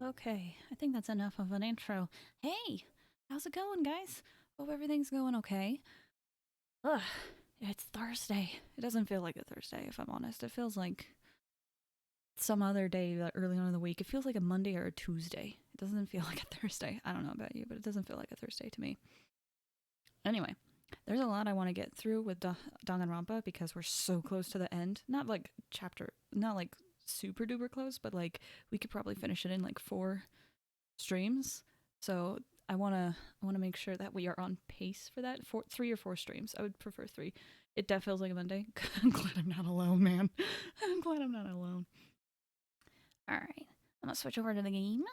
Okay, I think that's enough of an intro. Hey, how's it going, guys? Hope everything's going okay. Ugh, it's Thursday. It doesn't feel like a Thursday, if I'm honest. It feels like some other day early on in the week. It feels like a Monday or a Tuesday. It doesn't feel like a Thursday. I don't know about you, but it doesn't feel like a Thursday to me. Anyway, there's a lot I want to get through with Danganronpa because we're so close to the end. Not like super duper close, but like we could probably finish it in like 4 streams. So I wanna make sure that we are on pace for that. 3 or 4 streams. I would prefer 3. It definitely feels like a Monday. I'm glad I'm not alone, man. I'm glad I'm not alone. All right, I'm gonna switch over to the game.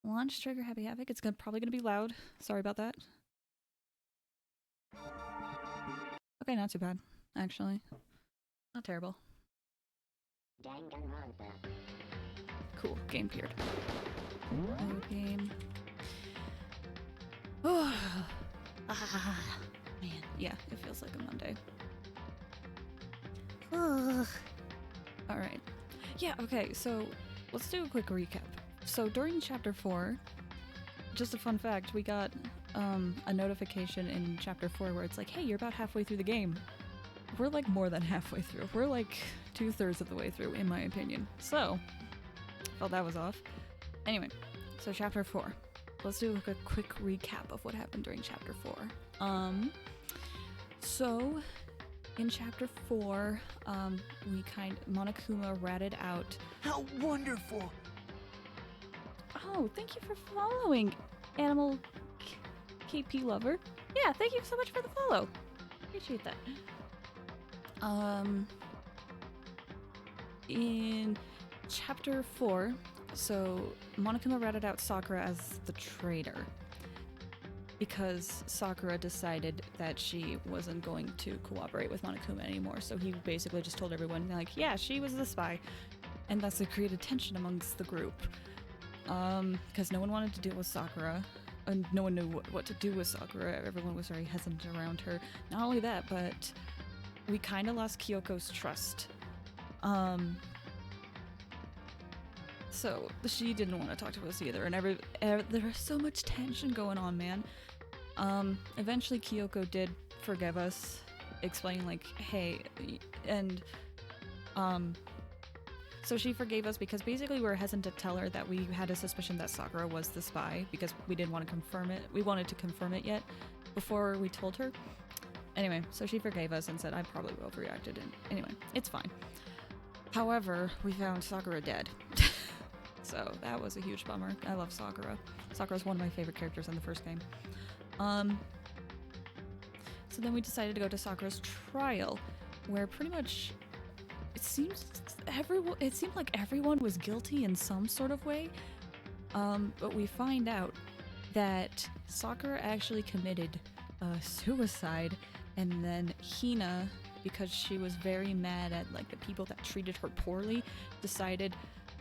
Launch trigger Happy Havoc. It's probably gonna be loud. Sorry about that. Okay, not too bad, actually. Not terrible. Danganronpa. Cool, game appeared. New game. Oh, man, yeah, it feels like a Monday. All right. Yeah, okay, so let's do a quick recap. So during chapter 4, just a fun fact, we got a notification in chapter 4 where it's like, hey, you're about halfway through the game. We're like more than halfway through. We're like 2/3 of the way through, in my opinion. So, felt that was off. Anyway, so chapter 4. Let's do a quick recap of what happened during chapter 4. So in chapter 4, Monokuma ratted out. How wonderful! Oh, thank you for following, Animal KP Lover. Yeah, thank you so much for the follow. Appreciate that. In chapter 4, so Monokuma ratted out Sakura as the traitor because Sakura decided that she wasn't going to cooperate with Monokuma anymore. So he basically just told everyone, like, yeah, she was the spy. And thus it created tension amongst the group. Because no one wanted to deal with Sakura. And no one knew what to do with Sakura. Everyone was very hesitant around her. Not only that, but we kind of lost Kyoko's trust. So she didn't want to talk to us either, and there was so much tension going on, man. Eventually Kyoko did forgive us, explaining like, hey, and so she forgave us because basically we were hesitant to tell her that we had a suspicion that Sakura was the spy because we didn't want to confirm it. We wanted to confirm it yet before we told her. Anyway, so she forgave us and said I probably overreacted, and anyway, it's fine. However, we found Sakura dead. So that was a huge bummer. I love Sakura. Sakura's one of my favorite characters in the first game. So then we decided to go to Sakura's trial, where pretty much it seemed like everyone was guilty in some sort of way. But we find out that Sakura actually committed suicide, and then Hina, because she was very mad at like the people that treated her poorly, decided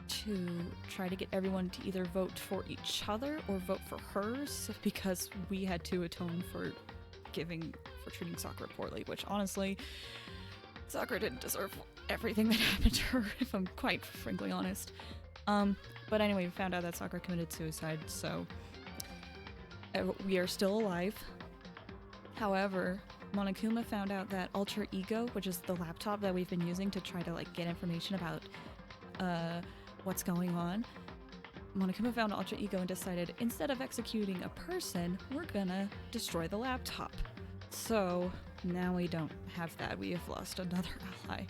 to try to get everyone to either vote for each other or vote for hers, because we had to atone for treating Sakura poorly, which honestly, Sakura didn't deserve everything that happened to her, if I'm quite frankly honest. But anyway, we found out that Sakura committed suicide, so we are still alive. However, Monokuma found out that Alter Ego, which is the laptop that we've been using to try to like get information about what's going on, Monokuma found Alter Ego and decided instead of executing a person, we're gonna destroy the laptop. So now we don't have that. We have lost another ally.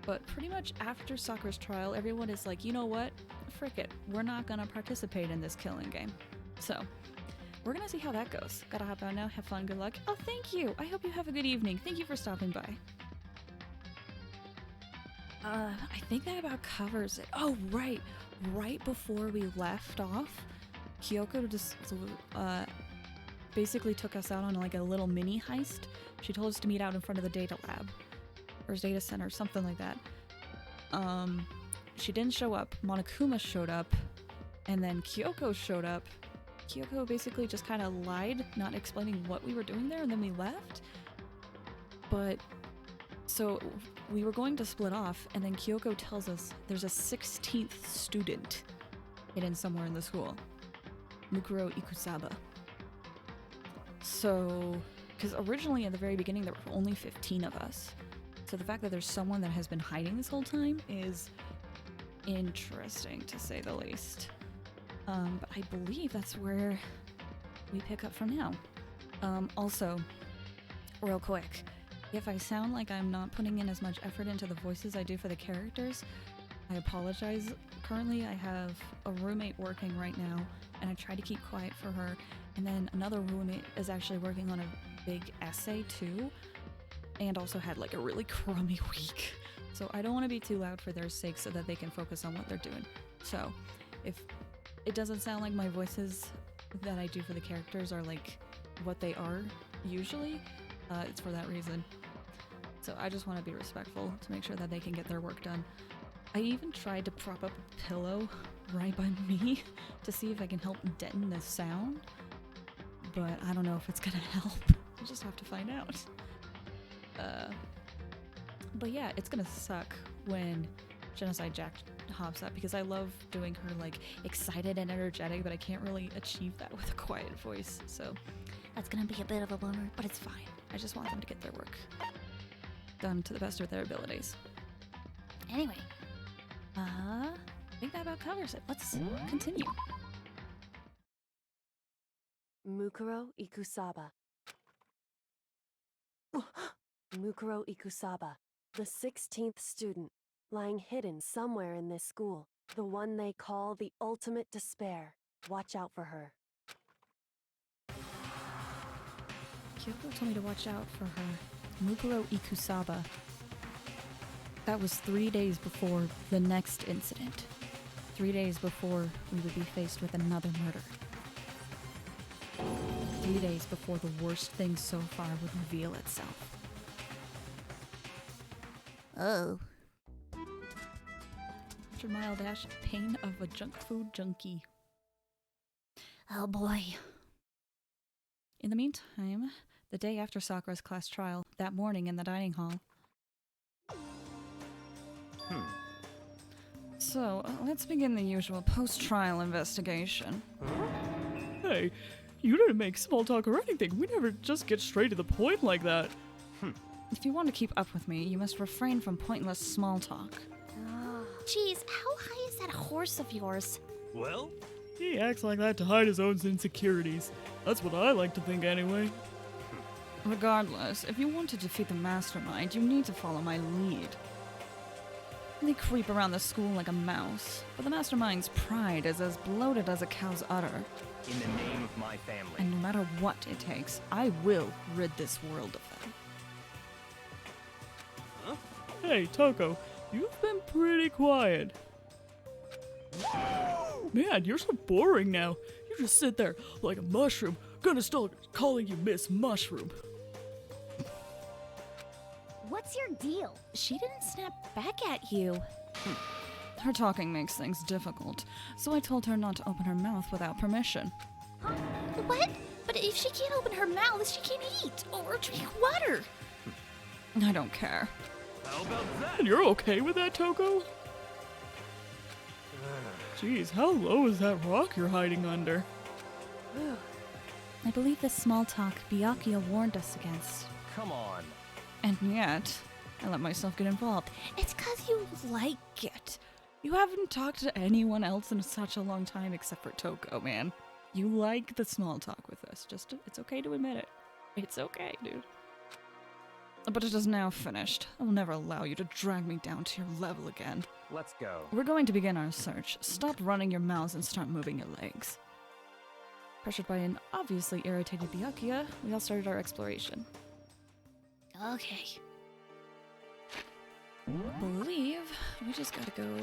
But pretty much after Sakura's trial, everyone is like, you know what? Frick it. We're not gonna participate in this killing game. So we're gonna see how that goes. Gotta hop out now. Have fun. Good luck. Oh, thank you. I hope you have a good evening. Thank you for stopping by. I think that about covers it. Oh, right. Right before we left off, Kyoko just basically took us out on like a little mini heist. She told us to meet out in front of the data lab or data center, something like that. She didn't show up. Monokuma showed up, and then Kyoko showed up. Kyoko basically just kind of lied, not explaining what we were doing there, and then we left. But So we were going to split off, and then Kyoko tells us there's a 16th student hidden somewhere in the school. Mukuro Ikusaba. So, because originally at the very beginning there were only 15 of us. So the fact that there's someone that has been hiding this whole time is interesting, to say the least. But I believe that's where we pick up from now. Also, real quick, if I sound like I'm not putting in as much effort into the voices I do for the characters, I apologize. Currently, I have a roommate working right now, and I try to keep quiet for her. And then another roommate is actually working on a big essay too, and also had like a really crummy week. So I don't want to be too loud for their sake so that they can focus on what they're doing. So if it doesn't sound like my voices that I do for the characters are like what they are usually, it's for that reason. So I just want to be respectful to make sure that they can get their work done. I even tried to prop up a pillow right by me to see if I can help deaden the sound, but I don't know if it's gonna help. We'll just have to find out. But yeah, it's gonna suck when Genocide Jack hops up, because I love doing her like excited and energetic, but I can't really achieve that with a quiet voice, so that's gonna be a bit of a bummer, but it's fine. I just want them to get their work done to the best of their abilities. Anyway, I think that about covers it. Let's continue. Mukuro Ikusaba. Mukuro Ikusaba, the 16th student, lying hidden somewhere in this school. The one they call the ultimate despair. Watch out for her. Kyoko told me to watch out for her. Mukuro Ikusaba. That was 3 days before the next incident. 3 days before we would be faced with another murder. 3 days before the worst thing so far would reveal itself. Oh. 100-mile dash, pain of a junk food junkie. Oh boy. In the meantime, the day after Sakura's class trial, that morning in the dining hall. So, let's begin the usual post-trial investigation. Hey, you didn't make small talk or anything. We never just get straight to the point like that. If you want to keep up with me, you must refrain from pointless small talk. Geez, how high is that horse of yours? Well, he acts like that to hide his own insecurities. That's what I like to think anyway. Regardless, if you want to defeat the mastermind, you need to follow my lead. They creep around the school like a mouse, but the mastermind's pride is as bloated as a cow's udder. In the name of my family. And no matter what it takes, I will rid this world of them. Huh? Hey, Toko, you've been pretty quiet. Man, you're so boring now. You just sit there like a mushroom. Gonna start calling you Miss Mushroom. What's your deal? She didn't snap back at you. Her talking makes things difficult, so I told her not to open her mouth without permission. Huh? What? But if she can't open her mouth, she can't eat or drink water. I don't care. How about that? And you're okay with that, Toko? Jeez, how low is that rock you're hiding under? I believe this small talk Byakuya warned us against. Come on. And yet, I let myself get involved. It's 'cause you like it. You haven't talked to anyone else in such a long time except for Toko, man. You like the small talk with us. It's okay to admit it. It's okay, dude. But it is now finished. I will never allow you to drag me down to your level again. Let's go. We're going to begin our search. Stop running your mouths and start moving your legs. Pressured by an obviously irritated Byakuya, we all started our exploration. Okay. Believe we just gotta go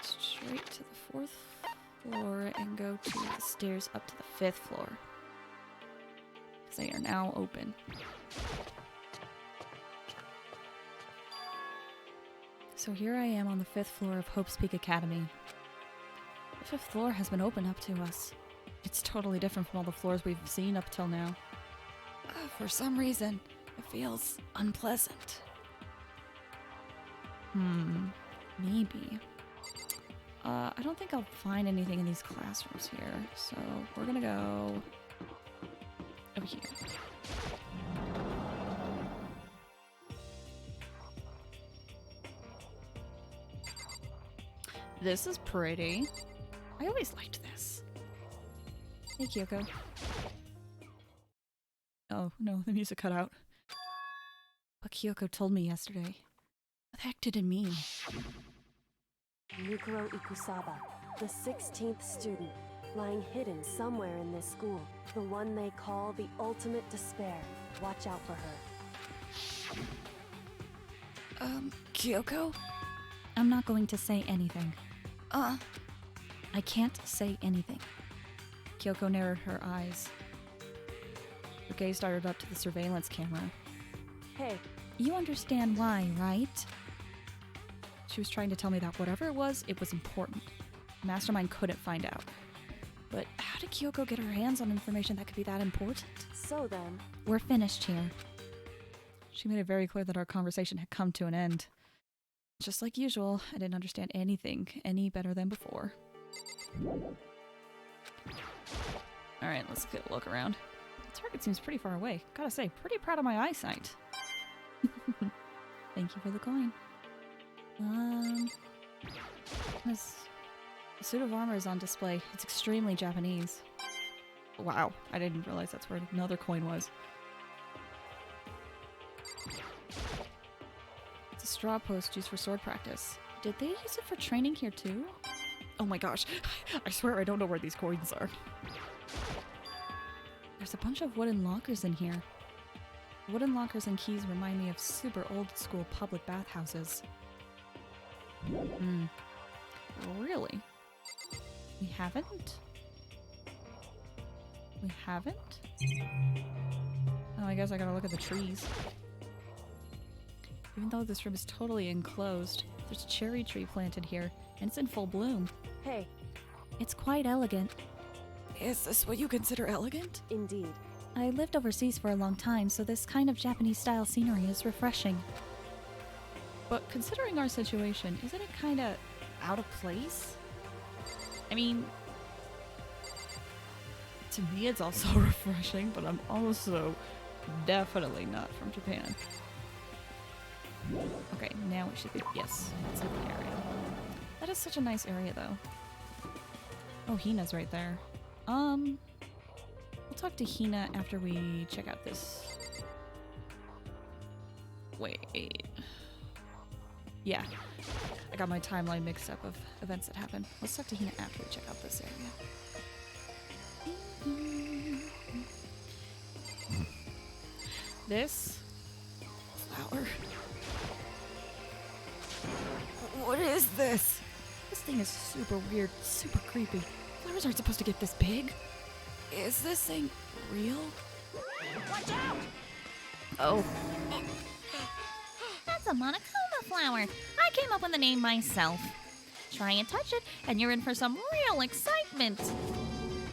straight to the 4th floor and go to the stairs up to the 5th floor. Because they are now open. So here I am on the 5th floor of Hope's Peak Academy. The 5th floor has been opened up to us. It's totally different from all the floors we've seen up till now. For some reason, it feels unpleasant. Maybe. I don't think I'll find anything in these classrooms here, so we're gonna go over here. This is pretty. I always liked this. Hey, Kyoko. Oh, no, the music cut out. But Kyoko told me yesterday. What the heck did it mean? Mukuro Ikusaba, the 16th student, lying hidden somewhere in this school. The one they call the ultimate despair. Watch out for her. Kyoko? I'm not going to say anything. I can't say anything. Kyoko narrowed her eyes. Her gaze started up to the surveillance camera. Hey, You understand why, right? She was trying to tell me that whatever it was important. Mastermind couldn't find out. But how did Kyoko get her hands on information that could be that important? so then, We're finished here. She made it very clear that our conversation had come to an end. Just like usual, I didn't understand anything any better than before. Alright, let's get a look around. The target seems pretty far away. Gotta say, pretty proud of my eyesight. Thank you for the coin. This suit of armor is on display. It's extremely Japanese. Wow, I didn't realize that's where another coin was. It's a straw post used for sword practice. Did they use it for training here too? Oh my gosh, I swear I don't know where these coins are. There's a bunch of wooden lockers in here. Wooden lockers and keys remind me of super old school public bathhouses. Really? We haven't? We haven't? Oh, I guess I gotta look at the trees. Even though this room is totally enclosed, there's a cherry tree planted here, and it's in full bloom. hey, It's quite elegant. Is this what you consider elegant? indeed. I lived overseas for a long time, so this kind of Japanese-style scenery is refreshing. But considering our situation, isn't it kinda out of place? I mean, to me it's also refreshing, but I'm also definitely not from Japan. Okay, now we should be, yes, that's like the area. That is such a nice area though. Oh, Hina's right there. We'll talk to Hina after we check out this. Wait. Yeah, I got my timeline mixed up of events that happened. Let's talk to Hina after we check out this area. This flower. What is this? This thing is super weird, super creepy. Flowers aren't supposed to get this big. Is this thing real? Watch out! Oh. That's a Monokuma flower. I came up with the name myself. Try and touch it, and you're in for some real excitement.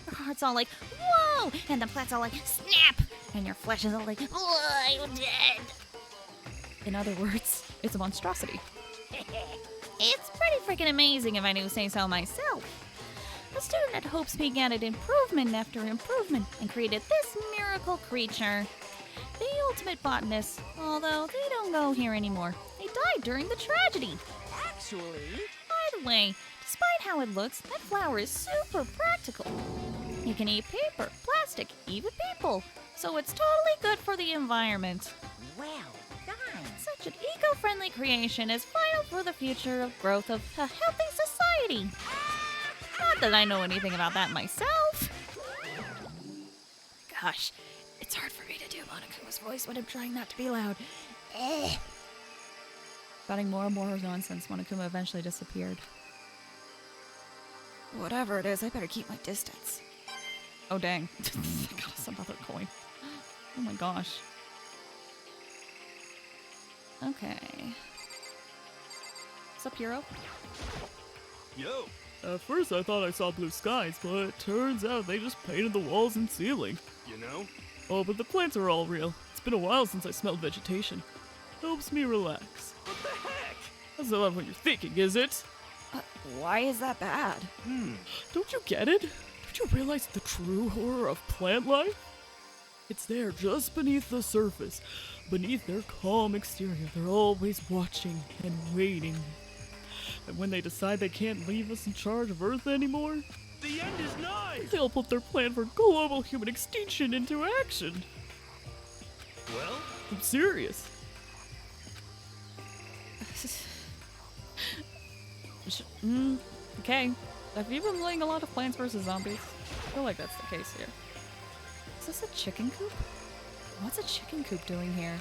Your heart's all like, whoa! And the plant's all like, snap! And your flesh is all like, oh, I'm dead. In other words, it's a monstrosity. It's pretty freaking amazing if I do say so myself. A student at Hope's Peak added improvement after improvement and created this miracle creature. The ultimate botanist, although they don't go here anymore. They died during the tragedy. Actually, By the way, despite how it looks, that flower is super practical. You can eat paper, plastic, even people. So it's totally good for the environment. well done. Such an eco-friendly creation is vital for the future of growth of a healthy society. Not that I know anything about that myself. Gosh, it's hard for me to do Monokuma's voice when I'm trying not to be loud. Spouting more and more nonsense, Monokuma eventually disappeared. Whatever it is, I better keep my distance. Oh dang. I got us another coin. Oh my gosh. Okay. What's up, hero? Yo, At first I thought I saw blue skies, but it turns out they just painted the walls and ceiling. you know, Oh, but the plants are all real. It's been a while since I smelled vegetation. Helps me relax. what the heck? That's not what you're thinking, is it? Why is that bad? Don't you get it? Don't you realize the true horror of plant life? It's there just beneath the surface. Beneath their calm exterior, they're always watching and waiting. And when they decide they can't leave us in charge of Earth anymore, The end is nigh! they'll put their plan for global human extinction into action. Well, I'm serious. Okay. Have you been playing a lot of Plants vs. Zombies? I feel like that's the case here. Is this a chicken coop? What's a chicken coop doing here?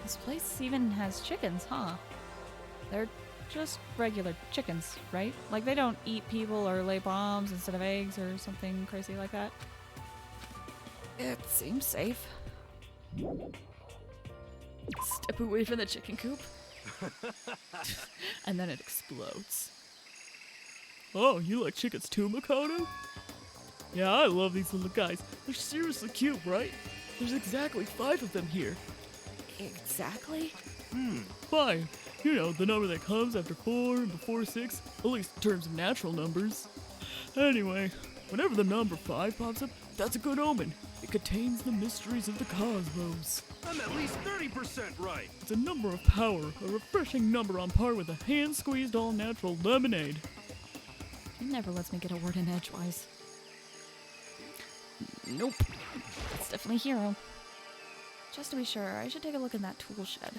This place even has chickens, huh? They're just regular chickens, right? Like they don't eat people or lay bombs instead of eggs or something crazy like that. It seems safe. Step away from the chicken coop. And then it explodes. Oh, you like chickens too, Makoto? Yeah, I love these little guys. They're seriously cute, right? There's exactly 5 of them here. Exactly? 5. You know, the number that comes after 4 and before 6, at least in terms of natural numbers. Anyway, whenever the number 5 pops up, that's a good omen. It contains the mysteries of the cosmos. I'm at least 30% right. It's a number of power, a refreshing number on par with a hand-squeezed all-natural lemonade. He never lets me get a word in edgewise. Nope. It's definitely Hero. Just to be sure, I should take a look in that tool shed.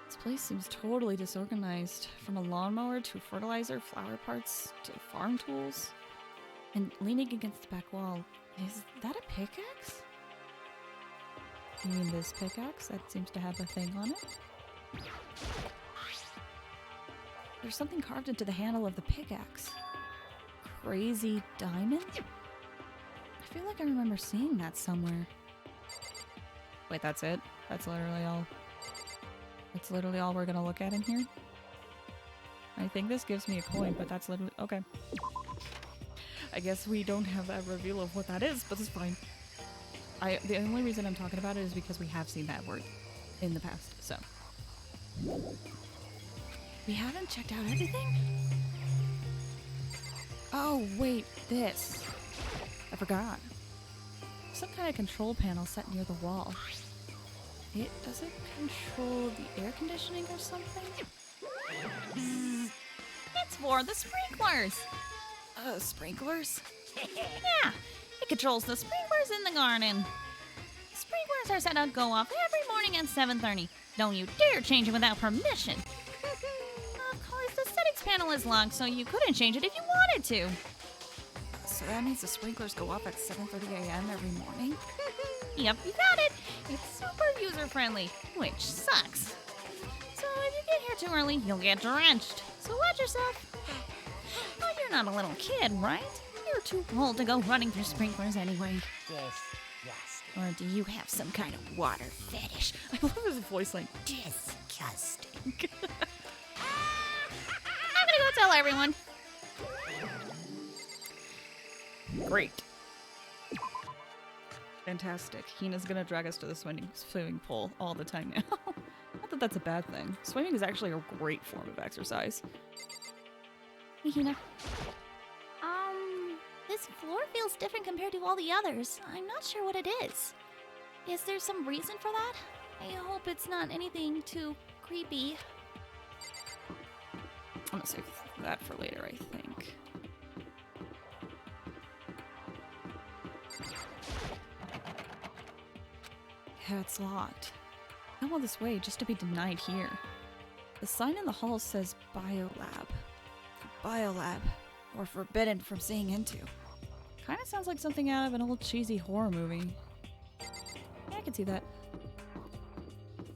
This place seems totally disorganized. From a lawnmower to fertilizer, flower parts, to farm tools. And leaning against the back wall, is that a pickaxe? You mean this pickaxe that seems to have a thing on it? There's something carved into the handle of the pickaxe. Crazy diamond? I feel like I remember seeing that somewhere. Wait, that's it? That's literally all. That's literally all we're gonna look at in here? I think this gives me a coin, but that's literally. Okay. I guess we don't have that reveal of what that is, but it's fine. The only reason I'm talking about it is because we have seen that word in the past, so. We haven't checked out everything? Oh, wait, this. I forgot. Some kind of control panel set near the wall. Does it control the air conditioning or something? It's for the sprinklers. Sprinklers? Yeah, it controls the sprinklers in the garden. Sprinklers are set to go off every morning at 7:30. Don't you dare change it without permission. Of course, the settings panel is locked, so you couldn't change it if you wanted to. So that means the sprinklers go off at 7:30 a.m. every morning? Yep, you got it. It's super user-friendly, which sucks. So if you get here too early, you'll get drenched. So watch yourself. Oh, you're not a little kid, right? You're too old to go running through sprinklers anyway. Disgusting. Or do you have some kind of water fetish? I love his voice like, Disgusting. I'm gonna go tell everyone. great. Fantastic. Hina's gonna drag us to the swimming pool all the time now. Not that that's a bad thing. Swimming is actually a great form of exercise. Hey, Hina. This floor feels different compared to all the others. I'm not sure what it is. Is there some reason for that? I hope it's not anything too creepy. I'm gonna save that for later, I think. Yeah, it's locked. I come all this way just to be denied here. The sign in the hall says Biolab. Biolab, or forbidden from seeing into. Kinda sounds like something out of an old cheesy horror movie. Yeah, I can see that.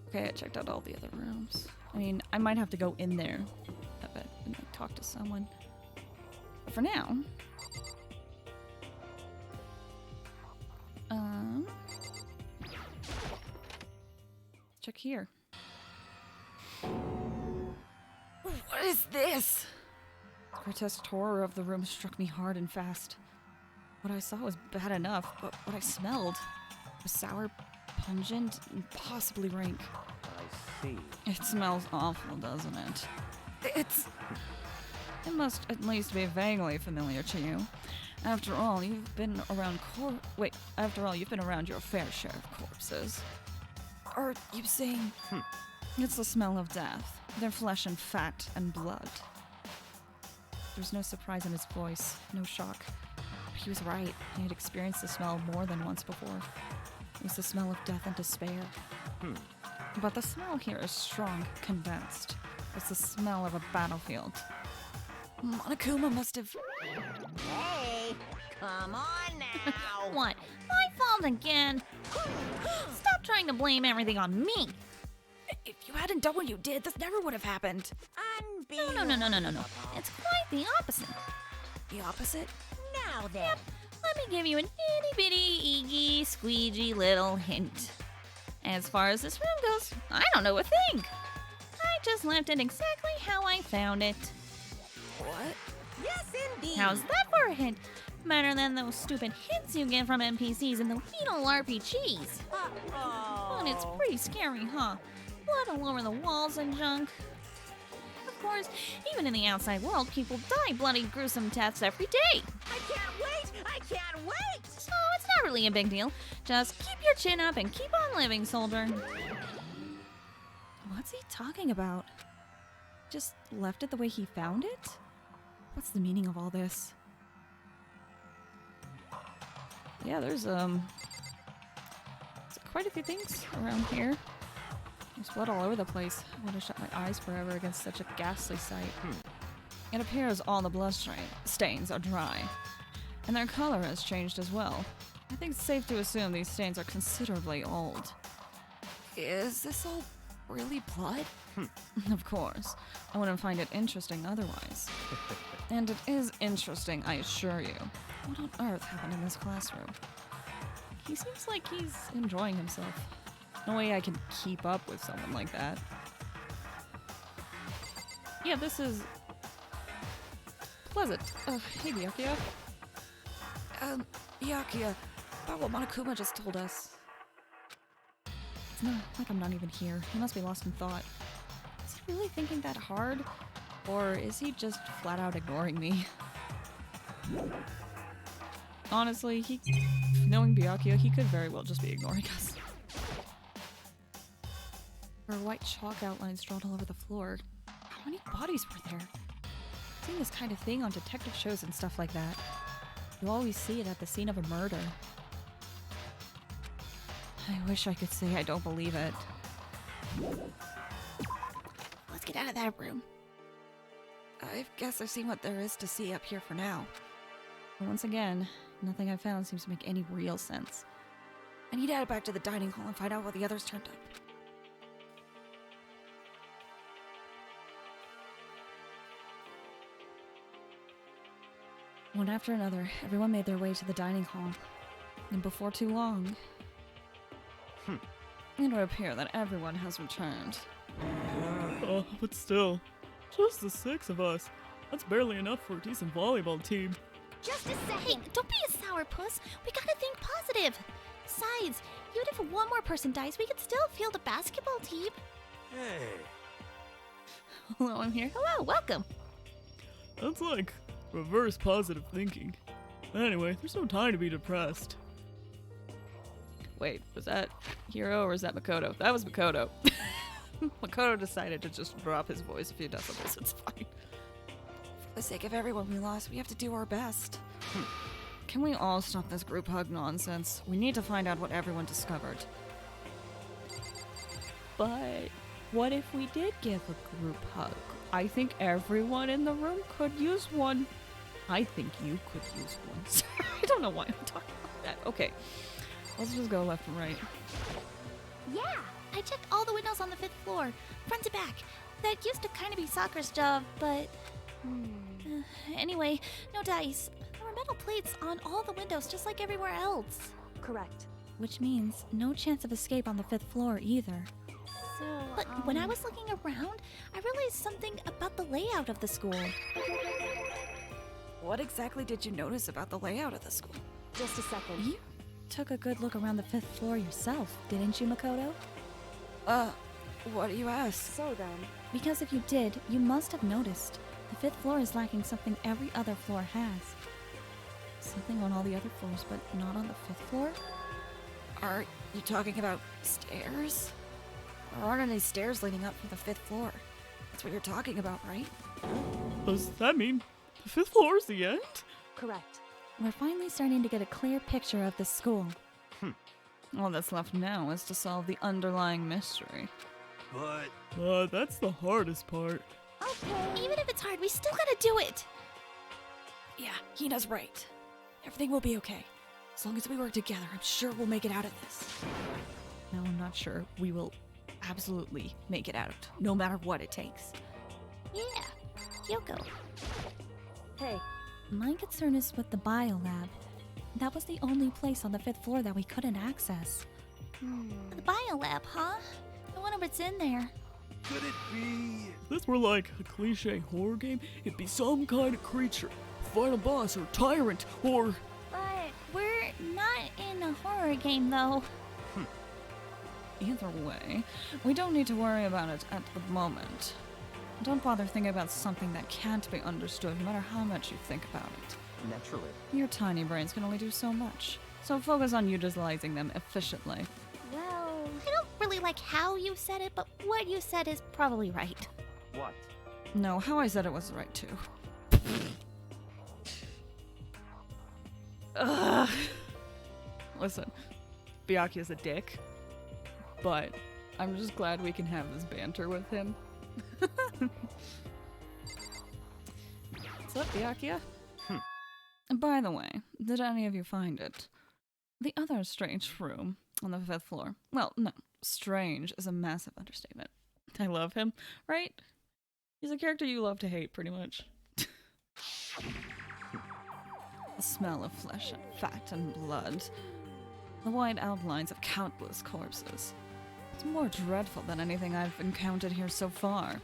Okay, I checked out all the other rooms. I mean, I might have to go in there, I bet, and like, talk to someone. But for now, check here. What is this? The grotesque horror of the room struck me hard and fast. What I saw was bad enough, but what I smelled was sour pungent and possibly rank. I see. It smells awful, doesn't it? It must at least be vaguely familiar to you. After all, you've been around you've been around your fair share of corpses. Are you saying it's the smell of death? Their flesh and fat and blood. There's no surprise in his voice, no shock. He was right. He had experienced the smell more than once before. It was the smell of death and despair. But the smell here is strong, condensed. It's the smell of a battlefield. Monokuma must have... Hey, come on now. What? My fault again? Stop trying to blame everything on me. If you hadn't done what you did, this never would have happened. No. It's quite the opposite. The opposite? Now then. Let me give you an itty-bitty, eegy, squeegee little hint. As far as this room goes, I don't know a thing. I just left it exactly how I found it. What? Yes, indeed. How's that for a hint? Better than those stupid hints you get from NPCs in the fetal RPGs. Uh-oh. But it's pretty scary, huh? Blood all over the walls and junk. Of course, even in the outside world, people die bloody, gruesome deaths every day. I can't wait. I can't wait. So it's not really a big deal. Just keep your chin up and keep on living, soldier. What's he talking about? Just left it the way he found it? What's the meaning of all this? Yeah, there's quite a few things around here. There's blood all over the place. I would have shut my eyes forever against such a ghastly sight. It appears all the blood stains are dry, and their color has changed as well. I think it's safe to assume these stains are considerably old. Is this all really blood? Of course. I wouldn't find it interesting otherwise. And it is interesting, I assure you. What on earth happened in this classroom? He seems like he's enjoying himself. No way I can keep up with someone like that. Yeah, this is... pleasant. Hey, Byakuya. Byakuya, about what Monokuma just told us. It's not like I'm not even here. He must be lost in thought. Is he really thinking that hard? Or is he just flat out ignoring me? Honestly, knowing Byakuya, he could very well just be ignoring us. There are white chalk outlines drawn all over the floor. How many bodies were there? I've seen this kind of thing on detective shows and stuff like that. You always see it at the scene of a murder. I wish I could say I don't believe it. Let's get out of that room. I guess I've seen what there is to see up here for now. But once again, nothing I've found seems to make any real sense. I need to head back to the dining hall and find out what the others turned up. One after another, everyone made their way to the dining hall. And before too long, it would appear that everyone has returned. Oh, but still, just the 6 of us. That's barely enough for a decent volleyball team. Just a sec. Hey, don't be a sourpuss. We gotta think positive. Besides, even if one more person dies, we can still field a basketball team. Hey. Hello, I'm here. Hello, welcome. That's like reverse positive thinking. Anyway, there's no time to be depressed. Wait, was that Hiro or was that Makoto? That was Makoto. Makoto decided to just drop his voice a few decibels. It's fine. For the sake of everyone we lost, we have to do our best. Can we all stop this group hug nonsense? We need to find out what everyone discovered. But what if we did give a group hug? I think everyone in the room could use one. I think you could use one. I don't know why I'm talking like that. Okay, let's just go left and right. Yeah, I checked all the windows on the 5th floor, front to back. That used to kind of be Sakura's job, but... anyway, no dice. There were metal plates on all the windows, just like everywhere else. Correct. Which means no chance of escape on the 5th floor either. But when I was looking around, I realized something about the layout of the school. What exactly did you notice about the layout of the school? Just a second. took a good look around the 5th floor yourself, didn't you, Makoto? What do you ask? So then, Because if you did, you must have noticed. The 5th floor is lacking something every other floor has. Something on all the other floors, but not on the 5th floor? Are you talking about stairs? There aren't any stairs leading up from the 5th floor. That's what you're talking about, right? Does that mean the 5th floor is the end? correct. We're finally starting to get a clear picture of this school. All that's left now is to solve the underlying mystery. But That's the hardest part. Okay. Even if it's hard, we still gotta do it. Yeah, Hina's right. Everything will be okay. As long as we work together, I'm sure we'll make it out of this. No, I'm not sure. We will absolutely make it out, no matter what it takes. Yeah. Kyoko. Hey, My concern is with the biolab. That was the only place on the 5th floor that we couldn't access. The biolab, huh? I wonder what's in there. could it be? If this were like a cliche horror game, it'd be some kind of creature. Final boss or tyrant or... But we're not in a horror game, though. Either way, we don't need to worry about it at the moment. Don't bother thinking about something that can't be understood, no matter how much you think about it. Naturally. Your tiny brains can only do so much, so focus on utilizing them efficiently. Well, I don't really like how you said it, but what you said is probably right. What? No, how I said it was right too. Ugh. Listen, Byakuya's a dick, but I'm just glad we can have this banter with him. What's up, Byakuya? By the way, did any of you find it? The other strange room on the 5th floor. Well, no, strange is a massive understatement. I love him, right? He's a character you love to hate, pretty much. The smell of flesh and fat and blood. The white outlines of countless corpses. It's more dreadful than anything I've encountered here so far.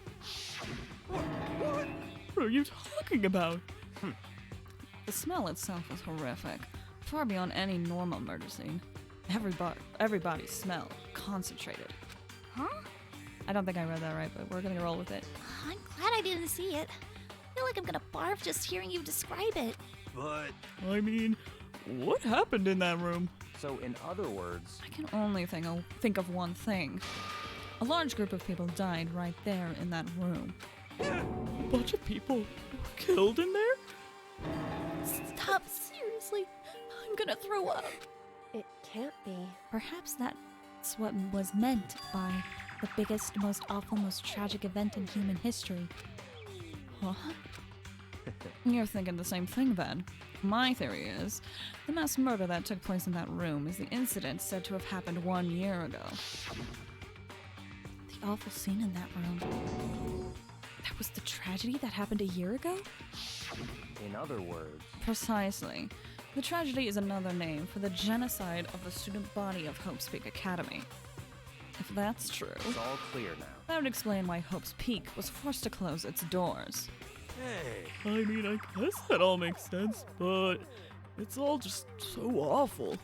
What are you talking about? The smell itself was horrific, far beyond any normal murder scene. Everybody's smell, concentrated. Huh? I don't think I read that right, but we're gonna roll with it. I'm glad I didn't see it. I feel like I'm gonna barf just hearing you describe it. But I mean, what happened in that room? so in other words, I can only think of one thing. A large group of people died right there in that room. A bunch of people were killed in there? Stop, seriously. I'm gonna throw up. It can't be. Perhaps that's what was meant by the biggest, most awful, most tragic event in human history. Huh? You're thinking the same thing then. My theory is, the mass murder that took place in that room is the incident said to have happened 1 year ago. The awful scene in that room. That was the tragedy that happened a year ago? in other words, Precisely. The tragedy is another name for the genocide of the student body of Hope's Peak Academy. If that's true, it's all clear now. that would explain why Hope's Peak was forced to close its doors. Hey, I mean, I guess that all makes sense, but it's all just so awful.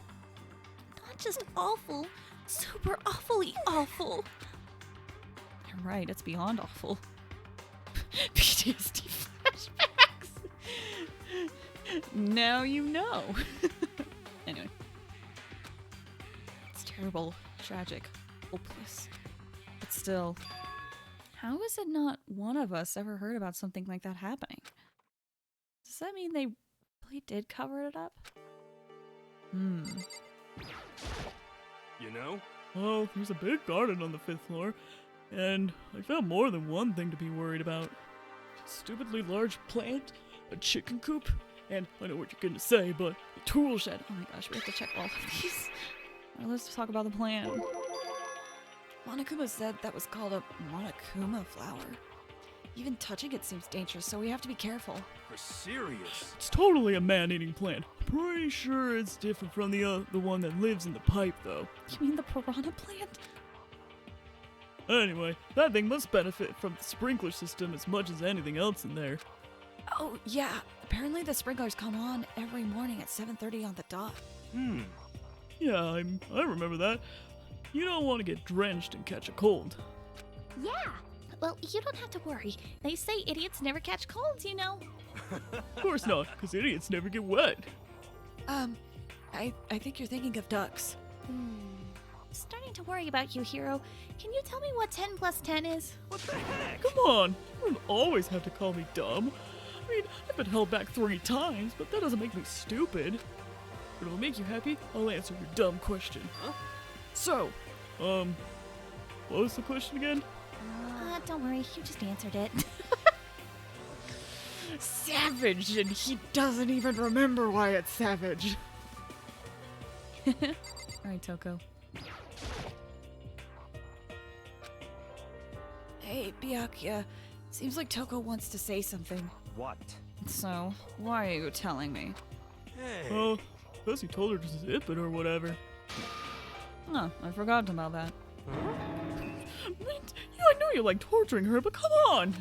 Not just awful, super awfully awful. You're right, it's beyond awful. PTSD flashbacks! Now you know. Anyway. It's terrible, tragic, hopeless. But still, how is it not one of us ever heard about something like that happening? Does that mean they really did cover it up? you know? Well, there's a big garden on the 5th floor, and I found more than one thing to be worried about. A stupidly large plant, a chicken coop, and I know what you're gonna say, but a tool shed. Oh my gosh, we have to check all of these. Alright, let's talk about the plan. Monokuma said that was called a Monokuma flower. Even touching it seems dangerous, so we have to be careful. For serious? It's totally a man-eating plant. Pretty sure it's different from the one that lives in the pipe, though. You mean the piranha plant? Anyway, that thing must benefit from the sprinkler system as much as anything else in there. Oh, yeah. Apparently the sprinklers come on every morning at 7:30 on the dot. Yeah, I remember that. You don't want to get drenched and catch a cold. Yeah. Well, you don't have to worry. They say idiots never catch colds, you know. Of course not, because idiots never get wet. I think you're thinking of ducks. Starting to worry about you, Hero. Can you tell me what 10 plus 10 is? What the heck? Come on, you don't always have to call me dumb. I mean, I've been held back 3 times, but that doesn't make me stupid. But it'll make you happy, I'll answer your dumb question. So, what was the question again? Don't worry, you just answered it. Savage, and he doesn't even remember why it's savage. Alright, Toko. Hey, Byakuya. Seems like Toko wants to say something. What? So, why are you telling me? Hey. Oh, because you told her to zip it or whatever. Oh, I forgot about that. I know you like torturing her, but come on!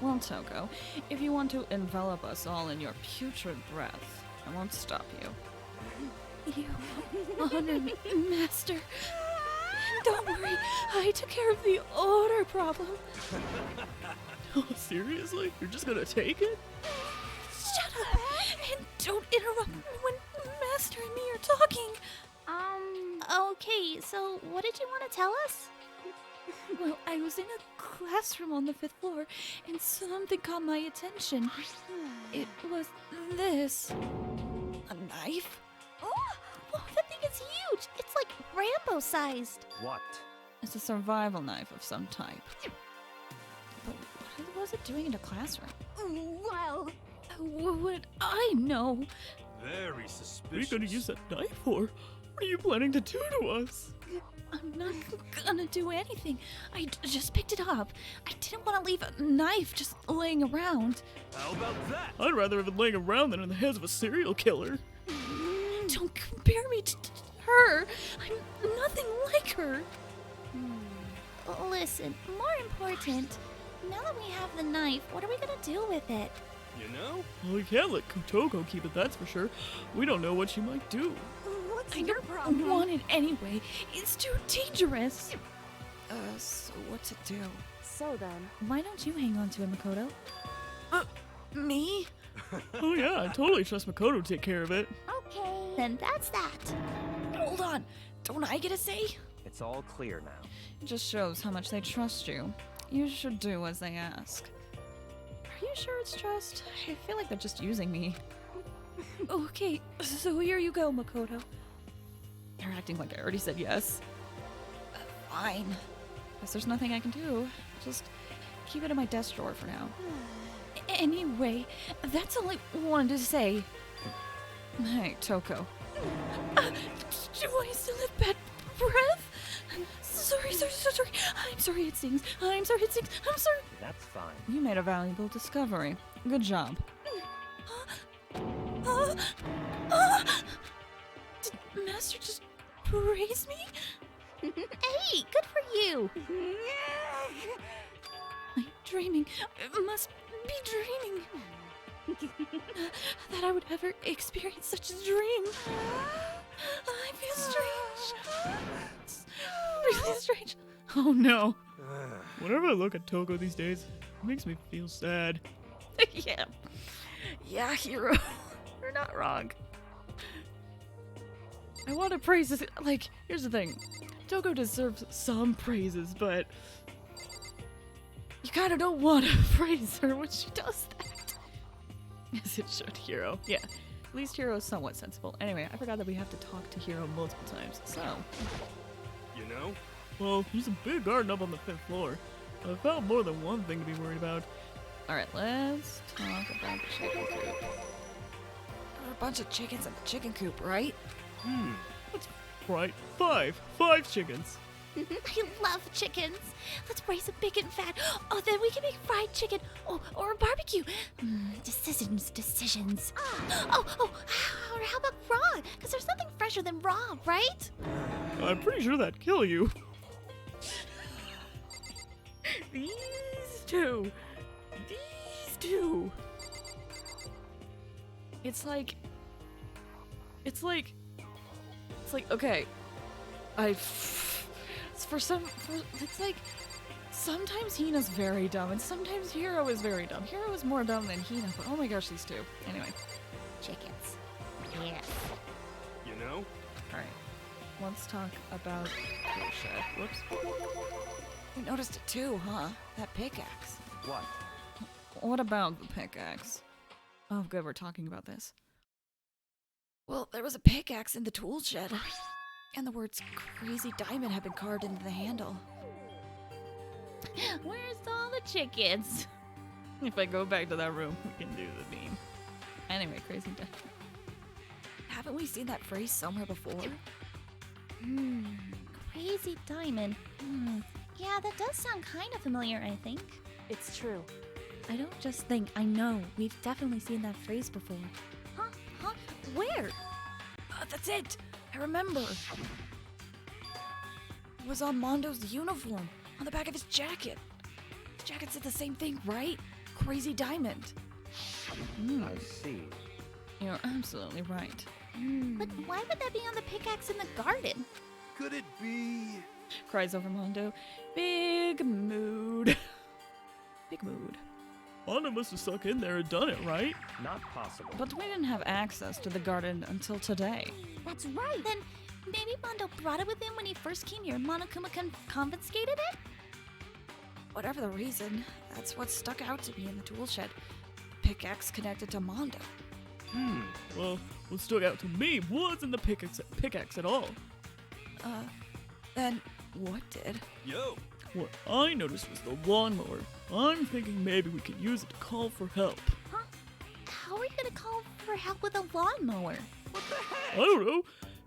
Well, Toko, if you want to envelop us all in your putrid breath, I won't stop you. You honor me, Master. Don't worry, I took care of the odor problem. Oh, seriously? You're just gonna take it? Shut up and don't interrupt me when Master and me are talking. Okay, so what did you want to tell us? Well, I was in a classroom on the 5th floor, and something caught my attention. It was this. A knife? Oh, that thing is huge! It's like Rambo sized. What? It's a survival knife of some type. But what was it doing in a classroom? Well, What would I know? Very What are suspicious. you gonna use that knife for? What are you planning to do to us? I'm not gonna do anything. I just picked it up. I didn't want to leave a knife just laying around. How about that? I'd rather have it laying around than in the hands of a serial killer. Don't compare me to her. I'm nothing like her. Listen, more important, now that we have the knife, what are we gonna do with it? You know? Well, we can't let Kotoko keep it, that's for sure. We don't know what she might do. what's I your don't problem? want it anyway. It's too dangerous. So what to do? So then, Why don't you hang on to it, Makoto? Me? Oh yeah, I totally trust Makoto to take care of it. Okay. Then that's that. Hold on. Don't I get a say? It's all clear now. It just shows how much they trust you. You should do as they ask. Are you sure it's trust? I feel like they're just using me. Okay, so here you go, Makoto. You're acting like I already said yes. Fine. Guess there's nothing I can do. Just keep it in my desk drawer for now. Anyway, that's all I wanted to say. Hey, Toko. Do I still have bad breath? Sorry. I'm sorry it stings. I'm sorry. That's fine. You made a valuable discovery. Good job. Did Master just praise me? Hey, good for you. I'm dreaming. I must be dreaming. That I would ever experience such a dream. I feel strange. It's really strange. Oh no. Whenever I look at Toko these days, it makes me feel sad. Yeah, Hero. You're not wrong. I want to praise this. Like, here's the thing. Toko deserves some praises, but you kind of don't want to praise her when she does that. As it should, Hero. Yeah. At least Hero is somewhat sensible. Anyway, I forgot that we have to talk to Hero multiple times, so. You know? Well, there's a big garden up on the 5th floor. I found more than one thing to be worried about. Alright, let's talk about the chicken coop. There are a bunch of chickens in the chicken coop, right? Right, 5 chickens. I love chickens. Let's raise a big and fat. Oh, then we can make fried chicken. Oh, or a barbecue. Decisions. Oh, or how about raw? Because there's nothing fresher than raw, right? I'm pretty sure that'd kill you. These two. It's like It's like, okay, it's like, sometimes Hina's very dumb, and sometimes Hiro is very dumb. Hiro is more dumb than Hina, but oh my gosh, these two. Anyway. Chickens. Yes. You know? Alright. Let's talk about Shed. Whoops. You noticed it too, huh? That pickaxe. What? What about the pickaxe? Oh, good, we're talking about this. Well, there was a pickaxe in the tool shed, and the words Crazy Diamond had been carved into the handle. Where's all the chickens? If I go back to that room, we can do the meme. Anyway, Crazy Diamond. Haven't we seen that phrase somewhere before? Crazy Diamond. Yeah, that does sound kind of familiar, I think. It's true. I don't just think, I know. We've definitely seen that phrase before. Huh? Where? That's it! I remember! It was on Mondo's uniform, on the back of his jacket. His jacket said the same thing, right? Crazy Diamond. I see. You're absolutely right. But why would that be on the pickaxe in the garden? Could it be? Cries over Mondo. Big mood. Big mood. Mondo must have stuck in there and done it, right? Not possible. But we didn't have access to the garden until today. That's right. Then maybe Mondo brought it with him when he first came here and Monokuma confiscated it? Whatever the reason, that's what stuck out to me in the tool shed. Pickaxe connected to Mondo. Well, what stuck out to me wasn't the pickaxe at all. Then what did? Yo! What I noticed was the lawnmower. I'm thinking maybe we could use it to call for help. Huh? How are you gonna call for help with a lawnmower? I don't know.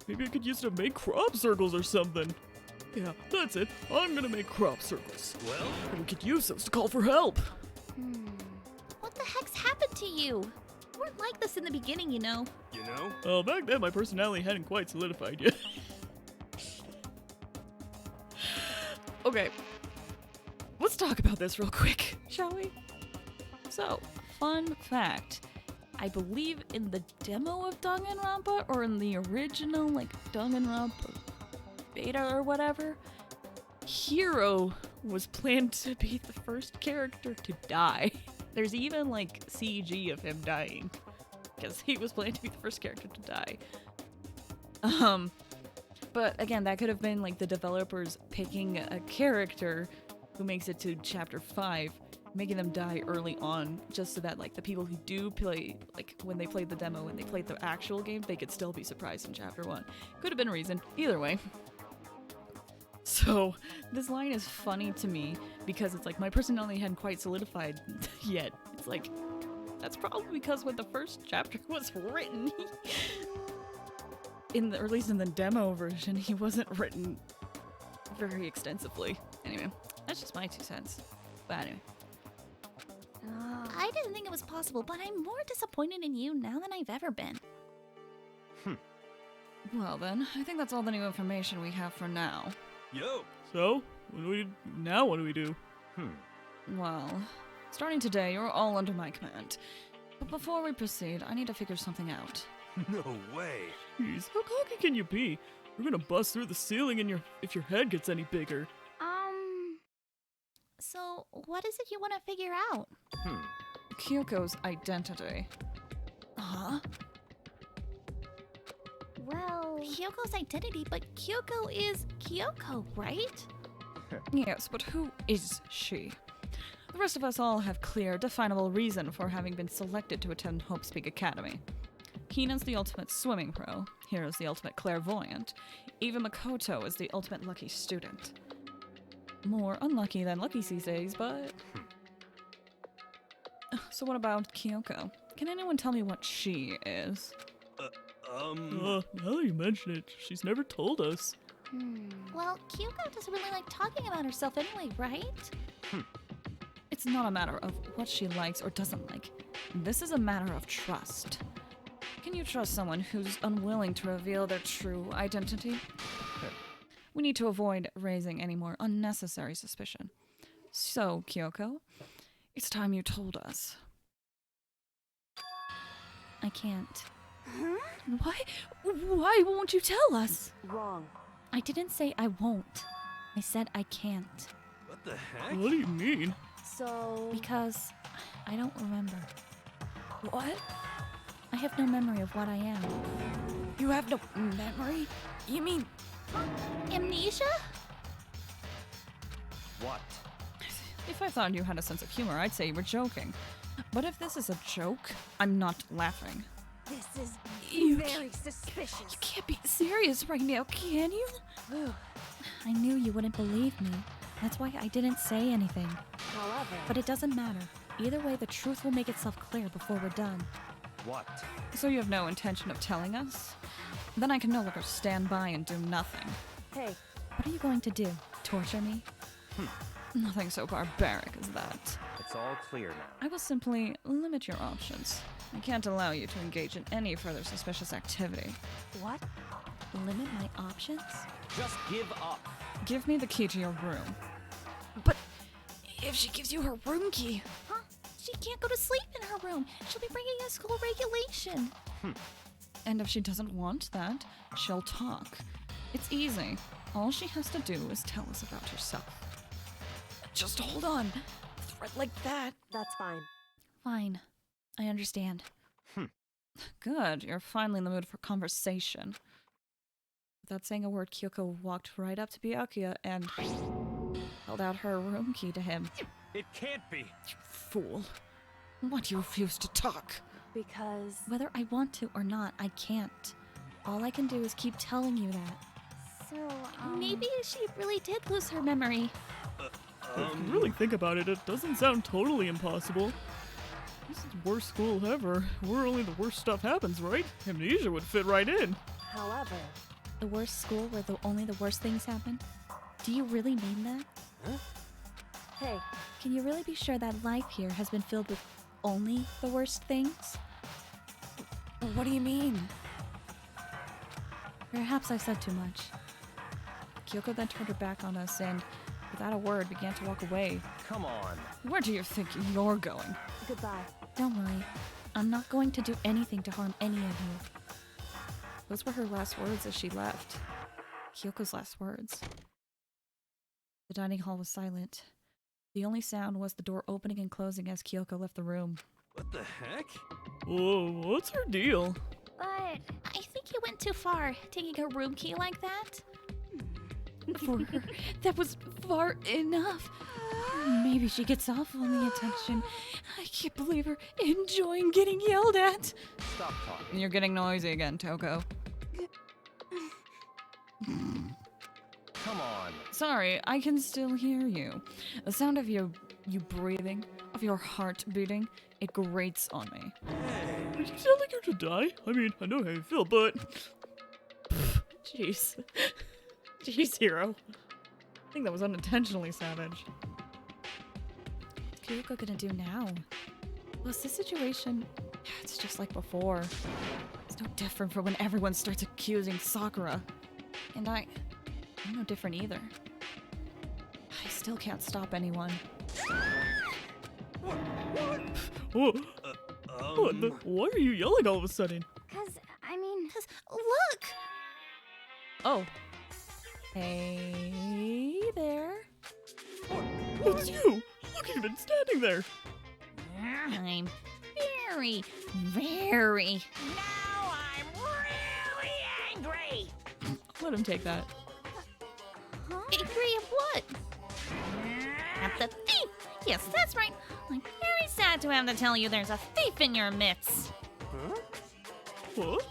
Maybe I could use it to make crop circles or something. Yeah, that's it. I'm gonna make crop circles. Well? And we could use those to call for help. What the heck's happened to you? You weren't like this in the beginning, you know. You know? Well, back then my personality hadn't quite solidified yet. Okay. Let's talk about this real quick, shall we? So, fun fact. I believe in the demo of Danganronpa, or in the original, like, Danganronpa beta or whatever, Hiro was planned to be the first character to die. There's even, like, CG of him dying, because he was planned to be the first character to die. But again, that could have been, like, the developers picking a character who makes it to Chapter 5, making them die early on, just so that, like, the people who do play, like, when they played the demo and they played the actual game, they could still be surprised in Chapter 1. Could have been a reason. Either way. So, this line is funny to me, because it's like, my personality hadn't quite solidified yet. It's like, that's probably because when the first chapter was written, or at least in the demo version, he wasn't written very extensively. Anyway, that's just my 2 cents. But anyway. I didn't think it was possible, but I'm more disappointed in you now than I've ever been. Well then, I think that's all the new information we have for now. Yo! So, what do we do? Well, starting today, you're all under my command. But before we proceed, I need to figure something out. No way! Jeez, how cocky can you be? We're gonna bust through the ceiling if your head gets any bigger. So what is it you want to figure out? Kyoko's identity. Huh? Well, Kyoko's identity, but Kyoko is Kyoko, right? Yes, but who is she? The rest of us all have clear, definable reason for having been selected to attend Hope's Peak Academy. Hina's the ultimate swimming pro, Hiro's the ultimate clairvoyant, even Makoto is the ultimate lucky student. More unlucky than lucky these days, but... So what about Kyoko? Can anyone tell me what she is? Now that you mention it, she's never told us. Well, Kyoko doesn't really like talking about herself anyway, right? It's not a matter of what she likes or doesn't like. This is a matter of trust. Can you trust someone who's unwilling to reveal their true identity? We need to avoid raising any more unnecessary suspicion. So, Kyoko, it's time you told us. I can't. Why won't you tell us? Wrong. I didn't say I won't. I said I can't. What the heck? What do you mean? So, Because I don't remember. What? I have no memory of what I am. You have no memory? You mean Amnesia? What? If I thought you had a sense of humor, I'd say you were joking. But if this is a joke, I'm not laughing. This is You very suspicious. You can't be serious right now, can you? I knew you wouldn't believe me. That's why I didn't say anything. however, But it doesn't matter. Either way, the truth will make itself clear before we're done. What? So you have no intention of telling us? Then I can no longer stand by and do nothing. hey, What are you going to do? Torture me? Nothing so barbaric as that. It's all clear now. I will simply limit your options. I can't allow you to engage in any further suspicious activity. what? Limit my options? Just give up. Give me the key to your room. But if she gives you her room key? Huh? She can't go to sleep in her room. She'll be breaking a school regulation. And if she doesn't want that, she'll talk. It's easy. All she has to do is tell us about herself. Just hold on. A threat like that. That's fine. Fine. I understand. Good. You're finally in the mood for conversation. Without saying a word, Kyoko walked right up to Byakuya and held out her room key to him. It can't be. You fool. Why do you refuse to talk? Because, Whether I want to or not, I can't. All I can do is keep telling you that. So, maybe she really did lose her memory. If you really think about it, it doesn't sound totally impossible. This is the worst school ever, where only the worst stuff happens, right? Amnesia would fit right in. however, The worst school where only the worst things happen? Do you really mean that? hey, Can you really be sure that life here has been filled with only the worst things? What do you mean? Perhaps I've said too much. Kyoko then turned her back on us and, without a word, began to walk away. Come on. Where do you think you're going? goodbye. Don't worry. I'm not going to do anything to harm any of you. Those were her last words as she left. Kyoko's last words. The dining hall was silent. The only sound was the door opening and closing as Kyoko left the room. What the heck? Whoa, what's her deal? But I think you went too far, taking a room key like that. For her, that was far enough. Maybe she gets off on the attention. I can't believe her enjoying getting yelled at. Stop talking. You're getting noisy again, Toko. Come on. Sorry, I can still hear you. The sound of you breathing, of your heart beating, it grates on me. You sound like you're to die. I mean, I know how you feel, but... Jeez. Jeez, Hero. I think that was unintentionally savage. What's Kyoko gonna do now? Was this situation... It's just like before. It's no different from when everyone starts accusing Sakura. And I'm no different either. I still can't stop anyone. Whoa, why are you yelling all of a sudden? Cause, I mean, look! Oh. Hey there. It's you! Look, you've been standing there! I'm very, very... Now I'm really angry. Let him take that. angry at what? At the thief! Yes, that's right. I'm very sad to have to tell you there's a thief in your midst. What?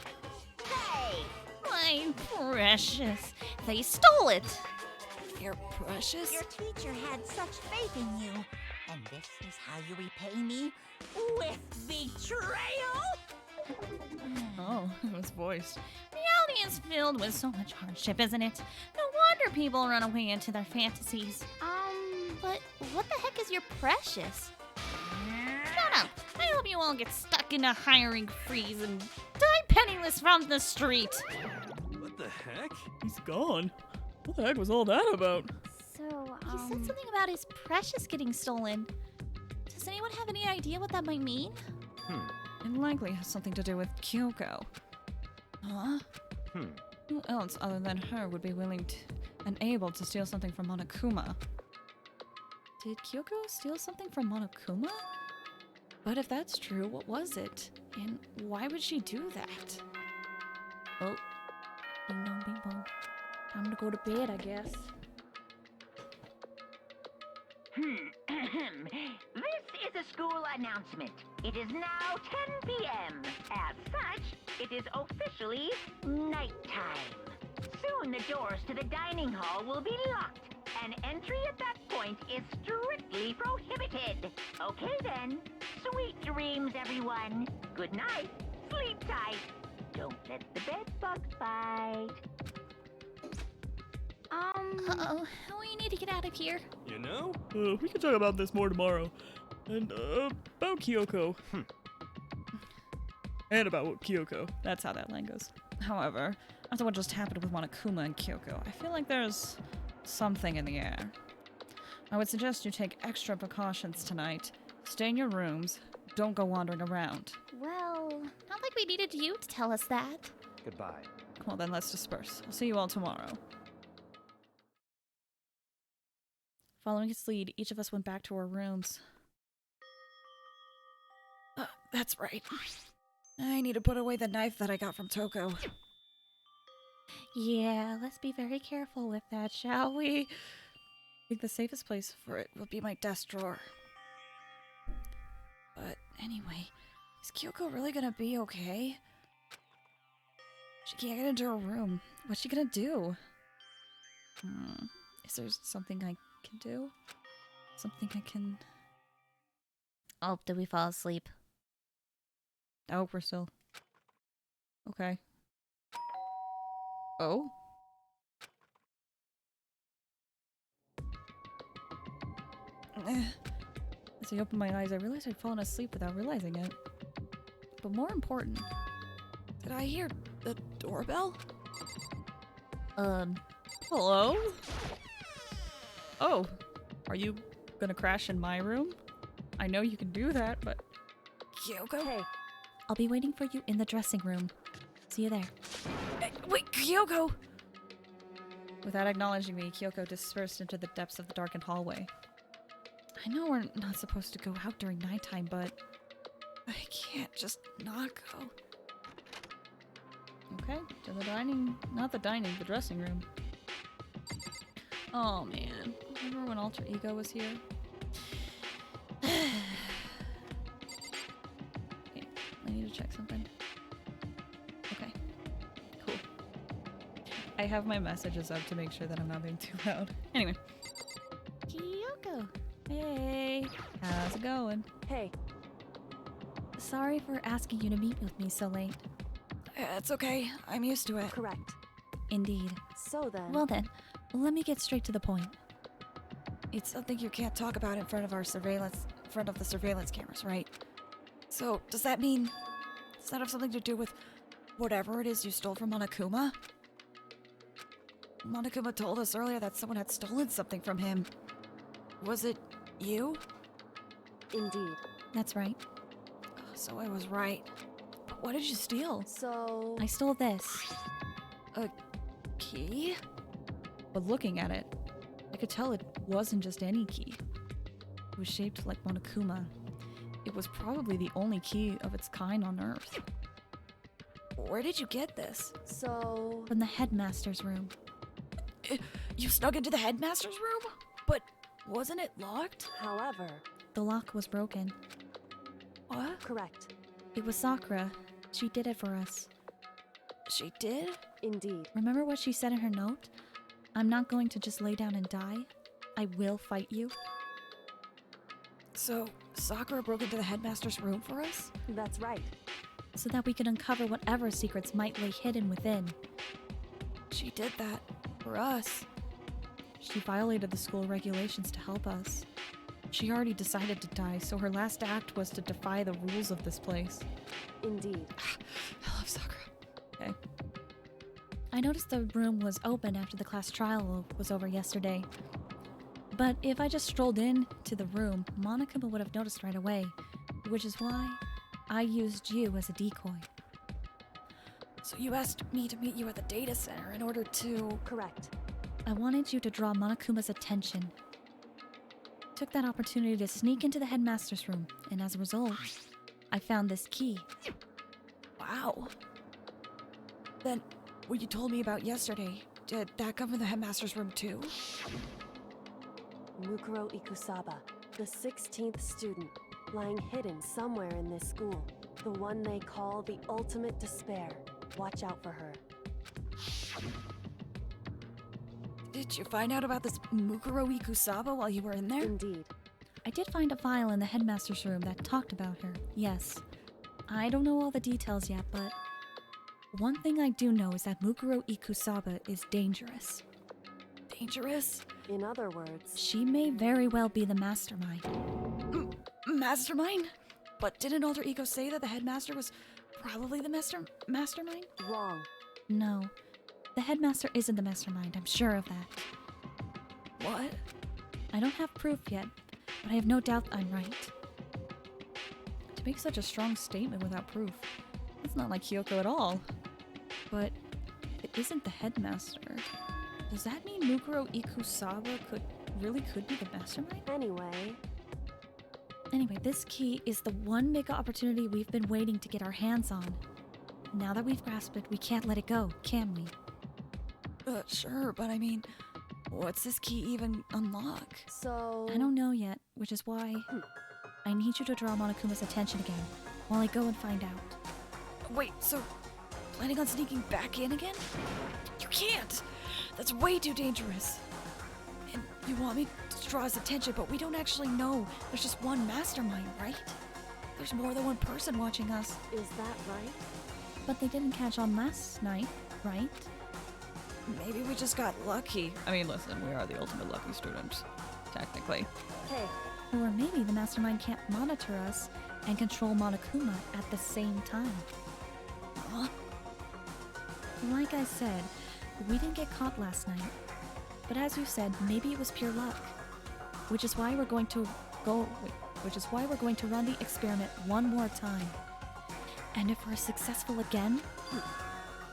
Hey, My precious. They stole it. You're precious? your teacher had such faith in you. And this is how you repay me? With betrayal? Oh, it was voiced. Reality is filled with so much hardship, isn't it? No wonder people run away into their fantasies. But what the heck is your precious? Shut up! I hope you all get stuck in a hiring freeze and die penniless from the street. What the heck? He's gone. What the heck was all that about? So, he said something about his precious getting stolen. Does anyone have any idea what that might mean? It likely has something to do with Kyoko. Huh? Who else other than her would be willing to and able to steal something from Monokuma? Did Kyoko steal something from Monokuma? But if that's true, what was it? And why would she do that? Oh. Ding dong, bing bong. Time to go to bed, I guess. This is a school announcement. It is now 10 p.m. As such, it is officially nighttime. Soon the doors to the dining hall will be locked, and entry at that point is strictly prohibited. Okay then. Sweet dreams, everyone. Good night. Sleep tight. Don't let the bed bugs bite. Uh-oh. We need to get out of here. You know? We can talk about this more tomorrow. And, about Kyoko. And about Kyoko. That's how that line goes. However, after what just happened with Monokuma and Kyoko, I feel like there's something in the air. I would suggest you take extra precautions tonight. Stay in your rooms. Don't go wandering around. Well, not like we needed you to tell us that. Goodbye. Well, then let's disperse. I'll see you all tomorrow. Following his lead, each of us went back to our rooms. That's right. I need to put away the knife that I got from Toko. Yeah, let's be very careful with that, shall we? I think the safest place for it will be my desk drawer. But anyway, is Kyoko really gonna be okay? She can't get into her room. What's she gonna do? Is there something I can do? Something I can... Oh, did we fall asleep? Oh, we're still... Okay. Oh? As I opened my eyes, I realized I'd fallen asleep without realizing it. But more important, did I hear the doorbell? Hello? Oh, are you gonna crash in my room? I know you can do that, but... Kyoko? Hey, I'll be waiting for you in the dressing room. See you there. Hey, wait, Kyoko! Without acknowledging me, Kyoko dispersed into the depths of the darkened hallway. I know we're not supposed to go out during nighttime, but I can't just not go. Okay, to the dining, not the dining, the dressing room. Oh man, remember when Alter Ego was here? Okay, I need to check something. Okay, cool. I have my messages up to make sure that I'm not being too loud. Anyway. Kyoko. Hey, how's it going? hey, Sorry for asking you to meet with me so late. It's okay, I'm used to it. correct. Indeed. So then, Well then, let me get straight to the point. It's something you can't talk about in front of the surveillance cameras, right? So, does that mean, does that have something to do with whatever it is you stole from Monokuma? Monokuma told us earlier that someone had stolen something from him. Was it you? indeed. That's right. So I was right. But what did you steal? So, I stole this. A key? But looking at it, I could tell it wasn't just any key. It was shaped like Monokuma. It was probably the only key of its kind on Earth. Where did you get this? so, From the headmaster's room. You snuck into the headmaster's room? But wasn't it locked? however, The lock was broken. What? correct. It was Sakura. She did it for us. She did? Indeed. Remember what she said in her note? I'm not going to just lay down and die. I will fight you. So, Sakura broke into the headmaster's room for us? That's right. So that we could uncover whatever secrets might lay hidden within. She did that for us. She violated the school regulations to help us. She already decided to die, so her last act was to defy the rules of this place. Indeed. I love Sakura. Okay. I noticed the room was open after the class trial was over yesterday. But if I just strolled in to the room, Monokuma would have noticed right away, which is why I used you as a decoy. So you asked me to meet you at the data center in order to... Correct. I wanted you to draw Monokuma's attention. Took that opportunity to sneak into the headmaster's room, and as a result, I found this key. Wow. Then, what you told me about yesterday, did that cover the headmaster's room too? Mukuro Ikusaba, the 16th student, lying hidden somewhere in this school. The one they call the ultimate despair. Watch out for her. Did you find out about this Mukuro Ikusaba while you were in there? Indeed. I did find a file in the headmaster's room that talked about her, yes. I don't know all the details yet, but one thing I do know is that Mukuro Ikusaba is dangerous. Dangerous? In other words, She may very well be the mastermind. Mastermind? But didn't Alter Ego say that the headmaster was probably the mastermind? wrong. No, the headmaster isn't the mastermind, I'm sure of that. What? I don't have proof yet, but I have no doubt I'm right. To make such a strong statement without proof, it's not like Kyoko at all. But it isn't the headmaster. Does that mean Mukuro Ikusaba could be the mastermind? Anyway, this key is the one mega opportunity we've been waiting to get our hands on. Now that we've grasped it, we can't let it go, can we? Sure, but I mean, what's this key even unlock? So... I don't know yet, which is why I need you to draw Monokuma's attention again, while I go and find out. Wait, so planning on sneaking back in again? You can't! That's way too dangerous. And you want me to draw his attention, but we don't actually know there's just one mastermind, right? There's more than one person watching us. Is that right? But they didn't catch on last night, right? Maybe we just got lucky. I mean, listen, we are the ultimate lucky students, technically. Hey, Or maybe the mastermind can't monitor us and control Monokuma at the same time. Huh? Like I said, we didn't get caught last night. But as you said, maybe it was pure luck. Which is why we're going to run the experiment one more time. And if we're successful again,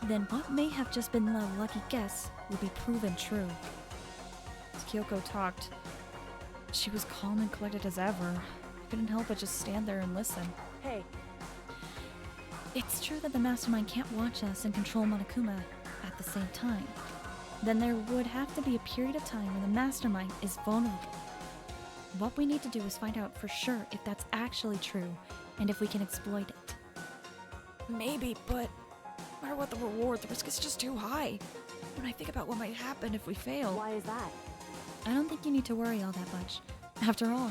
then what may have just been a lucky guess will be proven true. As Kyoko talked, she was calm and collected as ever. I couldn't help but just stand there and listen. hey, It's true that the mastermind can't watch us and control Monokuma at the same time. Then there would have to be a period of time when the mastermind is vulnerable. What we need to do is find out for sure if that's actually true and if we can exploit it. Maybe, but no matter what the reward, the risk is just too high. When I think about what might happen if we fail. why is that? I don't think you need to worry all that much. After all,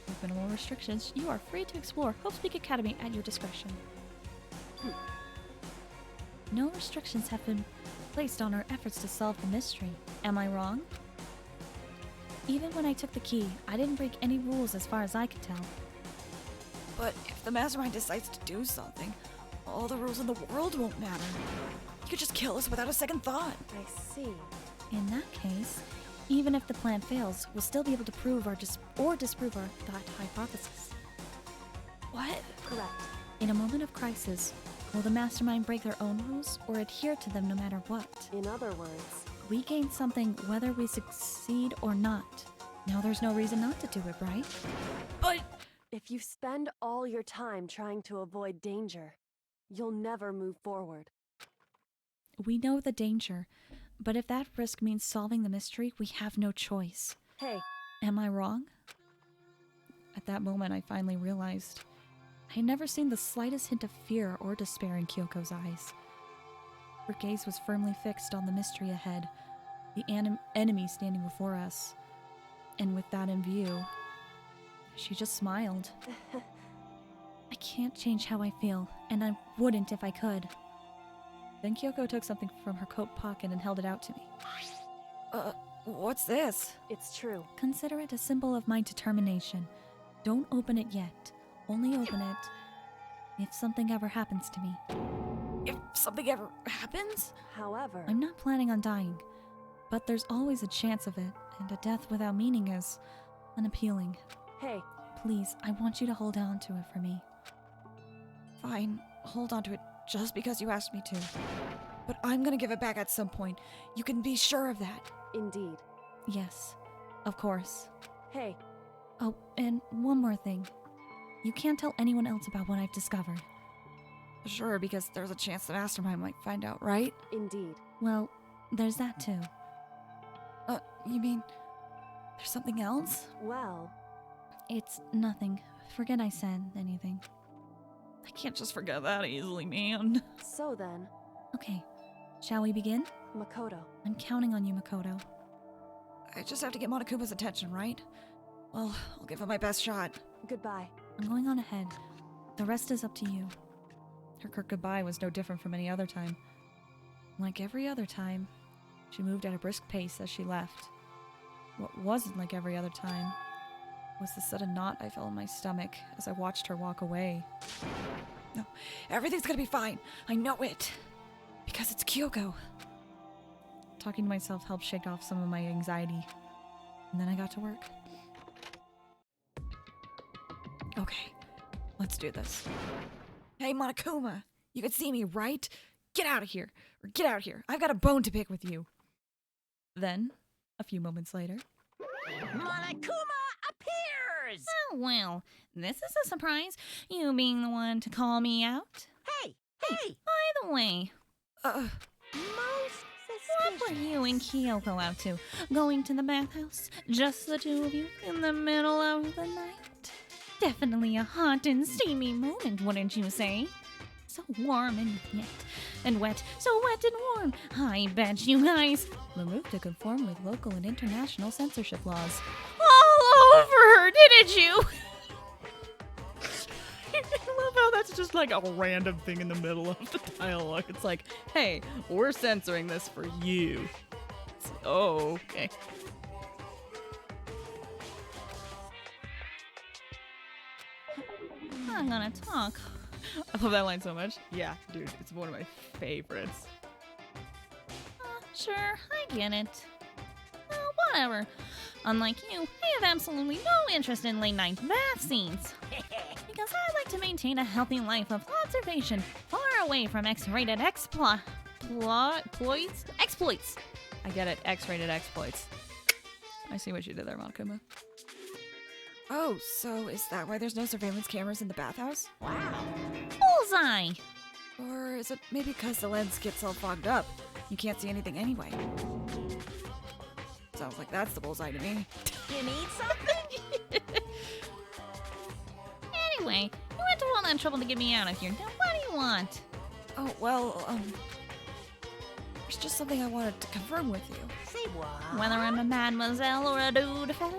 with minimal restrictions, you are free to explore Hope Peak Academy at your discretion. No restrictions have been placed on our efforts to solve the mystery. Am I wrong? Even when I took the key, I didn't break any rules as far as I could tell. But if the mastermind decides to do something, all the rules in the world won't matter. You could just kill us without a second thought. I see. In that case, even if the plan fails, we'll still be able to prove or disprove that hypothesis. What? Correct. In a moment of crisis, will the mastermind break their own rules or adhere to them no matter what? In other words, We gain something whether we succeed or not. Now there's no reason not to do it, right? But if you spend all your time trying to avoid danger, you'll never move forward. We know the danger, but if that risk means solving the mystery, we have no choice. Hey, Am I wrong? at that moment, I finally realized I had never seen the slightest hint of fear or despair in Kyoko's eyes. Her gaze was firmly fixed on the mystery ahead, the enemy standing before us. And with that in view, she just smiled. I can't change how I feel, and I wouldn't if I could. Then Kyoko took something from her coat pocket and held it out to me. What's this? it's true. Consider it a symbol of my determination. Don't open it yet. Only open it if something ever happens to me. If something ever happens? However, I'm not planning on dying, but there's always a chance of it, and a death without meaning is unappealing. hey, Please, I want you to hold on to it for me. Fine. hold on to it just because you asked me to. But I'm gonna give it back at some point. You can be sure of that. Indeed. Yes, of course. Hey, Oh, and one more thing. You can't tell anyone else about what I've discovered. Sure, because there's a chance the Mastermind might find out, right? indeed. Well, there's that too. You mean there's something else? Well, It's nothing. Forget I said anything. I can't just forget that easily, man. so then, Okay, shall we begin? Makoto. I'm counting on you, Makoto. I just have to get Monokuma's attention, right? Well, I'll give it my best shot. Goodbye. I'm going on ahead. The rest is up to you. Her goodbye was no different from any other time. Like every other time, she moved at a brisk pace as she left. What wasn't like every other time was the sudden knot I felt in my stomach as I watched her walk away. No, everything's gonna be fine. I know it. Because it's Kyoko. Talking to myself helped shake off some of my anxiety. And then I got to work. Okay, let's do this. Hey, Monokuma, you can see me, right? Get out of here. Or get out here. I've got a bone to pick with you. Then, a few moments later. Monokuma appears! Oh, well, this is a surprise. You being the one to call me out. Hey! By the way, Most what were you and Kyoko out to? Going to the bathhouse? Just the two of you in the middle of the night? Definitely a hot and steamy moment, wouldn't you say? So warm and wet, so wet and warm. I bet you guys Removed to conform with local and international censorship laws. all over her, didn't you? I love how that's just like a random thing in the middle of the dialogue. It's like, hey, we're censoring this for you. Oh, okay. I'm gonna talk. I love that line so much. Yeah, dude, it's one of my favorites. Sure, I get it. Well, whatever. Unlike you, I have absolutely no interest in late night bath scenes. Because I like to maintain a healthy life of observation, far away from X-rated exploits. I get it. X-rated exploits. I see what you did there, Monokuma. Oh, so is that why there's no surveillance cameras in the bathhouse? Bullseye! Or is it maybe because the lens gets all fogged up? You can't see anything anyway. Sounds like that's the bullseye to me. You need something? Anyway, you went to all that trouble to get me out of here. Now what do you want? Oh, well, there's just something I wanted to confirm with you. Say what? Whether I'm a mademoiselle or a dude fella.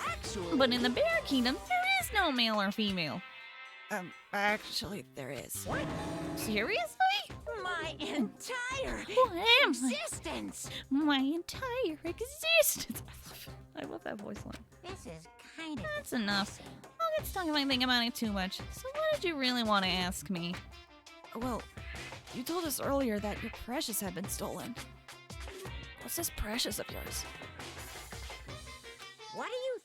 Actually, But in the Bear Kingdom, there is no male or female. Actually, there is. what? Seriously? My entire What am I? existence! My entire existence. I love that voice line. This is kind of. That's enough. I'll get stuck if I think about it too much. So what did you really want to ask me? Well, you told us earlier that your precious had been stolen. What's this precious of yours? What are you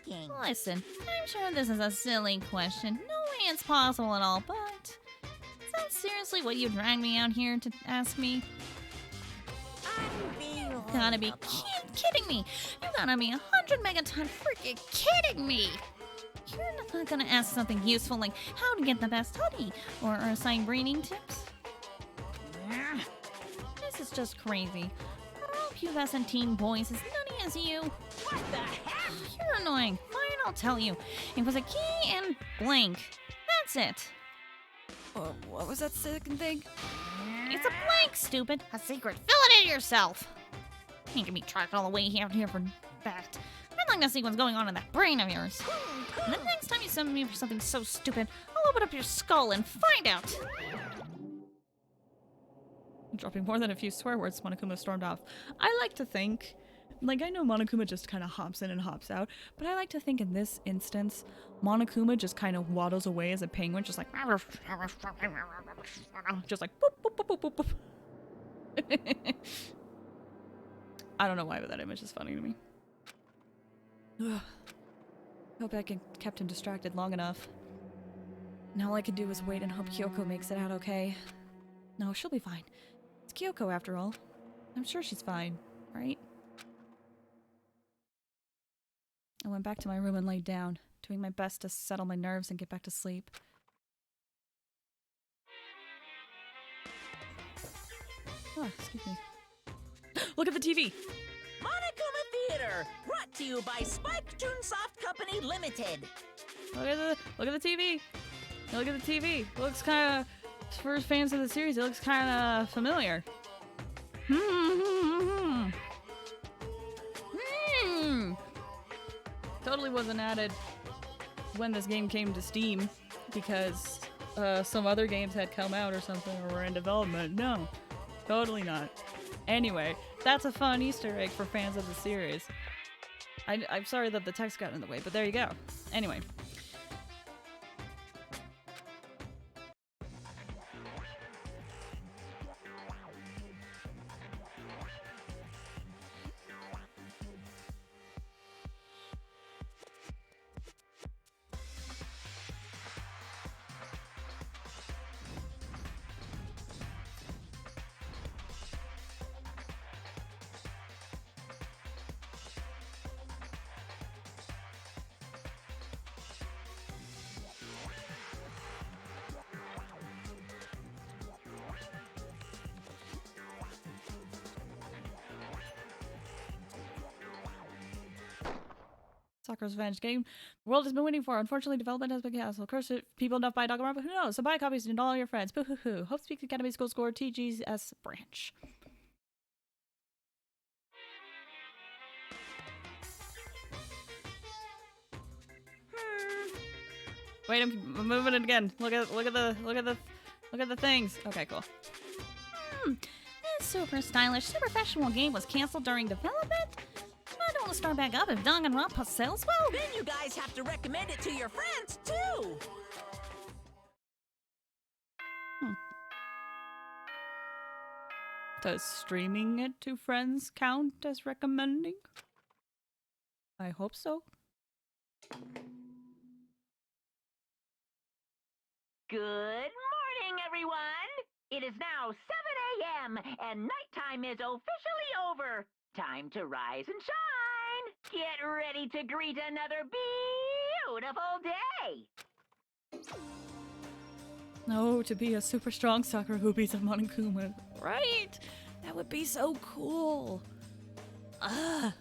thinking? Listen, I'm sure this is a silly question. No way it's possible at all, but is that seriously what you dragged me out here to ask me? Unbelievable. Gotta be kidding me. You gotta be 100 megaton freaking kidding me. You're not gonna ask something useful like how to get the best honey or assign breeding tips? This is just crazy. All pubescent teen boys as nutty as you. What the heck? You're annoying. Fine, I'll tell you. It was a key and blank. That's it. What was that second thing? It's a blank, stupid. A secret. Fill it in yourself. You can be tracked all the way out here for that. I'd like to see what's going on in that brain of yours. And the next time you summon me for something so stupid, I'll open up your skull and find out. Dropping more than a few swear words, Monokuma stormed off. I like to think, like, I know Monokuma just kind of hops in and hops out, but I like to think in this instance, Monokuma just kind of waddles away as a penguin, just like, just like, boop, boop, boop, boop, boop, boop. I don't know why, but that image is funny to me. Ugh. Hope I kept him distracted long enough. Now all I can do is wait and hope Kyoko makes it out okay. No, she'll be fine. It's Kyoko after all. I'm sure she's fine, right? I went back to my room and laid down, doing my best to settle my nerves and get back to sleep. Oh, excuse me. Look at the TV! Monokuma Theater, brought to you by Spike Toonsoft Company Limited. Look at the TV! Look at the TV! Looks kinda, for fans of the series, it looks kinda familiar. Totally wasn't added when this game came to Steam because some other games had come out or something or were in development. No, totally not. Anyway, that's a fun Easter egg for fans of the series. I'm sorry that the text got in the way, but there you go. Anyway. Sakura's Revenge game the world has been waiting for. Unfortunately, development has been canceled. Curse it, people enough buy Danganronpa. Who knows? So buy copies and all your friends. Boo hoo hoo. Hope Speaks Academy School Score TGS branch. Wait, I'm moving it again. Look at the things. Okay, cool. This super stylish, super fashionable game was canceled during development? I don't want to start back up if Danganronpa sells well. Then you guys have to recommend it to your friends, too. Does streaming it to friends count as recommending? I hope so. Good morning, everyone! It is now 7 a.m. and nighttime is officially over. Time to rise and shine! Get ready to greet another beautiful day! No, to be a super strong Sakura who beats up Monokuma. Right? That would be so cool. Ah.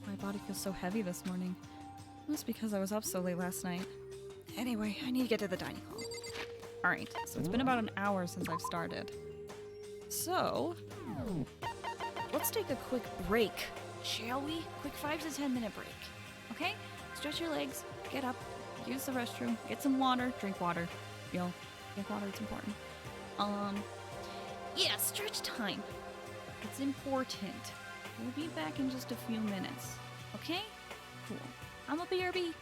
My body feels so heavy this morning. That's because I was up so late last night. Anyway, I need to get to the dining hall. Alright, so it's been about an hour since I've started. So, let's take a quick break, shall we? Quick 5 to 10 minute break. Okay? Stretch your legs, get up, use the restroom, get some water, drink water. Yo, drink water, it's important. Yeah, stretch time. It's important. We'll be back in just a few minutes. Okay? Cool. I'm a BRB.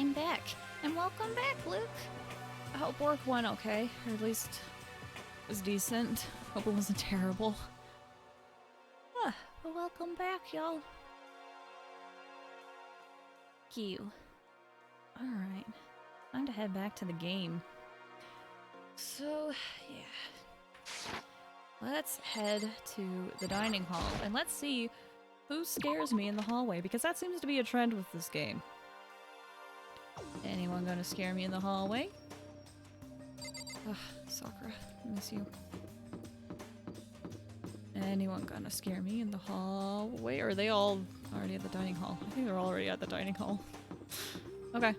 I'm back. And welcome back, Luke. I hope work went okay, or at least it was decent. Hope it wasn't terrible. But welcome back, y'all. You. Alright, time to head back to the game. So, yeah. Let's head to the dining hall, and let's see who scares me in the hallway, because that seems to be a trend with this game. Anyone gonna scare me in the hallway? Ugh, Sakura, I miss you. Anyone gonna scare me in the hallway? Or are they all already at the dining hall? I think they're already at the dining hall. Okay.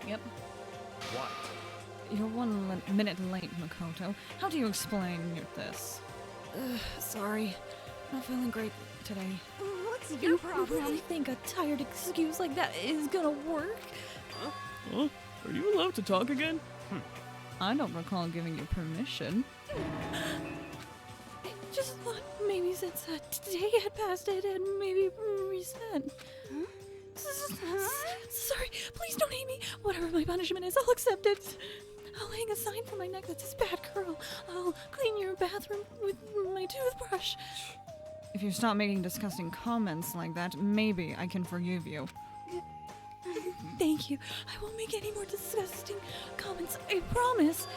Yep. What? You're 1 minute late, Makoto. How do you explain this? Sorry. Not feeling great today. What's You really think a tired excuse like that is gonna work? Huh? Are you allowed to talk again? I don't recall giving you permission. I just thought maybe since today had passed it and maybe reset. Sorry, please don't hate me. Whatever my punishment is, I'll accept it. I'll hang a sign from my neck that says bad girl. I'll clean your bathroom with my toothbrush. If you stop making disgusting comments like that, maybe I can forgive you. Thank you. I won't make any more disgusting comments, I promise.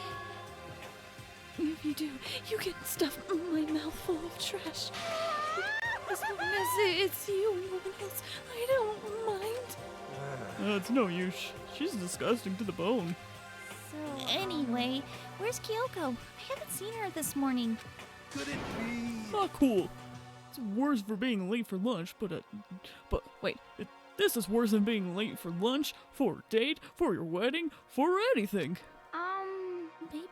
If you do, you can stuff my mouth full of trash. As long as it's you and no one else, I don't mind. It's no use. She's disgusting to the bone. So, anyway, where's Kyoko? I haven't seen her this morning. Could it be? Not cool. It's worse for being late for lunch, but wait, this is worse than being late for lunch, for a date, for your wedding, for anything. Maybe.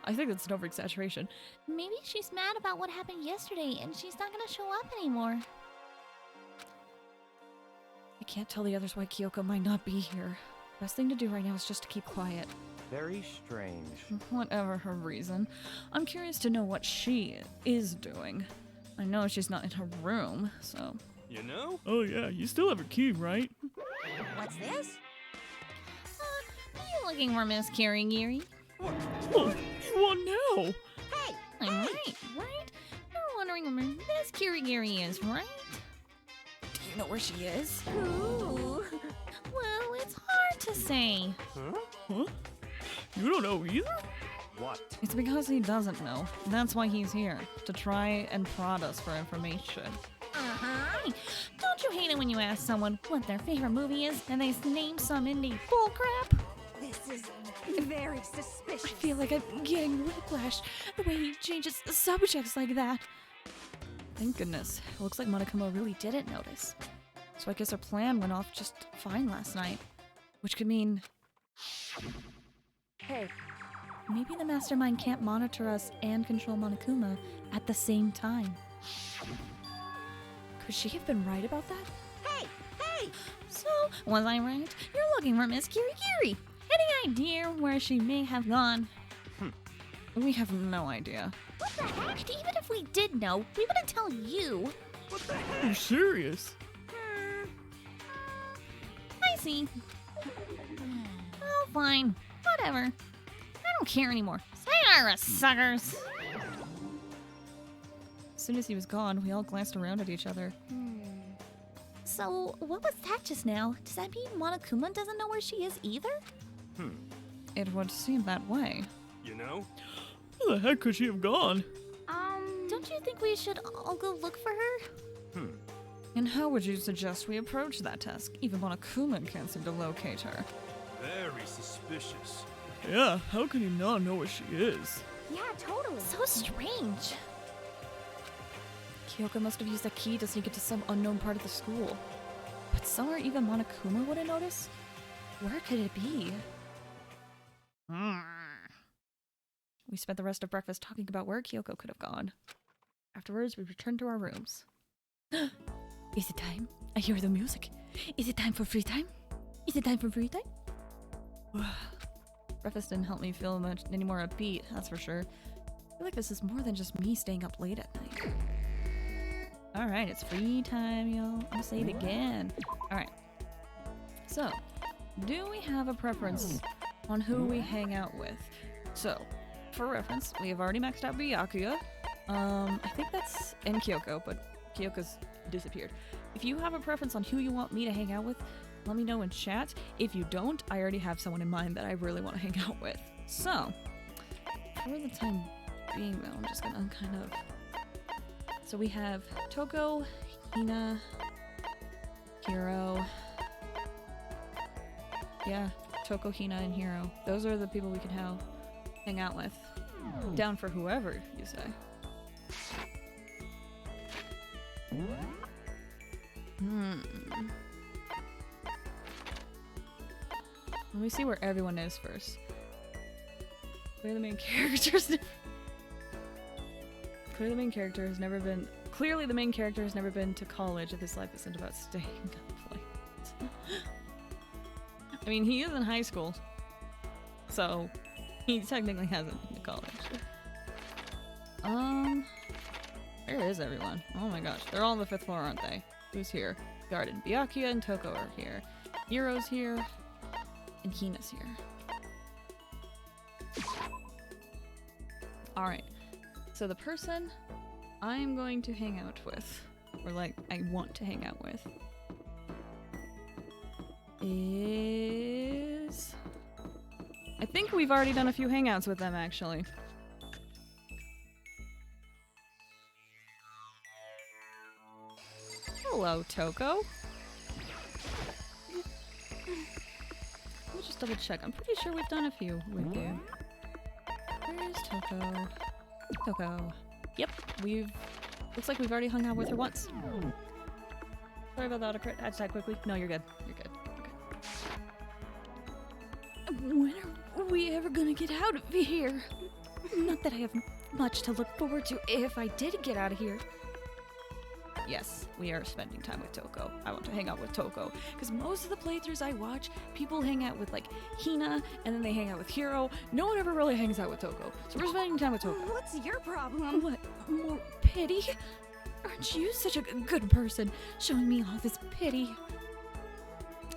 I think that's an over-exaggeration. Maybe she's mad about what happened yesterday and she's not gonna show up anymore. I can't tell the others why Kyoko might not be here. Best thing to do right now is just to keep quiet. Very strange. Whatever her reason, I'm curious to know what she is doing. I know she's not in her room, so... You know? Oh yeah, you still have a key, right? What's this? Are you looking for Miss Kirigiri? Oh, you want now? Hey! I'm right? You're wondering where Miss Kirigiri is, right? Do you know where she is? Ooh. Well, it's hard to say. Huh? You don't know either? What? It's because he doesn't know. That's why he's here, to try and prod us for information. Hey, don't you hate it when you ask someone what their favorite movie is and they name some indie bullcrap? This is very suspicious. I feel like I'm getting whiplash the way he changes subjects like that. Thank goodness. It looks like Monokuma really didn't notice. So I guess our plan went off just fine last night. Which could mean... Hey, maybe the mastermind can't monitor us and control Monokuma at the same time. Could she have been right about that? Hey! So, was I right? You're looking for Miss Kirigiri. Any idea where she may have gone? We have no idea. What the heck? Even if we did know, we wouldn't tell you. What the Are heck? you serious? I see. Oh, fine. Whatever. I don't care anymore. Sayonara, suckers. As soon as he was gone, we all glanced around at each other. So, what was that just now? Does that mean Monokuma doesn't know where she is either? It would seem that way. You know? Where the heck could she have gone? Don't you think we should all go look for her? And how would you suggest we approach that task? Even Monokuma can't seem to locate her. Very suspicious. Yeah, how can you not know where she is? yeah, totally. So strange. Kyoko must have used a key to sneak into some unknown part of the school. But somewhere even Monokuma wouldn't notice? Where could it be? We spent the rest of breakfast talking about where Kyoko could have gone. Afterwards, we returned to our rooms. Is it time? I hear the music. Is it time for free time? Is it time for free time? Breakfast didn't help me feel any more upbeat, that's for sure. feel like this is more than just me staying up late at night. Alright, it's free time, y'all. I'm gonna save again. Alright. So, do we have a preference on who we hang out with? So, for reference, we have already maxed out Byakuya. I think that's in Kyoko, but Kyoko's disappeared. If you have a preference on who you want me to hang out with, let me know in chat. If you don't, I already have someone in mind that I really want to hang out with. So, for the time being though, I'm just gonna kind of... So we have Toko, Hina, Hiro. Yeah, Toko, Hina, and Hiro. Those are the people we can hang out with. Down for whoever, you say. Let me see where everyone is first. Clearly the main characters. Clearly the main character has never been. Clearly the main character has never been to college if his life isn't about staying up late. I mean, he is in high school, so he technically hasn't been to college. Where is everyone? Oh my gosh, they're all on the 5th floor, aren't they? Who's here? Garden. Byakuya and Toko are here. Hiro's here. And Hina's here. Alright. So the person I'm going to hang out with, or like I want to hang out with, is... I think we've already done a few hangouts with them actually. Hello, Toko. Let me just double check. I'm pretty sure we've done a few with you. Where's Toko? Toko. Yep, looks like we've already hung out with her once. Sorry about the autocorrect. Add that quickly. No, you're good. You're good. Okay. When are we ever gonna get out of here? Not that I have much to look forward to if I did get out of here. Yes, we are spending time with Toko. I want to hang out with Toko. Because most of the playthroughs I watch, people hang out with like Hina, and then they hang out with Hiro. No one ever really hangs out with Toko. So we're spending time with Toko. What's your problem? What? More pity? Aren't you such a good person, showing me all this pity?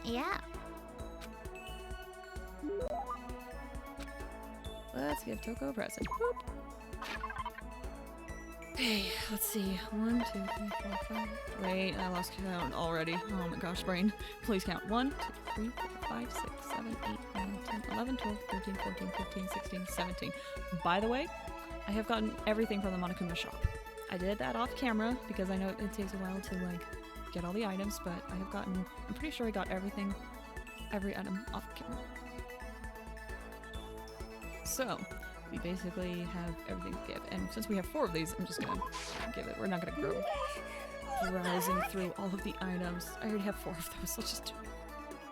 Yeah. Let's give Toko a present. Boop. Okay, let's see. 1, 2, 3, 4, 5. Wait, I lost count already. Oh my gosh, brain. Please count. 1, 2, 3, 4, 5, 6, 7, 8, 9, 10, 11, 12, 13, 14, 15, 16, 17. By the way, I have gotten everything from the Monokuma shop. I did that off camera because I know it takes a while to like get all the items, but I have gotten, I'm pretty sure I got everything, every item off camera. So, we basically have everything to give. And since we have 4 of these, I'm just gonna give it. We're not gonna go browsing through all of the items. I already have 4 of those. Let's just do it.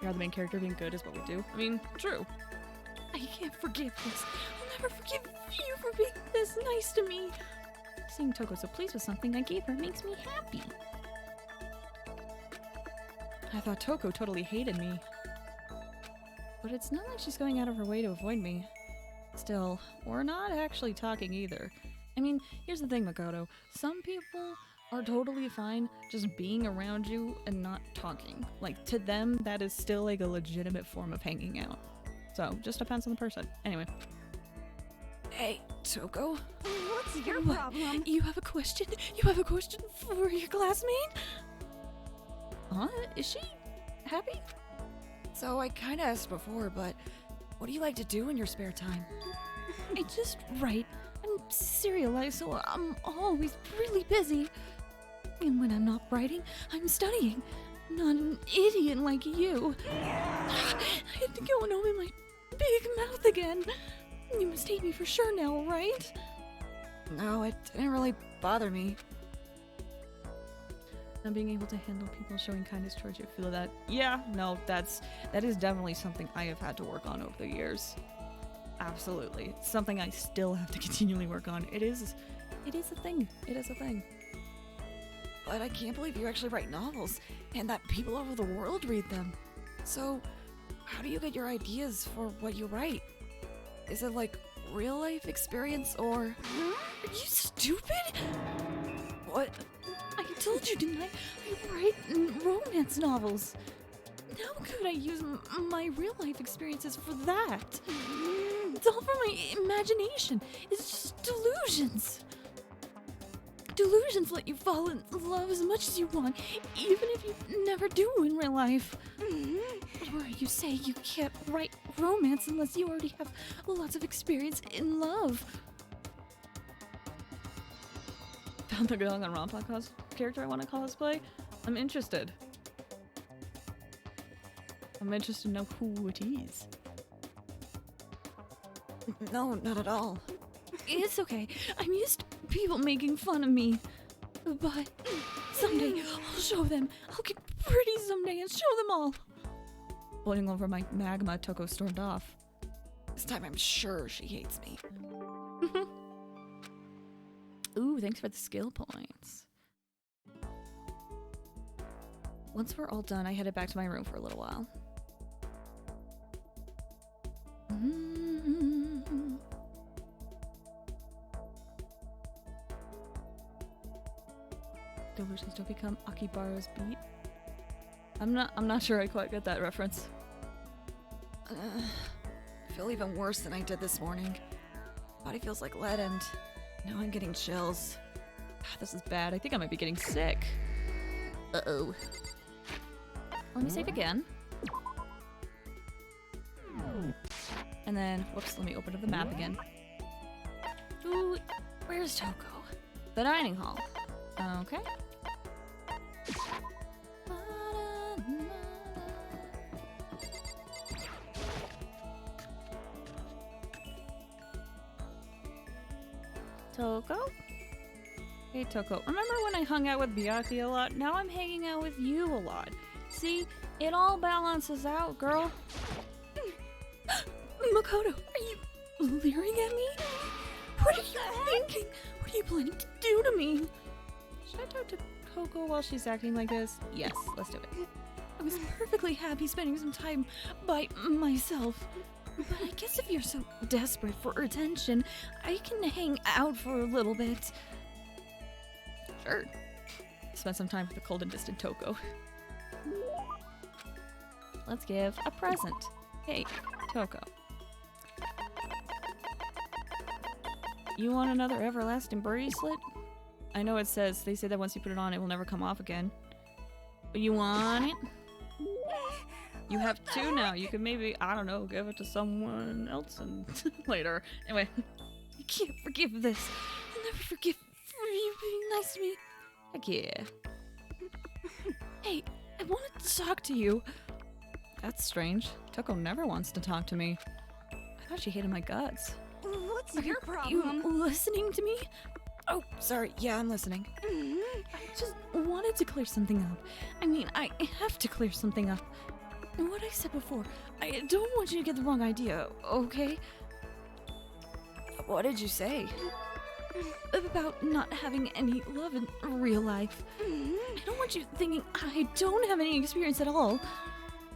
You know, the main character being good is what we do. I mean, true. I can't forgive this. I'll never forgive you for being this nice to me. Seeing Toko so pleased with something I gave her makes me happy. I thought Toko totally hated me. But it's not like she's going out of her way to avoid me. Still, we're not actually talking either. I mean, here's the thing, Makoto. Some people are totally fine just being around you and not talking. Like, to them, that is still like a legitimate form of hanging out. So, just depends on the person. Anyway. Hey, Toko? What's your What? problem? You have a question? You have a question for your classmate? Huh? Is she happy? So, I kinda asked before, but what do you like to do in your spare time? I just write. I'm serialized, so I'm always really busy. And when I'm not writing, I'm studying. Not an idiot like you. I had to go and open my big mouth again. You must hate me for sure now, right? No, it didn't really bother me. Not being able to handle people showing kindness towards you, feel that? Yeah, no, that is definitely something I have had to work on over the years. Absolutely. It's something I still have to continually work on. It is a thing. It is a thing. But I can't believe you actually write novels, and that people all over the world read them. So, how do you get your ideas for what you write? Is it like real life experience or... Are you stupid? What? I told you, didn't I? I write romance novels. How could I use my real life experiences for that? It's all from my imagination. It's just delusions. Delusions let you fall in love as much as you want, even if you never do in real life. Or you say you can't write romance unless you already have lots of experience in love. Found the Danganronpa character I want to cosplay? I'm interested. I'm interested to know who it is. No, not at all. It's okay. I'm used to people making fun of me. But someday I'll show them. I'll get pretty someday and show them all. Boiling over my magma, Toko stormed off. This time I'm sure she hates me. Ooh, thanks for the skill points. Once we're all done, I headed back to my room for a little while. Delusions don't become Akibaru's beat. I'm not sure I quite get that reference. I feel even worse than I did this morning. Body feels like lead and now I'm getting chills. This is bad. I think I might be getting sick. Uh-oh. Let me save again. And then, whoops, let me open up the map again. Ooh, where's Toko? The dining hall. Okay. Toko? Hey, Toko. Remember when I hung out with Byakuya a lot? Now I'm hanging out with you a lot. See? It all balances out, girl. Makoto, are you leering at me? What are you thinking? What are you planning to do to me? Should I talk to Coco while she's acting like this? Yes, let's do it. I was perfectly happy spending some time by myself. But I guess if you're so desperate for attention, I can hang out for a little bit. Sure. Spend some time with the cold and distant Toko. Let's give a present. Hey, Toko. You want another everlasting bracelet? I know they say that once you put it on, it will never come off again. But you want it? You have two now. You can maybe, I don't know, give it to someone else and later. Anyway, I can't forgive this. I'll never forgive for you being nice to me. Heck yeah. Hey, I wanted to talk to you. That's strange. Toko never wants to talk to me. I thought she hated my guts. What's Are your problem? you listening to me? Oh, sorry. Yeah, I'm listening. I just wanted to clear something up. I mean, I have to clear something up. What I said before, I don't want you to get the wrong idea, okay? What did you say? About not having any love in real life. I don't want you thinking I don't have any experience at all.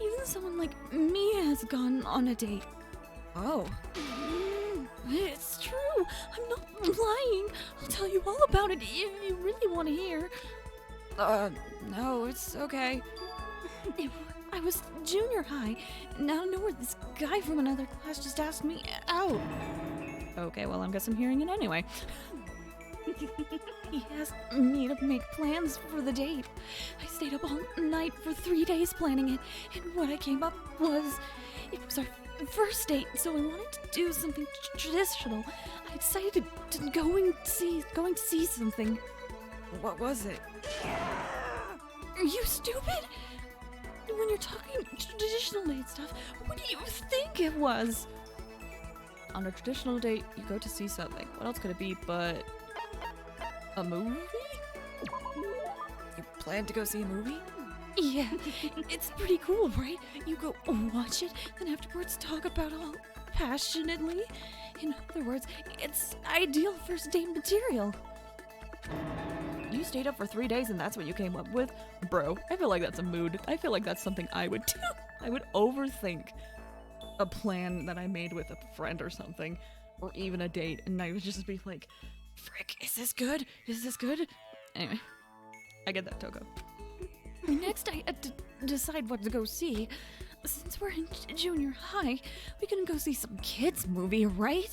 Even someone like me has gone on a date. Oh. It's true. I'm not lying. I'll tell you all about it if you really want to hear. No, it's okay. I was junior high, and out of nowhere this guy from another class just asked me out. Okay, well, I guess I'm hearing it anyway. He asked me to make plans for the date. I stayed up all night for 3 days planning it, and what I came up was, it was our first date, so I wanted to do something traditional. I decided to go and see something. What was it? Are you stupid? When you're talking traditional date stuff, what do you think it was? On a traditional date, you go to see something. What else could it be but a movie? You plan to go see a movie? Yeah, it's pretty cool, right? You go watch it, then afterwards talk about it all passionately. In other words, it's ideal first date material. You stayed up for 3 days and that's what you came up with? Bro, I feel like that's a mood. I feel like that's something I would do. I would overthink a plan that I made with a friend or something. or even a date, and I would just be like, frick, is this good? Is this good? Anyway, I get that, Toko. Next, I had to decide what to go see. Since we're in junior high, we can go see some kids' movie, right?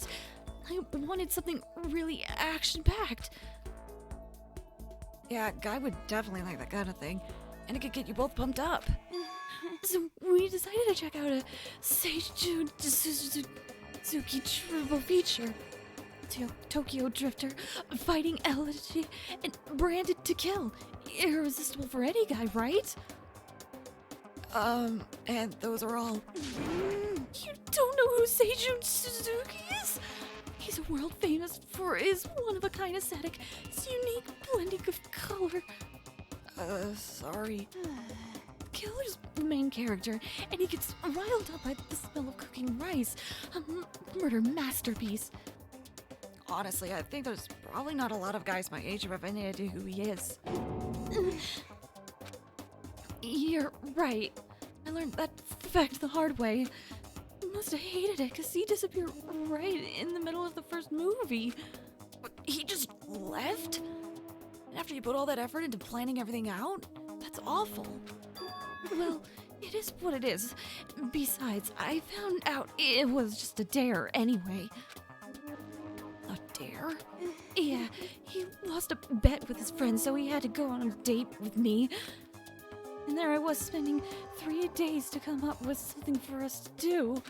I wanted something really action-packed. Yeah, Guy would definitely like that kind of thing, and it could get you both pumped up. So we decided to check out a Seijun Suzuki triple feature. Tokyo Drifter, Fighting Elegy, and Branded to Kill. Irresistible for any guy, right? And those are all... You don't know who Seijun Suzuki is? He's world famous for his one-of-a-kind aesthetic, his unique blending of color. Sorry. Killer's the main character, and he gets riled up by the smell of cooking rice, a murder masterpiece. Honestly, I think there's probably not a lot of guys my age who have any idea who he is. You're right. I learned that fact the hard way. Must have hated it, because he disappeared right in the middle of the first movie. But he just left? And after you put all that effort into planning everything out? That's awful. Well, it is what it is. Besides, I found out it was just a dare anyway. A dare? Yeah, he lost a bet with his friends, so he had to go on a date with me. And there I was spending 3 days to come up with something for us to do.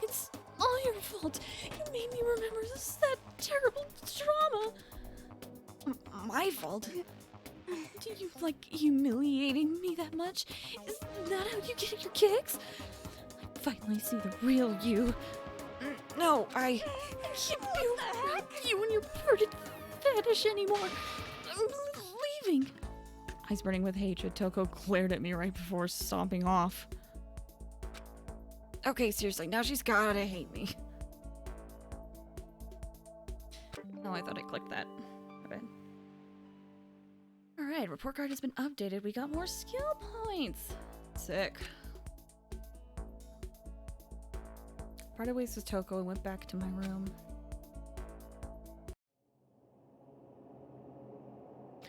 It's all your fault. You made me remember that terrible trauma. My fault? Do you like humiliating me that much? Is that how you get your kicks? I finally see the real you. No, I can't be around you and your perverted fetish anymore. I'm leaving. Eyes burning with hatred, Toko glared at me right before stomping off. Okay, seriously, now she's gotta hate me. Oh, I thought I clicked that. My bad. Alright, report card has been updated. We got more skill points. Sick. Parted ways with Toko and went back to my room.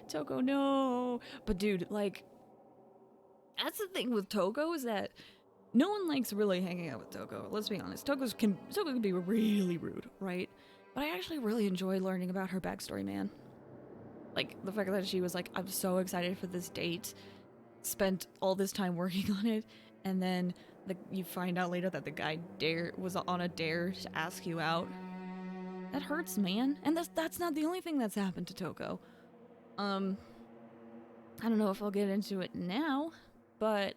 Toko, no. But dude, like, that's the thing with Toko is that no one likes really hanging out with Toko. Let's be honest. Toko can be really rude, right? But I actually really enjoy learning about her backstory, man. Like, the fact that she was like, I'm so excited for this date, spent all this time working on it, and then you find out later that the guy was on a dare to ask you out. That hurts, man. And that's not the only thing that's happened to Toko. I don't know if I'll get into it now, but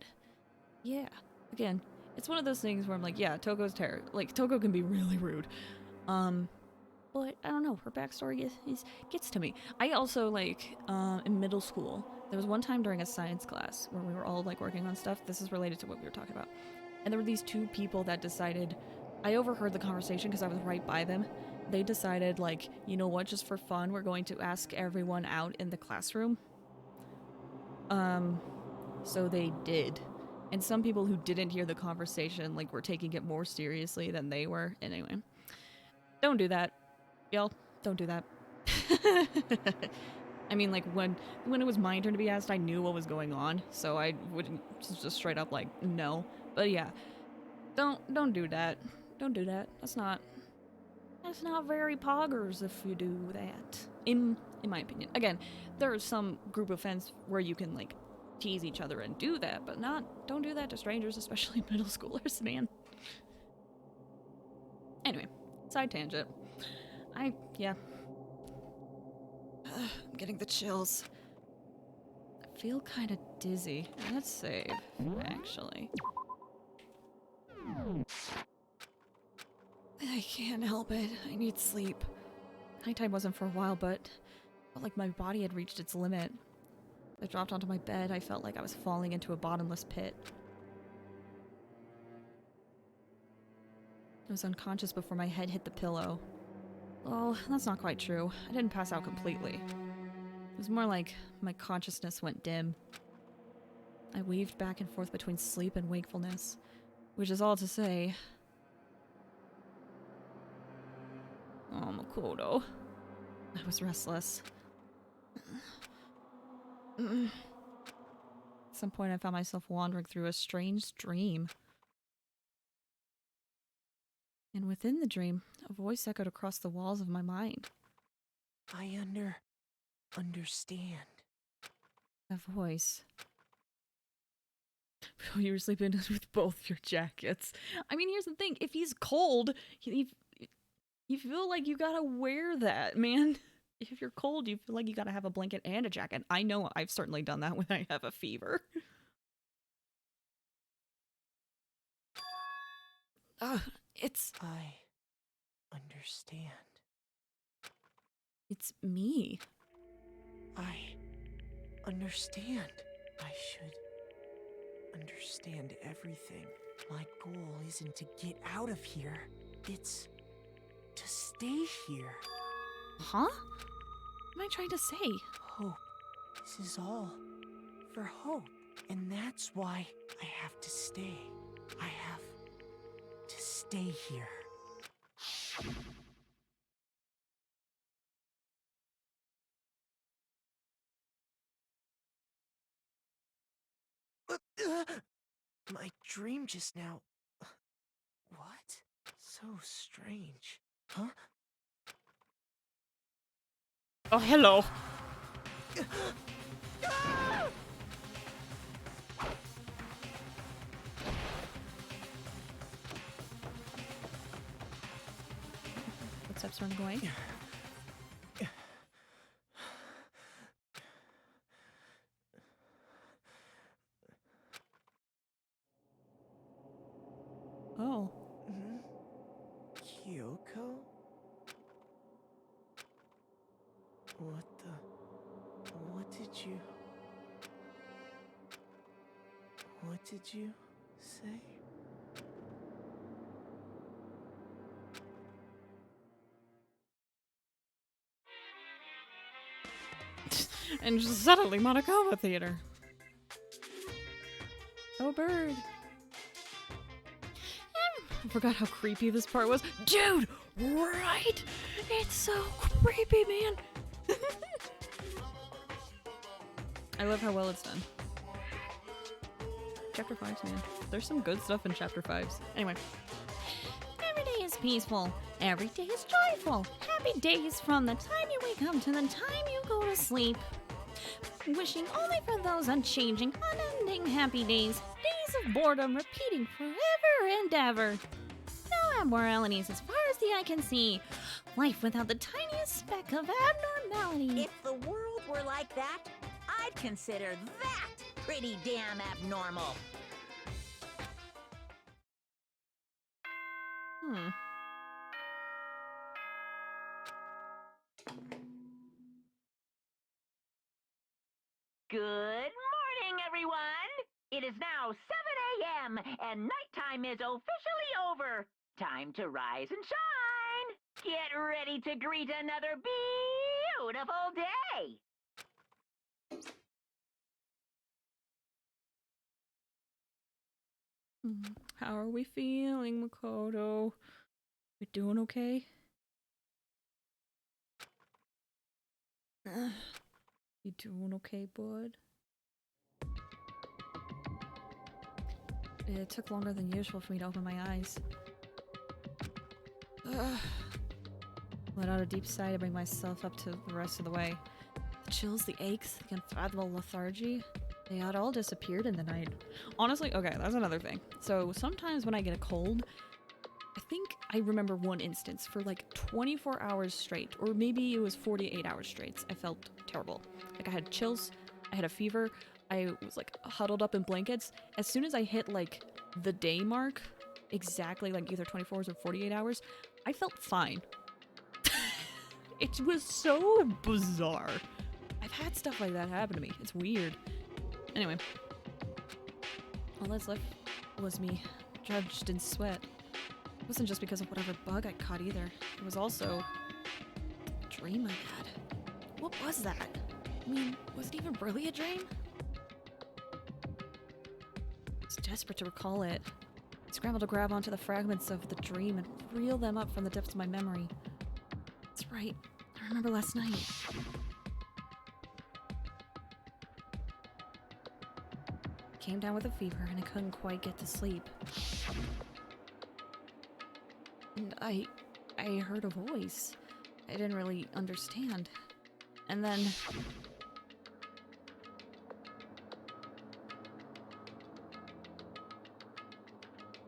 yeah, again, it's one of those things where I'm like, yeah, Toko's Toko can be really rude. But I don't know, her backstory gets to me. I also, like, in middle school, there was one time during a science class where we were all, like, working on stuff. This is related to what we were talking about. And there were these two people that decided, I overheard the conversation because I was right by them. They decided, like, you know what, just for fun, we're going to ask everyone out in the classroom. So they did. And some people who didn't hear the conversation, like, were taking it more seriously than they were. Anyway, don't do that. Y'all, don't do that. I mean, like, when it was my turn to be asked, I knew what was going on, so I wouldn't just straight up, like, no. But yeah, don't do that. Don't do that. That's not very poggers if you do that. In my opinion. Again, there are some group of friends where you can, like, tease each other and do that, but don't do that to strangers, especially middle schoolers, man. Anyway, side tangent. Yeah. I'm getting the chills. I feel kind of dizzy. Let's save, actually. I can't help it. I need sleep. Nighttime wasn't for a while, but I felt like my body had reached its limit. I dropped onto my bed. I felt like I was falling into a bottomless pit. I was unconscious before my head hit the pillow. Well, that's not quite true. I didn't pass out completely. It was more like my consciousness went dim. I weaved back and forth between sleep and wakefulness, which is all to say, Makoto. I was restless. At some point, I found myself wandering through a strange dream. And within the dream, a voice echoed across the walls of my mind. I understand. A voice. You were sleeping with both your jackets. I mean, here's the thing. If he's cold, you feel like you gotta wear that, man. If you're cold, you feel like you gotta have a blanket and a jacket. I know I've certainly done that when I have a fever. It's I understand. It's me. I understand. I should understand everything. My goal isn't to get out of here. It's to stay here. Huh? What am I trying to say? Hope. This is all for hope. And that's why I have to stay. I have to stay here. My dream just now. What? So strange. Huh? Oh, hello. Footsteps aren't going. Oh. Kyoko? What did you say? And just suddenly Monokuma Theater. Oh, bird. I forgot how creepy this part was. Dude, right? It's so creepy, man. I love how well it's done. Chapter 5s, man. There's some good stuff in Chapter 5s. Anyway. Every day is peaceful. Every day is joyful. Happy days from the time you wake up to the time you go to sleep. Wishing only for those unchanging, unending happy days. Days of boredom repeating forever and ever. No abnormalities as far as the eye can see. Life without the tiniest speck of abnormality. If the world were like that, I'd consider that pretty damn abnormal. Good morning, everyone! It is now 7 a.m., and nighttime is officially over. Time to rise and shine! Get ready to greet another beautiful day! How are we feeling, Makoto? We doing okay? You doing okay, bud? It took longer than usual for me to open my eyes. Let out a deep sigh to bring myself up to the rest of the way. The chills, the aches, the unfathomable lethargy, they had all disappeared in the night. Honestly, okay, that's another thing. So sometimes when I get a cold, I think I remember one instance for like 24 hours straight, or maybe it was 48 hours straight. I felt terrible. Like I had chills, I had a fever, I was like huddled up in blankets. As soon as I hit like the day mark, exactly like either 24 hours or 48 hours, I felt fine. It was so bizarre. I've had stuff like that happen to me. It's weird. Anyway. All that's left was me, drenched in sweat. It wasn't just because of whatever bug I caught either. It was also a dream I had. What was that? I mean, was it even really a dream? I was desperate to recall it. I scrambled to grab onto the fragments of the dream and reel them up from the depths of my memory. That's right. I remember last night. Came down with a fever and I couldn't quite get to sleep. And I heard a voice. I didn't really understand. And then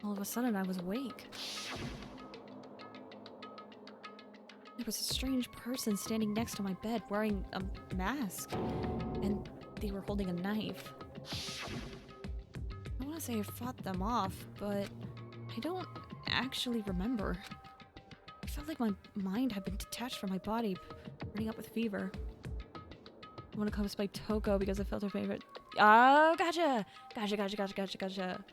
all of a sudden I was awake. There was a strange person standing next to my bed wearing a mask, and they were holding a knife. I want to say I fought them off, but I don't actually remember. I felt like my mind had been detached from my body, burning up with fever. I want to come by Toko because I felt her favorite. Oh, gotcha! Gotcha.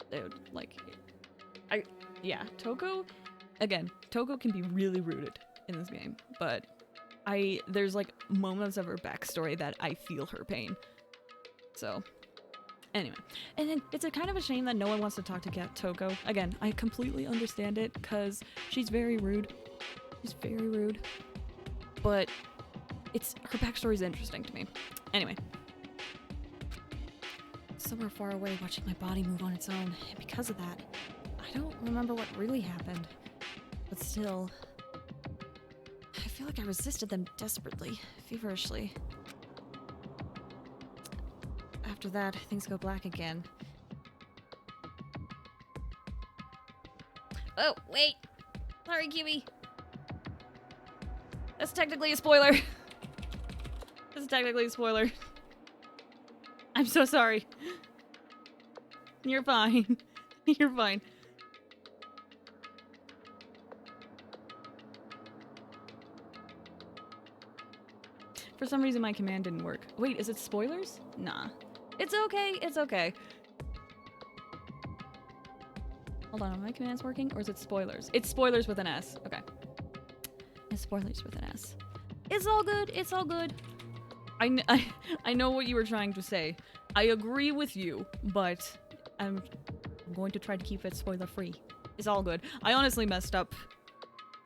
Dude, like, yeah, Toko, again, Toko can be really rooted in this game, but there's like moments of her backstory that I feel her pain. So, anyway, and then it's a kind of a shame that no one wants to talk to Toko. Again, I completely understand it because she's very rude. She's very rude, but her backstory is interesting to me. Anyway. Somewhere far away watching my body move on its own, and because of that, I don't remember what really happened. But still, I feel like I resisted them desperately, feverishly. After that, things go black again. Oh, wait! Sorry, Kiwi! That's technically a spoiler! That's technically a spoiler. I'm so sorry. You're fine. You're fine. For some reason my command didn't work. Wait, is it spoilers? Nah. It's okay, it's okay. Hold on, are my commands working? Or is it spoilers? It's spoilers with an S. Okay. It's spoilers with an S. It's all good, it's all good. I know what you were trying to say. I agree with you, but I'm going to try to keep it spoiler free. It's all good. I honestly messed up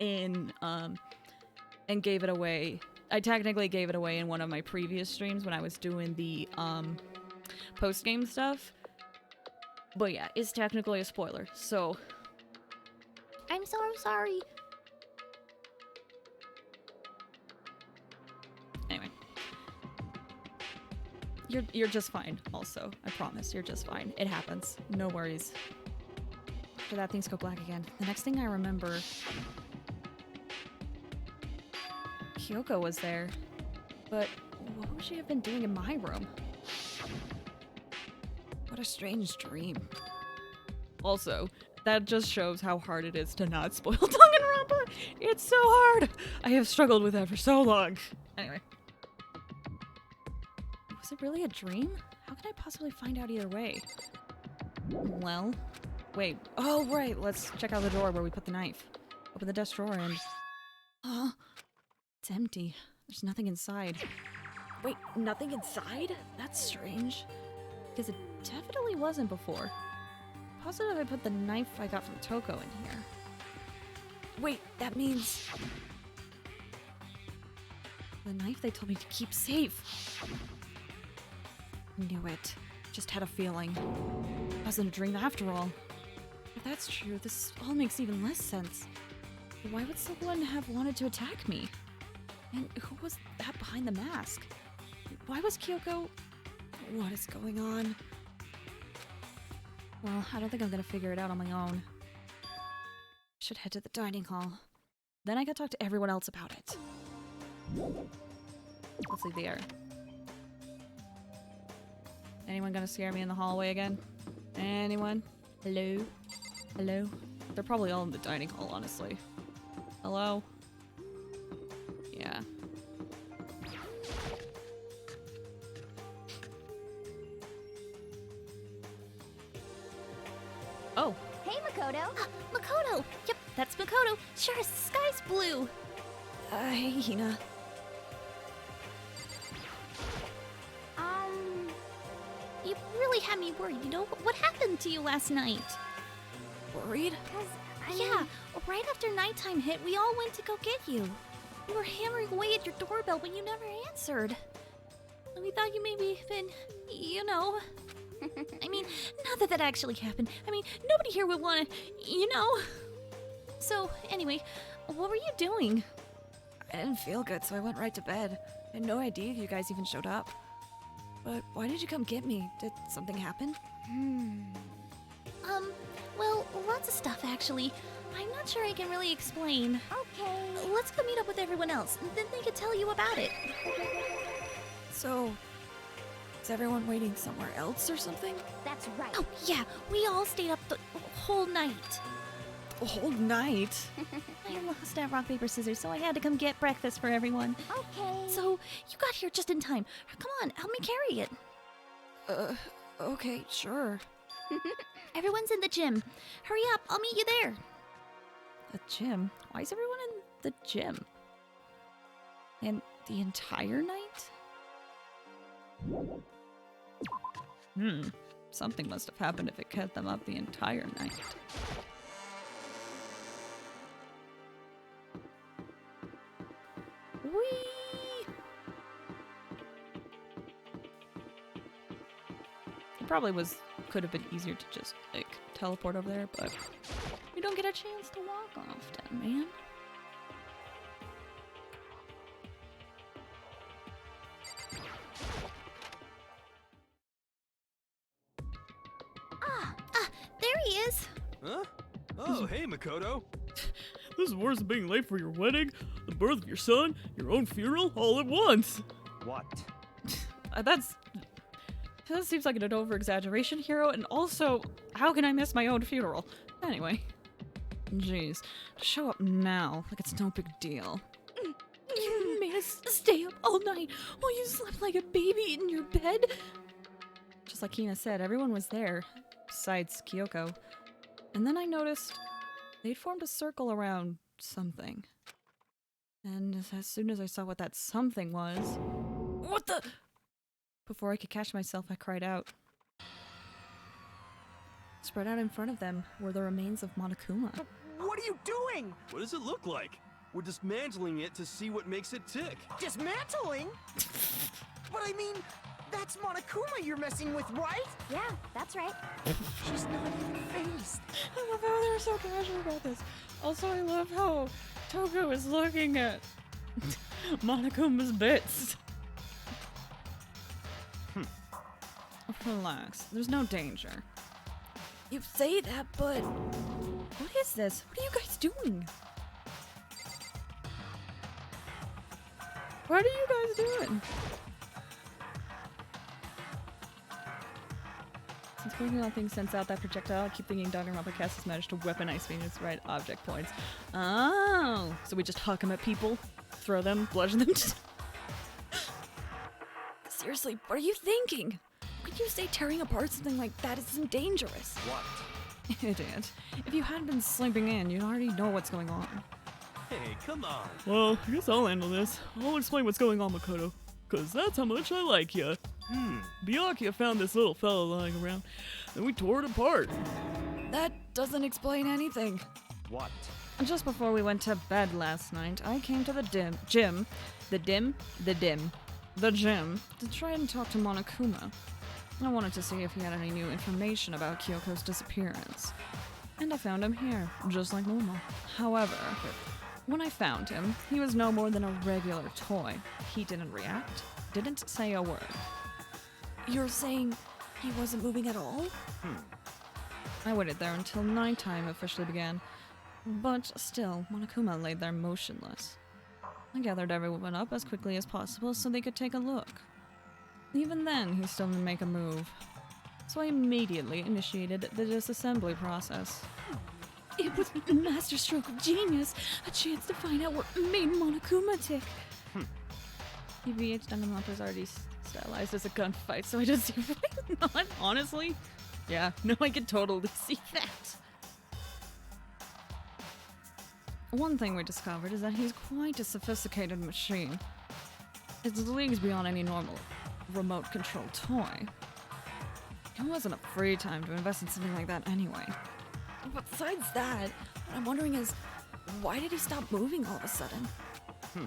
and gave it away. I technically gave it away in one of my previous streams when I was doing the post-game stuff. But yeah, it's technically a spoiler, so I'm so sorry. Anyway. You're just fine, also. I promise, you're just fine. It happens. No worries. After that, things go black again. The next thing I remember... Kyoko was there. But what would she have been doing in my room? What a strange dream. Also, that just shows how hard it is to not spoil Danganronpa. It's so hard! I have struggled with that for so long. Anyway. Was it really a dream? How can I possibly find out either way? Well, wait. Oh, right. Let's check out the drawer where we put the knife. Open the desk drawer and... Oh, it's empty. There's nothing inside. Wait, nothing inside? That's strange. Because it definitely wasn't before. Positive I put the knife I got from Toko in here. Wait, that means... The knife they told me to keep safe. Knew it. Just had a feeling. It wasn't a dream after all. If that's true, this all makes even less sense. Why would someone have wanted to attack me? And who was that behind the mask? Why was Kyoko... What is going on? Well, I don't think I'm gonna figure it out on my own. I should head to the dining hall. Then I can talk to everyone else about it. Let's leave the air. Anyone gonna scare me in the hallway again? Anyone? Hello? Hello? They're probably all in the dining hall, honestly. Hello? Yeah. Oh. Hey, Makoto. Makoto! Yep, that's Makoto. Sure, the sky's blue. Hey, Hina. You really had me worried, you know? What happened to you last night? Worried? 'Cause Yeah, right after nighttime hit, we all went to go get you. We were hammering away at your doorbell, but you never answered. We thought you maybe been, you know. I mean, not that actually happened. I mean, nobody here would want to, you know. So, anyway, what were you doing? I didn't feel good, so I went right to bed. I had no idea you guys even showed up. But why did you come get me? Did something happen? Well, lots of stuff, actually. I'm not sure I can really explain. Okay. Let's go meet up with everyone else, and then they can tell you about it. So, is everyone waiting somewhere else or something? That's right. Oh, yeah, we all stayed up the whole night. A whole night? I lost at rock, paper, scissors, so I had to come get breakfast for everyone. Okay. So, you got here just in time. Come on, help me carry it. Okay, sure. Everyone's in the gym. Hurry up, I'll meet you there. The gym? Why is everyone in the gym? And the entire night? Something must have happened if it kept them up the entire night. Whee! It probably could have been easier to just, like, teleport over there, but we don't get a chance to walk often, man. There he is. Huh? Oh, hey, Makoto. This is worse than being late for your wedding, the birth of your son, your own funeral, all at once. What? That seems like an over-exaggeration, Hero, and also, how can I miss my own funeral? Anyway. Jeez. To show up now, like it's no big deal. You made us stay up all night while you slept like a baby in your bed. Just like Hina said, everyone was there, besides Kyoko. And then I noticed they'd formed a circle around something. And as soon as I saw what that something was... What the... Before I could catch myself, I cried out. Spread out in front of them were the remains of Monokuma. What are you doing? What does it look like? We're dismantling it to see what makes it tick. Dismantling? But I mean, that's Monokuma you're messing with, right? Yeah, that's right. She's not even phased. I love how they're so casual about this. Also, I love how Toko is looking at Monokuma's bits. Relax. There's no danger. You say that, but... What is this? What are you guys doing? What are you guys doing? Since breaking all things sends out that projectile, I keep thinking Danganronpa cast has managed to weaponize Phoenix's right object points. Oh! So we just huck them at people? Throw them? Bludgeon them? Seriously, what are you thinking? Could you say tearing apart something like that isn't dangerous? What? Idiot. If you hadn't been sleeping in, you'd already know what's going on. Hey, come on. Well, I guess I'll handle this. I'll explain what's going on, Makoto. Cause that's how much I like ya. Byakuya found this little fella lying around, and we tore it apart. That doesn't explain anything. What? Just before we went to bed last night, I came to the gym, to try and talk to Monokuma. I wanted to see if he had any new information about Kyoko's disappearance. And I found him here, just like normal. However, when I found him, he was no more than a regular toy. He didn't react, didn't say a word. You're saying he wasn't moving at all? I waited there until nighttime officially began, but still, Monokuma lay there motionless. I gathered everyone up as quickly as possible so they could take a look. Even then, he still didn't make a move. So I immediately initiated the disassembly process. It was a masterstroke of genius. A chance to find out what made Monokuma tick. PBH Danganronpa is already stylized as a gunfight, so I don't see why not, honestly. Yeah, no, I could totally see that. One thing we discovered is that he's quite a sophisticated machine. It's leagues beyond any normal remote-controlled toy. It wasn't a free time to invest in something like that anyway. Besides that, What I'm wondering is, why did he stop moving all of a sudden? Hmm.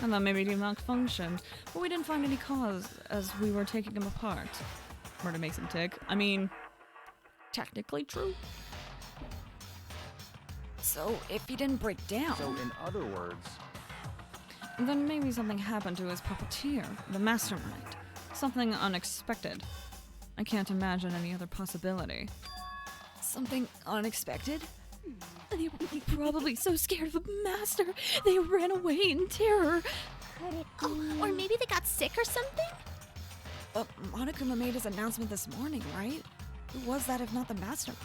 I thought maybe he malfunctioned, but we didn't find any cause as we were taking him apart. Murder makes him tick. I mean, technically true. So, if he didn't break down... So, in other words... Then maybe something happened to his puppeteer, the mastermind. Something unexpected. I can't imagine any other possibility. Something unexpected? They were probably so scared of the master, they ran away in terror. Could it be? Or maybe they got sick or something? Monokuma made his announcement this morning, right? Who was that if not the mastermind?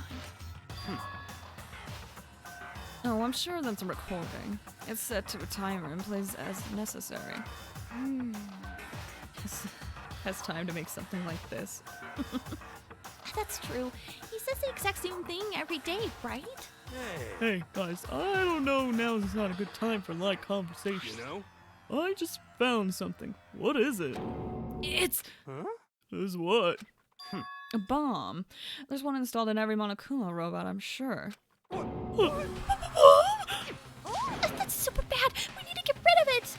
Oh, I'm sure that's a recording. It's set to a timer and plays as necessary. Has time to make something like this. That's true. He says the exact same thing every day, right? Hey, guys, I don't know now is not a good time for light conversation. You know? I just found something. What is it? It's Huh? Is what? a bomb. There's one installed in every Monokuma robot, I'm sure. Oh, that's super bad. We need to get rid of it.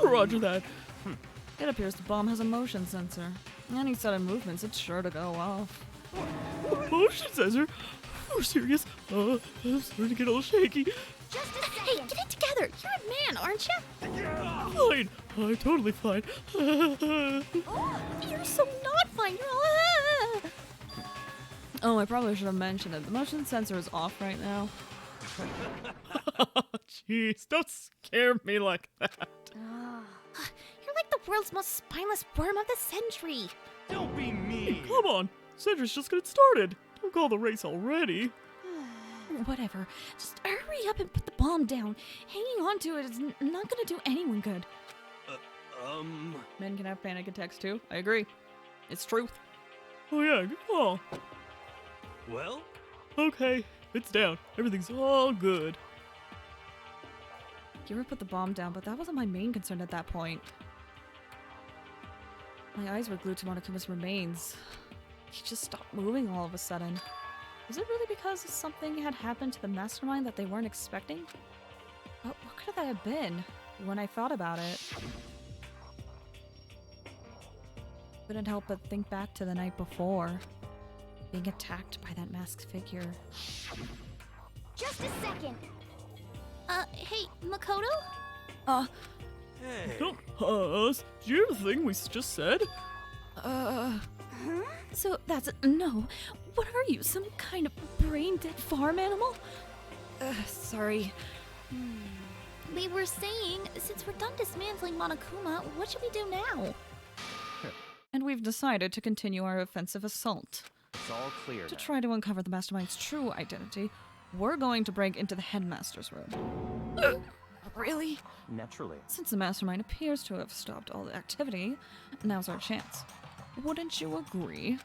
Roger that. It appears the bomb has a motion sensor. Any sudden movements, it's sure to go off. Motion sensor? Oh, serious? I'm starting to get all shaky. Just a second. Hey, get it together. You're a man, aren't you? Fine. I'm totally fine. You're so not fine. You're all... Oh, I probably should have mentioned it. The motion sensor is off right now. Jeez, don't scare me like that. You're like the world's most spineless worm of the century. Don't be mean! Come on. Century's just getting started. Don't call the race already. Whatever. Just hurry up and put the bomb down. Hanging on to it is not gonna do anyone good. Men can have panic attacks too. I agree. It's truth. Oh yeah, good call. Well? Okay, it's down. Everything's all good. Kira put the bomb down, but that wasn't my main concern at that point. My eyes were glued to Monokuma's remains. He just stopped moving all of a sudden. Was it really because something had happened to the mastermind that they weren't expecting? What could that have been? When I thought about it, couldn't help but think back to the night before, being attacked by that masked figure. Just a second. Hey, Makoto? Hey. Don't did you hear the thing we just said? So that's no. What are you, some kind of brain-dead farm animal? Sorry. We were saying, since we're done dismantling Monokuma, what should we do now? And we've decided to continue our offensive assault. It's all clear To now. try to uncover the mastermind's true identity, we're going to break into the headmaster's room. Really? Naturally. Since the mastermind appears to have stopped all the activity, now's our chance. Wouldn't you agree?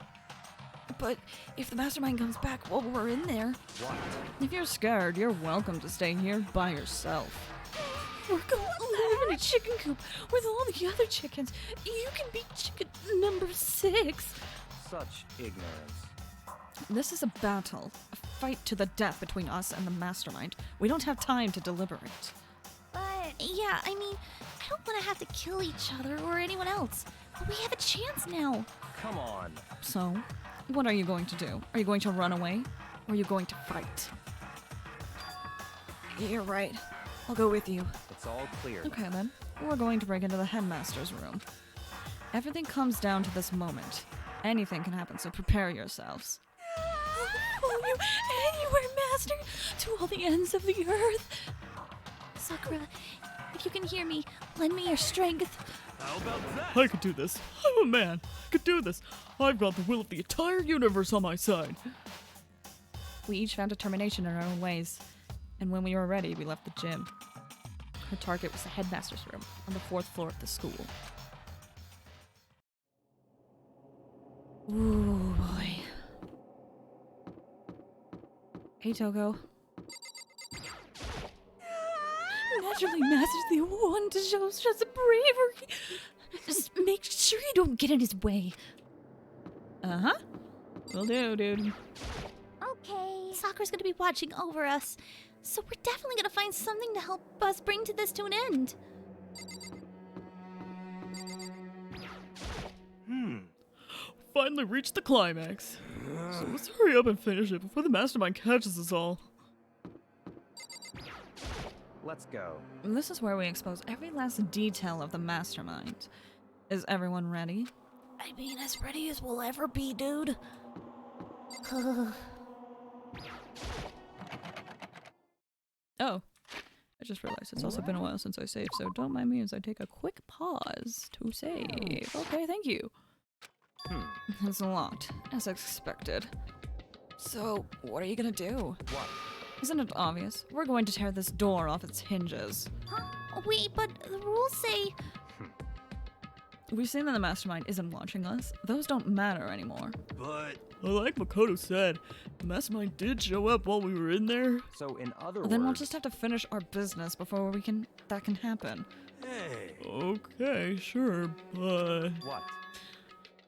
But if the mastermind comes back while we're in there, What? if you're scared, you're welcome to stay here by yourself. We're going to live in a chicken coop with all the other chickens. You can be chicken number 6. Such ignorance. This is a battle, a fight to the death between us and the mastermind. We don't have time to deliberate. But, yeah, I mean, I don't want to have to kill each other or anyone else. But we have a chance now. Come on. So, what are you going to do? Are you going to run away? Or are you going to fight? You're right. I'll go with you. It's all clear. Okay then. We're going to break into the headmaster's room. Everything comes down to this moment. Anything can happen, so prepare yourselves. Follow you anywhere, master, to all the ends of the earth. Sakura, if you can hear me, lend me your strength. How about that? I could do this. I'm a man. I could do this. I've got the will of the entire universe on my side. We each found determination in our own ways, and when we were ready, we left the gym. Her target was the headmaster's room on the 4th floor of the school. Ooh, boy. Hey, Toko. Naturally, Master's the one to show us bravery. Just make sure you don't get in his way. Uh-huh. Will do, dude. Okay. Sakura's gonna be watching over us, so we're definitely gonna find something to help us bring this to an end. Finally reached the climax. So let's hurry up and finish it before the mastermind catches us all. Let's go. This is where we expose every last detail of the mastermind. Is everyone ready? I mean, as ready as we'll ever be, dude. Oh, I just realized it's also been a while since I saved, so don't mind me as I take a quick pause to save. Okay, thank you. It's locked, as expected. So, what are you gonna do? What? Isn't it obvious? We're going to tear this door off its hinges. Wait, but the rules say... We've seen that the mastermind isn't watching us. Those don't matter anymore. But Like Makoto said, the mastermind did show up while we were in there. So in other Then we'll words, just have to finish our business before that can happen. hey, Okay, sure, but... what?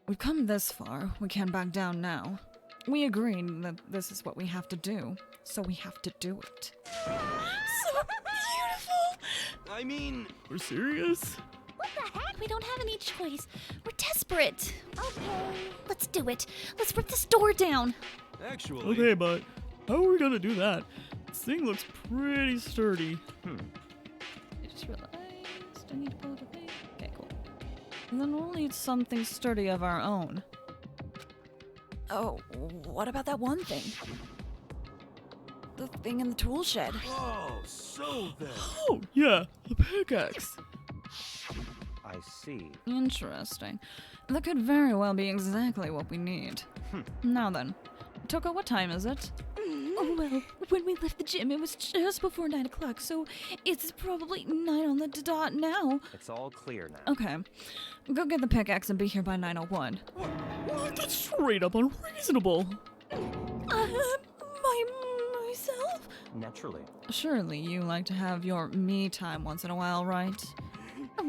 We've come this far. We can't back down now. We agreed that this is what we have to do, so we have to do it. So beautiful! I mean, We're serious? What the heck? We don't have any choice. We're desperate. Okay. Let's do it. Let's rip this door down. actually, Okay, but how are we gonna do that? This thing looks pretty sturdy. I just realized I need to pull the thing. Okay, cool. And then we'll need something sturdy of our own. Oh, what about that one thing? The thing in the tool shed. oh, so then. Oh, yeah, the pickaxe. I see. Interesting. That could very well be exactly what we need. Now then, Toko, what time is it? Oh, well, when we left the gym, it was just before 9 o'clock, so it's probably 9 on the dot now. It's all clear now. Okay, go get the pickaxe and be here by 9:01. What? That's straight up unreasonable. Myself? Naturally. Surely you like to have your me time once in a while, right?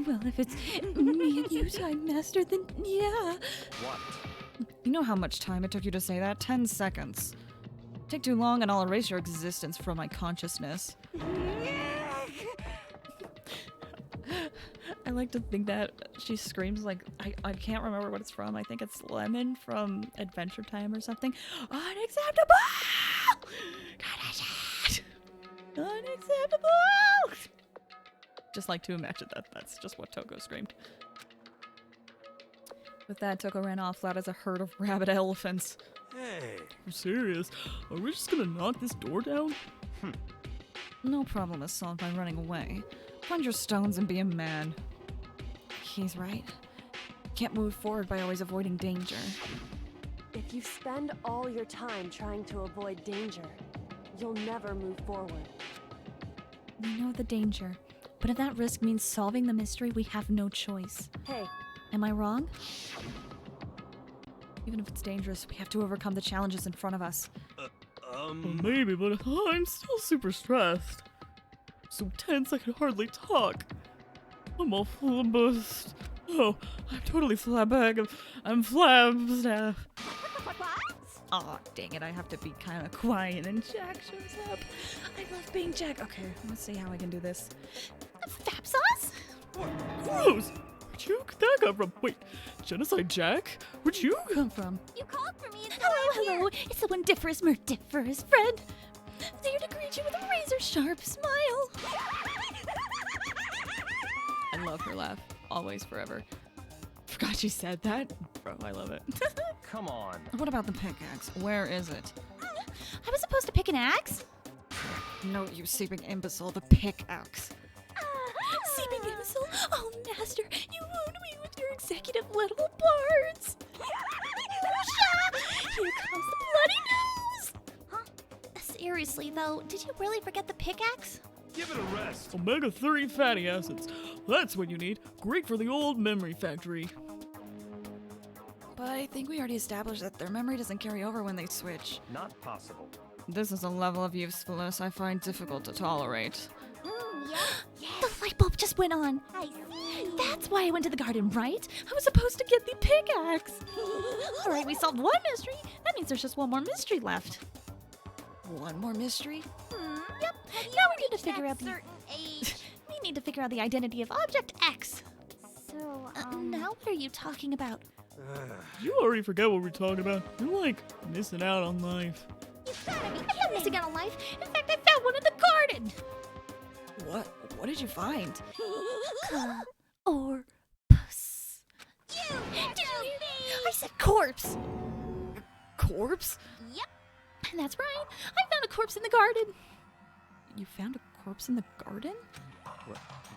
Well, if it's me and you, Time Master, then yeah. What? You know how much time it took you to say that? 10 seconds. Take too long and I'll erase your existence from my consciousness. I like to think that she screams like, I can't remember what it's from. I think it's Lemon from Adventure Time or something. Unacceptable! Unacceptable! Just like to imagine that that's just what Toko screamed. With that, Toko ran off loud as a herd of rabid elephants. Hey, We're serious. Are we just gonna knock this door down? No problem is solved by running away. Find your stones and be a man. He's right. Can't move forward by always avoiding danger. If you spend all your time trying to avoid danger, you'll never move forward. We know the danger, but if that risk means solving the mystery, we have no choice. Hey, Am I wrong? Even if it's dangerous, we have to overcome the challenges in front of us. Well, maybe, but I'm still super stressed. So tense I can hardly talk. I'm all flabbergasted. Oh, I'm totally flabbergasted. I'm flabbergasted. Aw, dang it, I have to be kind of quiet and Jack shows up. I love being Jack. Okay, let's see how I can do this. Fap sauce? Gross! Where'd you get that come from? Wait, Genocide Jack? Where'd you come from? You called for me and hello. It's the wondiferous, murdiferous friend. There to greet you with a razor-sharp smile. I love her laugh. Always, forever. Forgot she said that. Bro, I love it. Come on. What about the pickaxe? Where is it? I was supposed to pick an axe? No, you seeping imbecile, the pickaxe. Seeming imbecile? Oh, Master, you wound me with your executive little parts. Here comes the bloody nose. Huh? Seriously, though, did you really forget the pickaxe? give it a rest. Omega-3 fatty acids. That's what you need. Great for the old memory factory. But I think we already established that their memory doesn't carry over when they switch. Not possible. This is a level of usefulness I find difficult to tolerate. The light bulb just went on. I see. That's why I went to the garden, right? I was supposed to get the pickaxe. All right, we solved one mystery. That means there's just one more mystery left. one more mystery? Yep. Now we need to figure out the we need to figure out the identity of Object X. So, now what are you talking about? You already forget what we're talking about. You're like missing out on life. You gotta be kidding. I'm missing out on life. In fact, I found one in the garden. What? What did you find? Or puss. Did you hear me? I said corpse. Corpse? Yep. And that's right. I found a corpse in the garden. You found a corpse in the garden?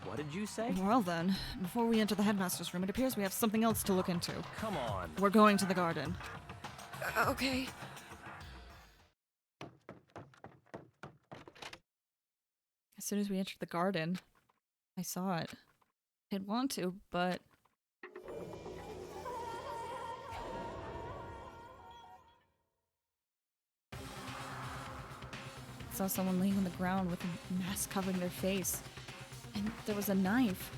What did you say? Well then, before we enter the headmaster's room, it appears we have something else to look into. Come on. We're going to the garden. Okay. As soon as we entered the garden, I saw it. I didn't want to, but... I saw someone laying on the ground with a mask covering their face. And there was a knife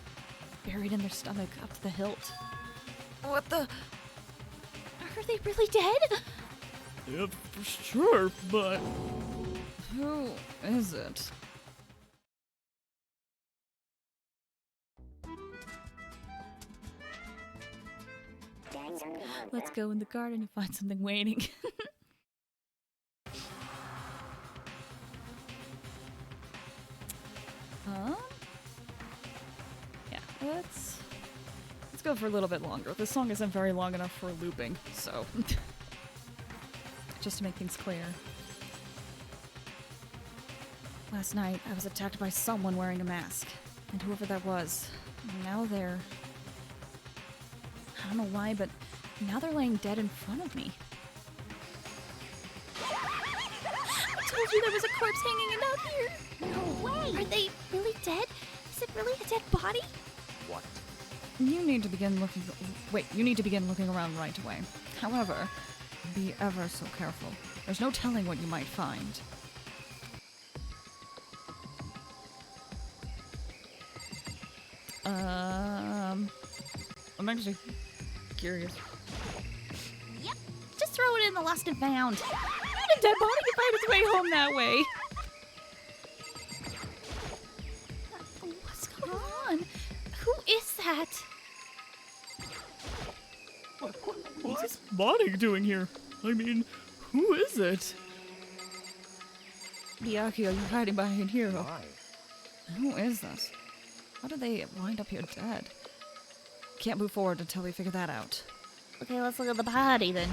buried in their stomach up to the hilt. What the? Are they really dead? Yeah, for sure, but Who is it? Let's go in the garden and find something waiting. Yeah, let's go for a little bit longer. This song isn't very long enough for looping, so just to make things clear. Last night, I was attacked by someone wearing a mask, and whoever that was, now they're... I don't know why, but now they're laying dead in front of me. I told you there was a corpse hanging out here. No way. Are they really dead? Is it really a dead body? What? You need to begin looking... Wait, you need to begin looking around right away. However, be ever so careful. There's no telling what you might find. I'm actually curious. Yep. Just throw it in the lost and found. A dead body can find its way home that way. What's going on? Who is that? what's this body doing here? I mean, who is it? Miyaki, are you hiding behind here? Why? Who is this? How did they wind up here dead? Can't move forward until we figure that out. Okay, let's look at the body then.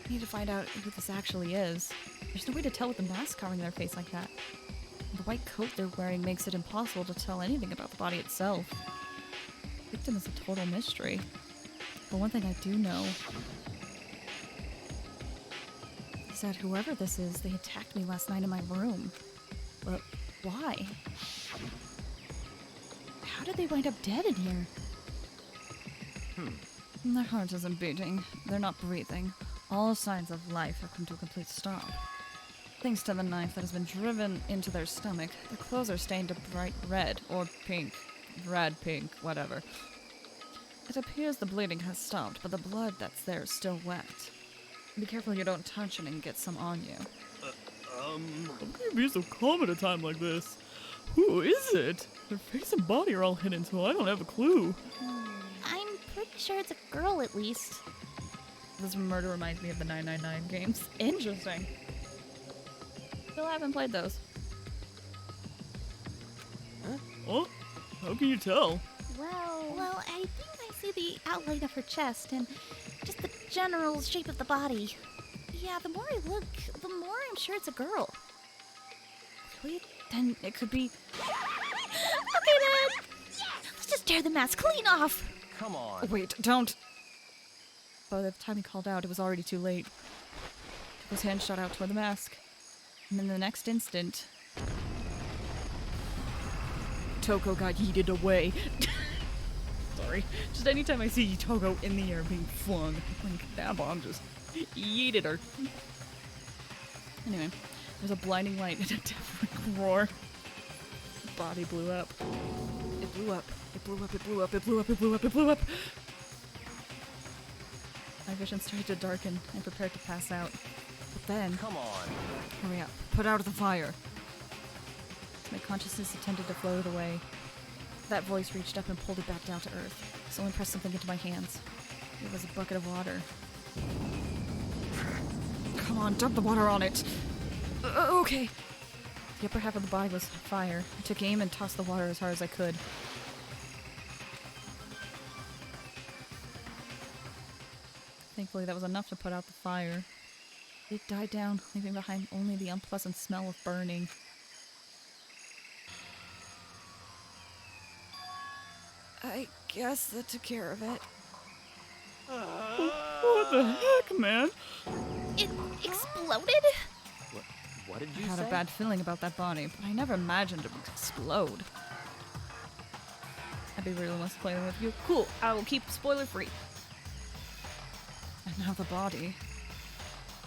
We need to find out who this actually is. There's no way to tell with the mask covering their face like that. The white coat they're wearing makes it impossible to tell anything about the body itself. The victim is a total mystery. But one thing I do know is that whoever this is, they attacked me last night in my room. But why? How did they wind up dead in here? Their heart isn't beating. They're not breathing. All signs of life have come to a complete stop. Thanks to the knife that has been driven into their stomach, their clothes are stained a bright red or pink. Red, pink, whatever. It appears the bleeding has stopped, but the blood that's there is still wet. Be careful you don't touch it and get some on you. How can you be so calm at a time like this? Who is it? Their face and body are all hidden, so I don't have a clue. I'm pretty sure it's a girl at least. This murder reminds me of the 999 games. Interesting. Still haven't played those. Oh, how can you tell? Well, I think I see the outline of her chest and just the general shape of the body. Yeah, the more I look, the more I'm sure it's a girl. Really? Then it could be... Okay then! Let's just tear the mask clean off! Come on. Wait, don't! By the time he called out, it was already too late. His hand shot out toward the mask. And in the next instant... Toko got yeeted away. Sorry. Just anytime I see Toko in the air being flung, like, that bomb just yeeted her. Anyway, there's a blinding light and a deafening roar. The body blew up. It blew up. It blew up. It blew up. It blew up. It blew up. It blew up. My vision started to darken and prepared to pass out. But then. Come on. Hurry up. Put out the fire. My consciousness attempted to float away. That voice reached up and pulled it back down to earth. Someone pressed something into my hands. It was a bucket of water. Come on, dump the water on it. Okay. The upper half of the body was on fire. I took aim and tossed the water as hard as I could. Thankfully, that was enough to put out the fire. It died down, leaving behind only the unpleasant smell of burning. I guess that took care of it. What the heck, man? It exploded? What did I you had say? a bad feeling about that body, but I never imagined it would explode. I'd be really less playing with you. Cool, I will keep spoiler free. And now the body.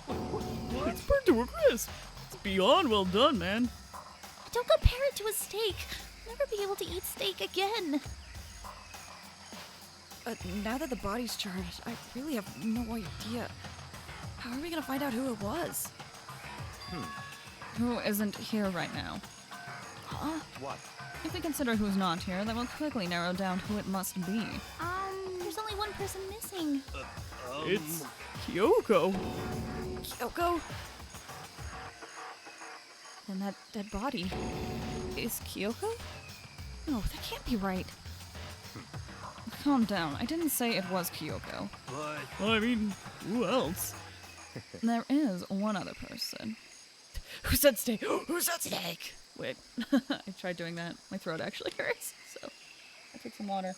It's burned to a crisp. It's beyond well done, man. Don't compare it to a steak. I'll never be able to eat steak again. Now that the body's charred, I really have no idea. How are we gonna find out who it was? Who isn't here right now? Huh? What? If we consider who's not here, then we'll quickly narrow down who it must be. There's only one person missing. It's Kyoko. Kyoko? And that dead body is Kyoko? No, that can't be right. Calm down. I didn't say it was Kyoko. But Well, I mean, who else? There is one other person. Who said steak? Who said steak? Wait. I tried doing that. My throat actually hurts. So I took some water.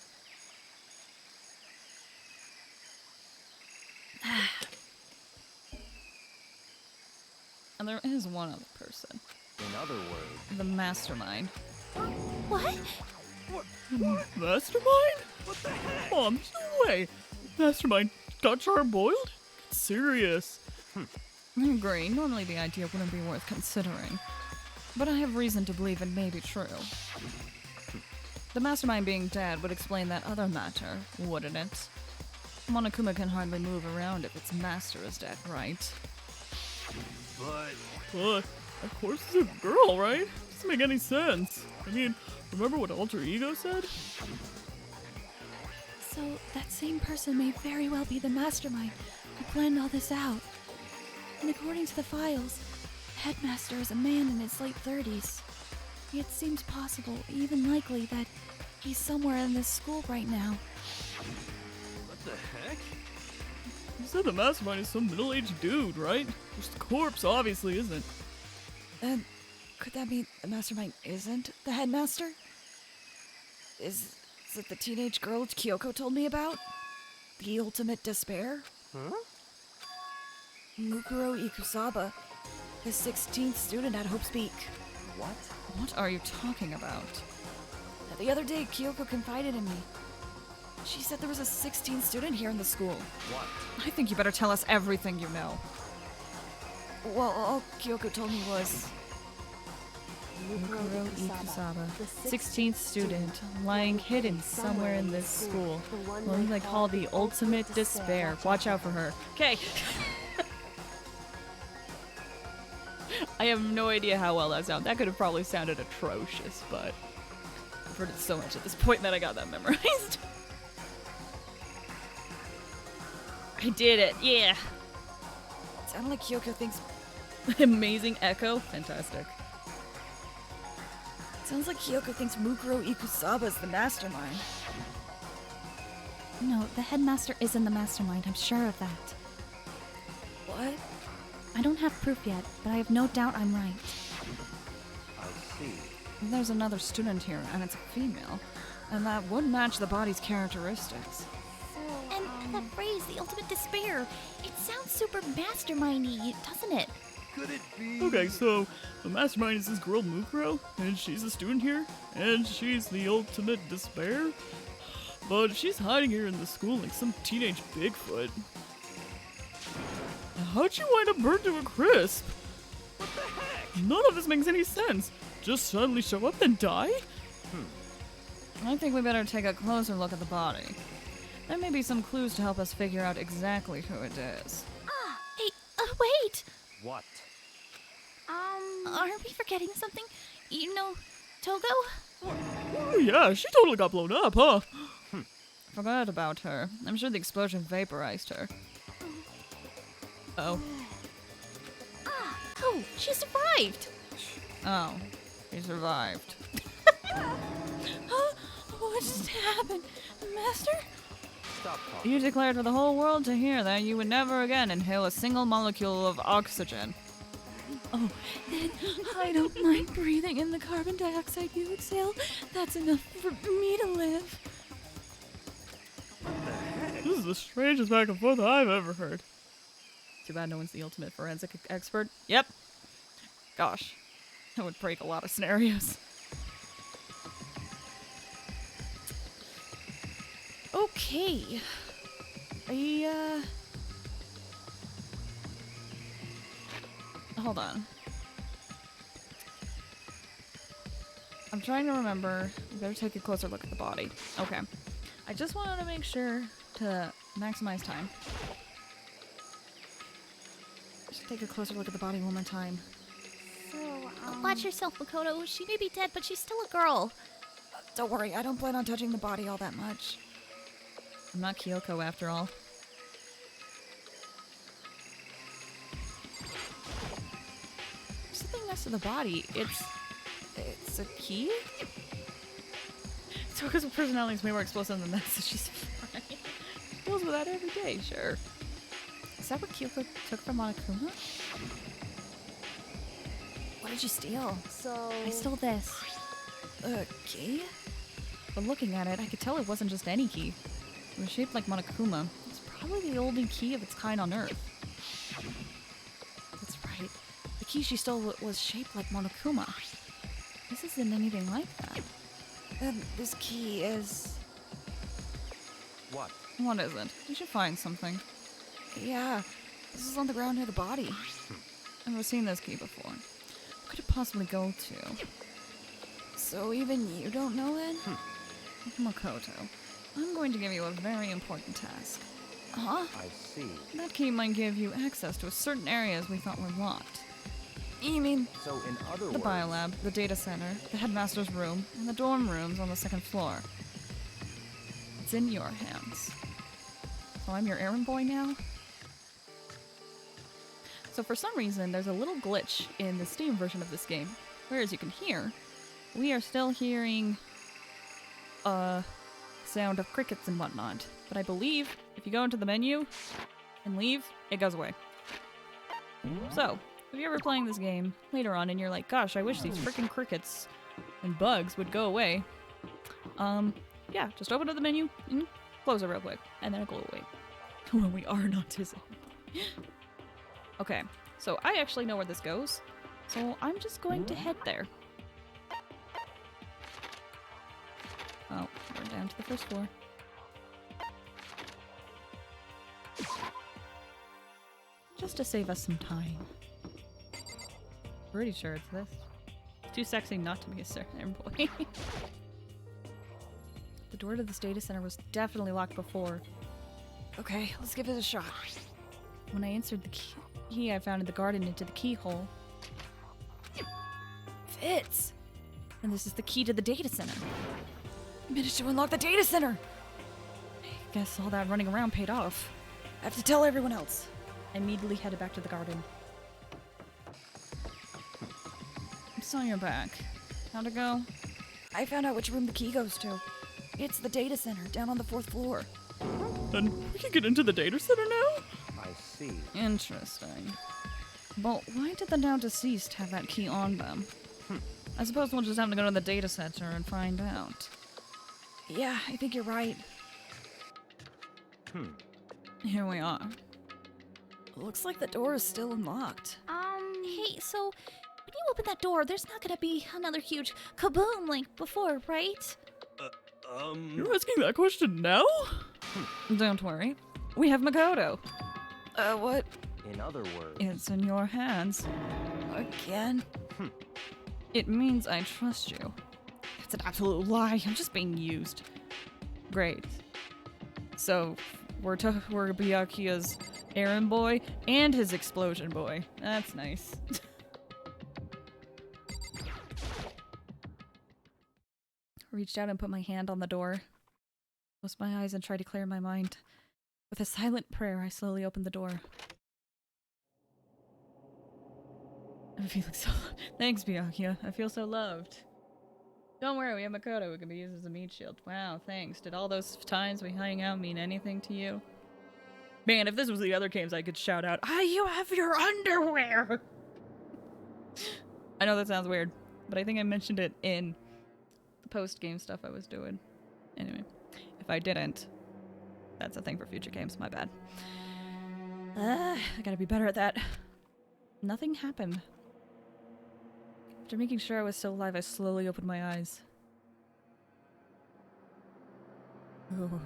And there is one other person. In other words, The mastermind. What? Mastermind? What the heck? Oh, there's no way. Mastermind got char-boiled? It's serious. I agree. Normally the idea wouldn't be worth considering. But I have reason to believe it may be true. The mastermind being dead would explain that other matter, wouldn't it? Monokuma can hardly move around if its master is dead, right? But, of course it's a girl, right? Doesn't make any sense. I mean, remember what Alter Ego said? So that same person may very well be the mastermind who planned all this out. And according to the files, the headmaster is a man in his late 30s. It seems possible, even likely, that he's somewhere in this school right now. what the heck? You said the mastermind is some middle-aged dude, right? Just a corpse, obviously, isn't. Then, could that mean the mastermind isn't the headmaster? Is it the teenage girl Kyoko told me about? The ultimate despair? Huh? Mukuro Ikusaba, the 16th student at Hope's Peak. what? What are you talking about? The other day, Kyoko confided in me. She said there was a 16th student here in the school. What? I think you better tell us everything you know. Well, all Kyoko told me was Mukuro Ikusaba, 16th student, lying hidden somewhere in this school. One they call the ultimate despair. Watch out for her. Okay. I have no idea how well that sounded. That could have probably sounded atrocious, but I've heard it so much at this point that I got that memorized. I did it, yeah. It sounded like Kyoko thinks amazing echo. Fantastic. Sounds like Kyoko thinks Mukuro Ikusaba is the mastermind. No, the headmaster isn't the mastermind, I'm sure of that. What? I don't have proof yet, but I have no doubt I'm right. I see. There's another student here, and it's a female. And that would match the body's characteristics. And that phrase, the ultimate despair, it sounds super mastermindy, doesn't it? Could it be? Okay, so the mastermind is this girl Mukuro, and she's a student here, and she's the ultimate despair. But she's hiding here in the school like some teenage Bigfoot. How'd you wind up burned to a crisp? What the heck? None of this makes any sense. Just suddenly show up and die? I think we better take a closer look at the body. There may be some clues to help us figure out exactly who it is. Hey, wait! What? Are we forgetting something? You know, Togo? Oh, yeah, she totally got blown up, huh? Forgot about her. I'm sure the explosion vaporized her. Oh. Oh, she survived! Oh. He survived. What just happened? Master? Stop talking. You declared for the whole world to hear that you would never again inhale a single molecule of oxygen. Oh, then I don't mind breathing in the carbon dioxide you exhale. That's enough for me to live. This is the strangest back and forth I've ever heard. Too bad no one's the ultimate forensic expert. Yep. Gosh. That would break a lot of scenarios. Okay. Hold on. I'm trying to remember. We better take a closer look at the body. Okay. I just wanted to make sure to maximize time. Just take a closer look at the body one more time. Watch yourself, Makoto. She may be dead, but she's still a girl. Don't worry, I don't plan on touching the body all that much. I'm not Kyoko after all. Something next to the body. It's a key? Toko's personality is way more explosive than that, so she's fine. She deals with that every day, sure. Is that what Kyoko took from Monokuma? What did you steal? So. I stole this. A key? But looking at it, I could tell it wasn't just any key. It was shaped like Monokuma. It's probably the only key of its kind on Earth. That's right. The key she stole was shaped like Monokuma. This isn't anything like that. And this key is... What? What isn't? You should find something. Yeah, this is on the ground near the body. I've never seen this key before. What could it possibly go to? So even you don't know it? Makoto, I'm going to give you a very important task. Huh? I see. That key might give you access to certain areas we thought were locked. You mean So in other the words, biolab, the data center, the headmaster's room, and the dorm rooms on the second floor. It's in your hands. So I'm your errand boy now? So for some reason, there's a little glitch in the Steam version of this game, where as you can hear, we are still hearing sound of crickets and whatnot. But I believe if you go into the menu and leave, it goes away. So, if you're ever playing this game later on and you're like, gosh, I wish these freaking crickets and bugs would go away, yeah, just open up the menu and close it real quick, and then it'll go away. When we are not dizzy. Okay, so I actually know where this goes, so I'm just going to head there. Oh, we're down to the first floor. Just to save us some time. Pretty sure it's this. Too sexy not to be a certain boy. The door to this data center was definitely locked before. Okay, let's give it a shot. When I inserted the key I found in the garden into the keyhole, fits! And this is the key to the data center. I managed to unlock the data center! I guess all that running around paid off. I have to tell everyone else. I immediately headed back to the garden. I'm still on your back. How'd it go? I found out which room the key goes to. It's the data center, down on the 4th floor. Then we can get into the data center now? I see. Interesting. But why did the now deceased have that key on them? I suppose we'll just have to go to the data center and find out. Yeah, I think you're right. Here we are. Looks like the door is still unlocked. Hey, so when you open that door, there's not gonna be another huge kaboom like before, right? You're asking that question now? Don't worry. We have Makoto. What? In other words, It's in your hands. Again? It means I trust you. It's an absolute lie. I'm just being used. Great. So, we're Byakuya's errand boy and his explosion boy. That's nice. Reached out and put my hand on the door. Closed my eyes and tried to clear my mind. With a silent prayer, I slowly opened the door. I'm feeling so... Thanks, Byakuya. I feel so loved. Don't worry, we have Makoto who can be used as a meat shield. Wow, thanks. Did all those times we hung out mean anything to you? Man, if this was the other games, I could shout out, "Ah, you have your underwear!" I know that sounds weird, but I think I mentioned it in the post-game stuff I was doing. Anyway, if I didn't, that's a thing for future games. My bad. I gotta be better at that. Nothing happened. After making sure I was still alive, I slowly opened my eyes. Oh.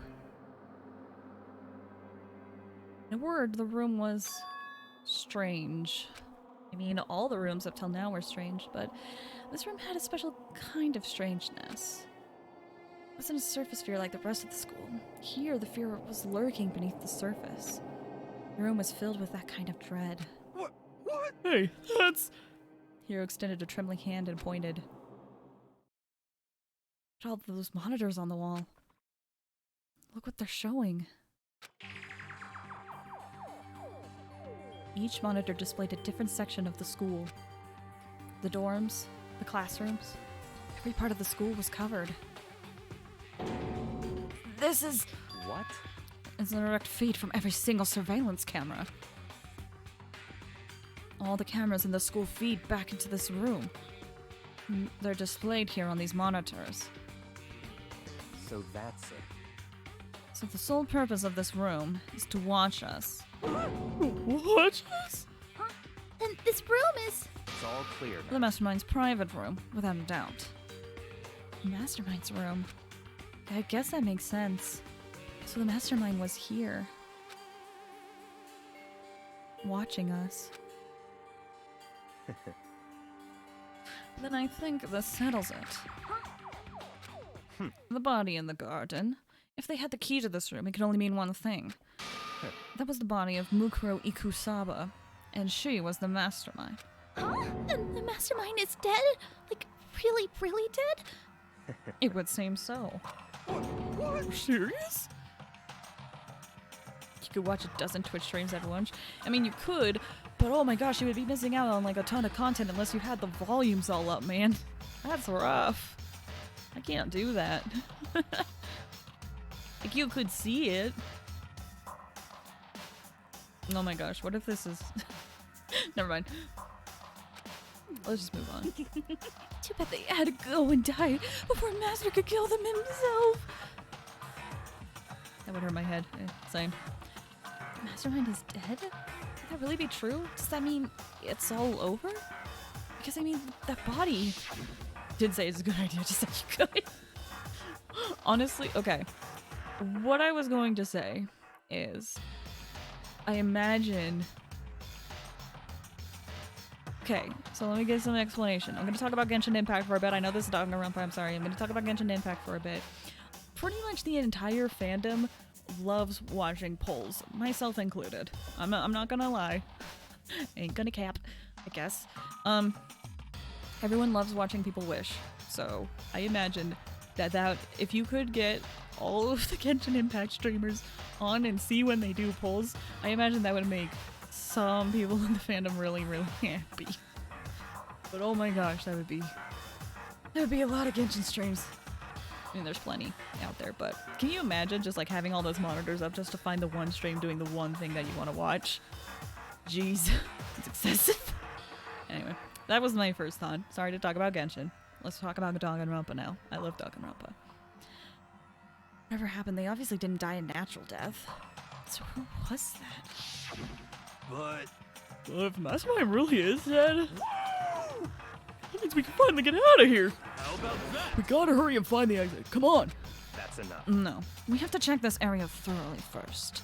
In a word, the room was strange. I mean, all the rooms up till now were strange, but this room had a special kind of strangeness. It wasn't a surface fear like the rest of the school. Here, the fear was lurking beneath the surface. The room was filled with that kind of dread. What? Hey, that's... Hiro extended a trembling hand and pointed. Look at all those monitors on the wall. Look what they're showing. Each monitor displayed a different section of the school. The dorms, the classrooms, every part of the school was covered. This is... What? It's a direct feed from every single surveillance camera. All the cameras in the school feed back into this room. They're displayed here on these monitors. So that's it. So the sole purpose of this room is to watch us. Watch us? Huh? Then this room is... It's all clear The now. Mastermind's private room, without a doubt. Mastermind's room. I guess that makes sense. So the Mastermind was here. Watching us. Then I think this settles it. The body in the garden. If they had the key to this room, it could only mean one thing. That was the body of Mukuro Ikusaba, and she was the Mastermind. Huh? The Mastermind is dead? Like, really, really dead? It would seem so. You're serious? You could watch a dozen Twitch streams at once. I mean, you could, but oh my gosh, you would be missing out on like a ton of content unless you had the volumes all up, man. That's rough. I can't do that. Like, you could see it. Oh my gosh, what if this is... Never mind. Let's just move on. Too bad they had to go and die before Master could kill them himself. That would hurt my head. Same. Mastermind is dead? Could that really be true? Does that mean it's all over? Because I mean, that body did say it's a good idea to say you could. Honestly, okay. What I was going to say is, I imagine... Okay, so let me give some explanation. I'm going to talk about Genshin Impact for a bit. I know this is Danganronpa, I'm sorry. I'm going to talk about Genshin Impact for a bit. Pretty much the entire fandom loves watching polls, myself included. I'm not gonna lie. Ain't gonna cap, I guess. Everyone loves watching people wish. So I imagine that if you could get all of the Genshin Impact streamers on and see when they do polls, I imagine that would make some people in the fandom really, really happy. But oh my gosh, that would be a lot of Genshin streams. I mean, there's plenty out there, but can you imagine just like having all those monitors up just to find the one stream doing the one thing that you want to watch? Jeez, it's excessive. Anyway, that was my first thought. Sorry to talk about Genshin. Let's talk about Danganronpa now. I love Danganronpa. Whatever happened, they obviously didn't die a natural death. So who was that? But If Mastermind really is dead, that means we can finally get out of here. how about that? We gotta hurry and find the exit. Come on. That's enough. No, we have to check this area thoroughly first.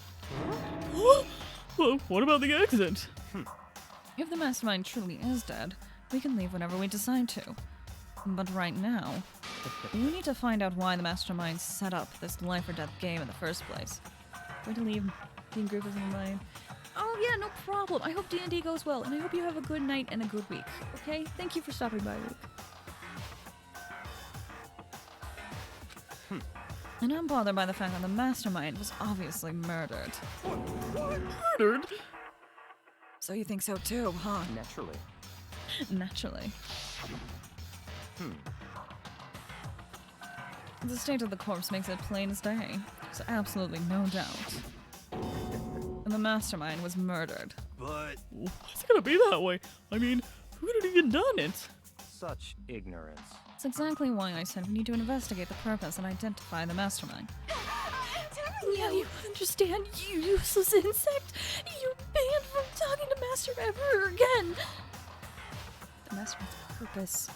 Well, what about the exit? If the Mastermind truly is dead, we can leave whenever we decide to. But right now, we need to find out why the Mastermind set up this life or death game in the first place. We're to leave. Team group is in mind. Oh yeah, no problem. I hope D&D goes well, and I hope you have a good night and a good week. Okay? Thank you for stopping by, Luke. And I'm bothered by the fact that the mastermind was obviously murdered. Murdered? So you think so too, huh? Naturally. Naturally. The state of the corpse makes it plain as day. There's absolutely no doubt. And the mastermind was murdered. But Why's it gonna be that way? I mean, who could have even done it? Such ignorance. That's exactly why I said we need to investigate the purpose and identify the mastermind. Now you understand, you useless insect. You're banned from talking to Master ever again. The mastermind's purpose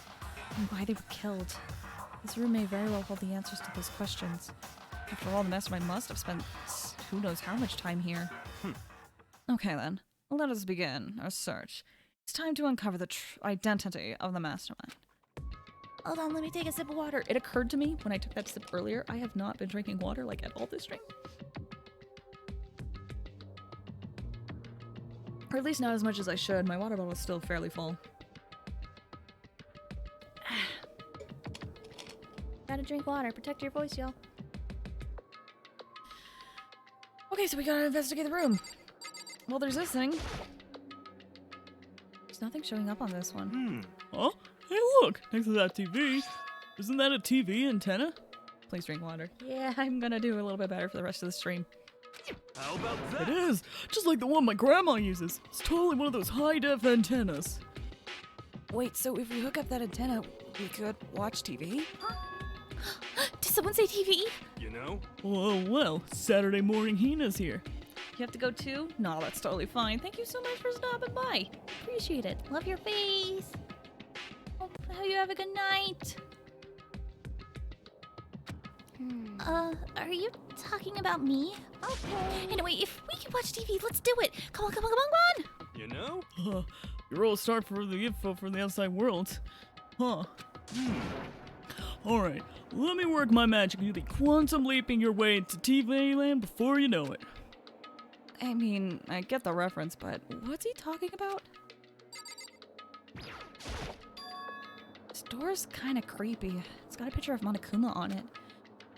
and why they were killed. This room may very well hold the answers to those questions. After all, the mastermind must have spent who knows how much time here. Okay then, let us begin our search. It's time to uncover the identity of the mastermind. Hold on, let me take a sip of water. It occurred to me when I took that sip earlier, I have not been drinking water like at all this stream. Or at least not as much as I should. My water bottle is still fairly full. Gotta drink water. Protect your voice, y'all. Okay, so we gotta investigate the room. Well, there's this thing. There's nothing showing up on this one. Huh? Hey, look! Next to that TV. Isn't that a TV antenna? Please drink water. Yeah, I'm gonna do a little bit better for the rest of the stream. how about that? It is! Just like the one my grandma uses. It's totally one of those high-def antennas. Wait, so if we hook up that antenna, we could watch TV? Did someone say TV? You know? Well, Saturday morning Hina's here. You have to go too? No, that's totally fine. Thank you so much for stopping by. Appreciate it. Love your face. Hope you have a good night. Are you talking about me? Okay. Anyway, if we can watch TV, let's do it. Come on, come on, come on, come on. You know? You're all start for the info for the outside world. Huh. Alright, let me work my magic. You'll be quantum leaping your way into TV land before you know it. I mean, I get the reference, but what's he talking about? This door's kind of creepy. It's got a picture of Monokuma on it.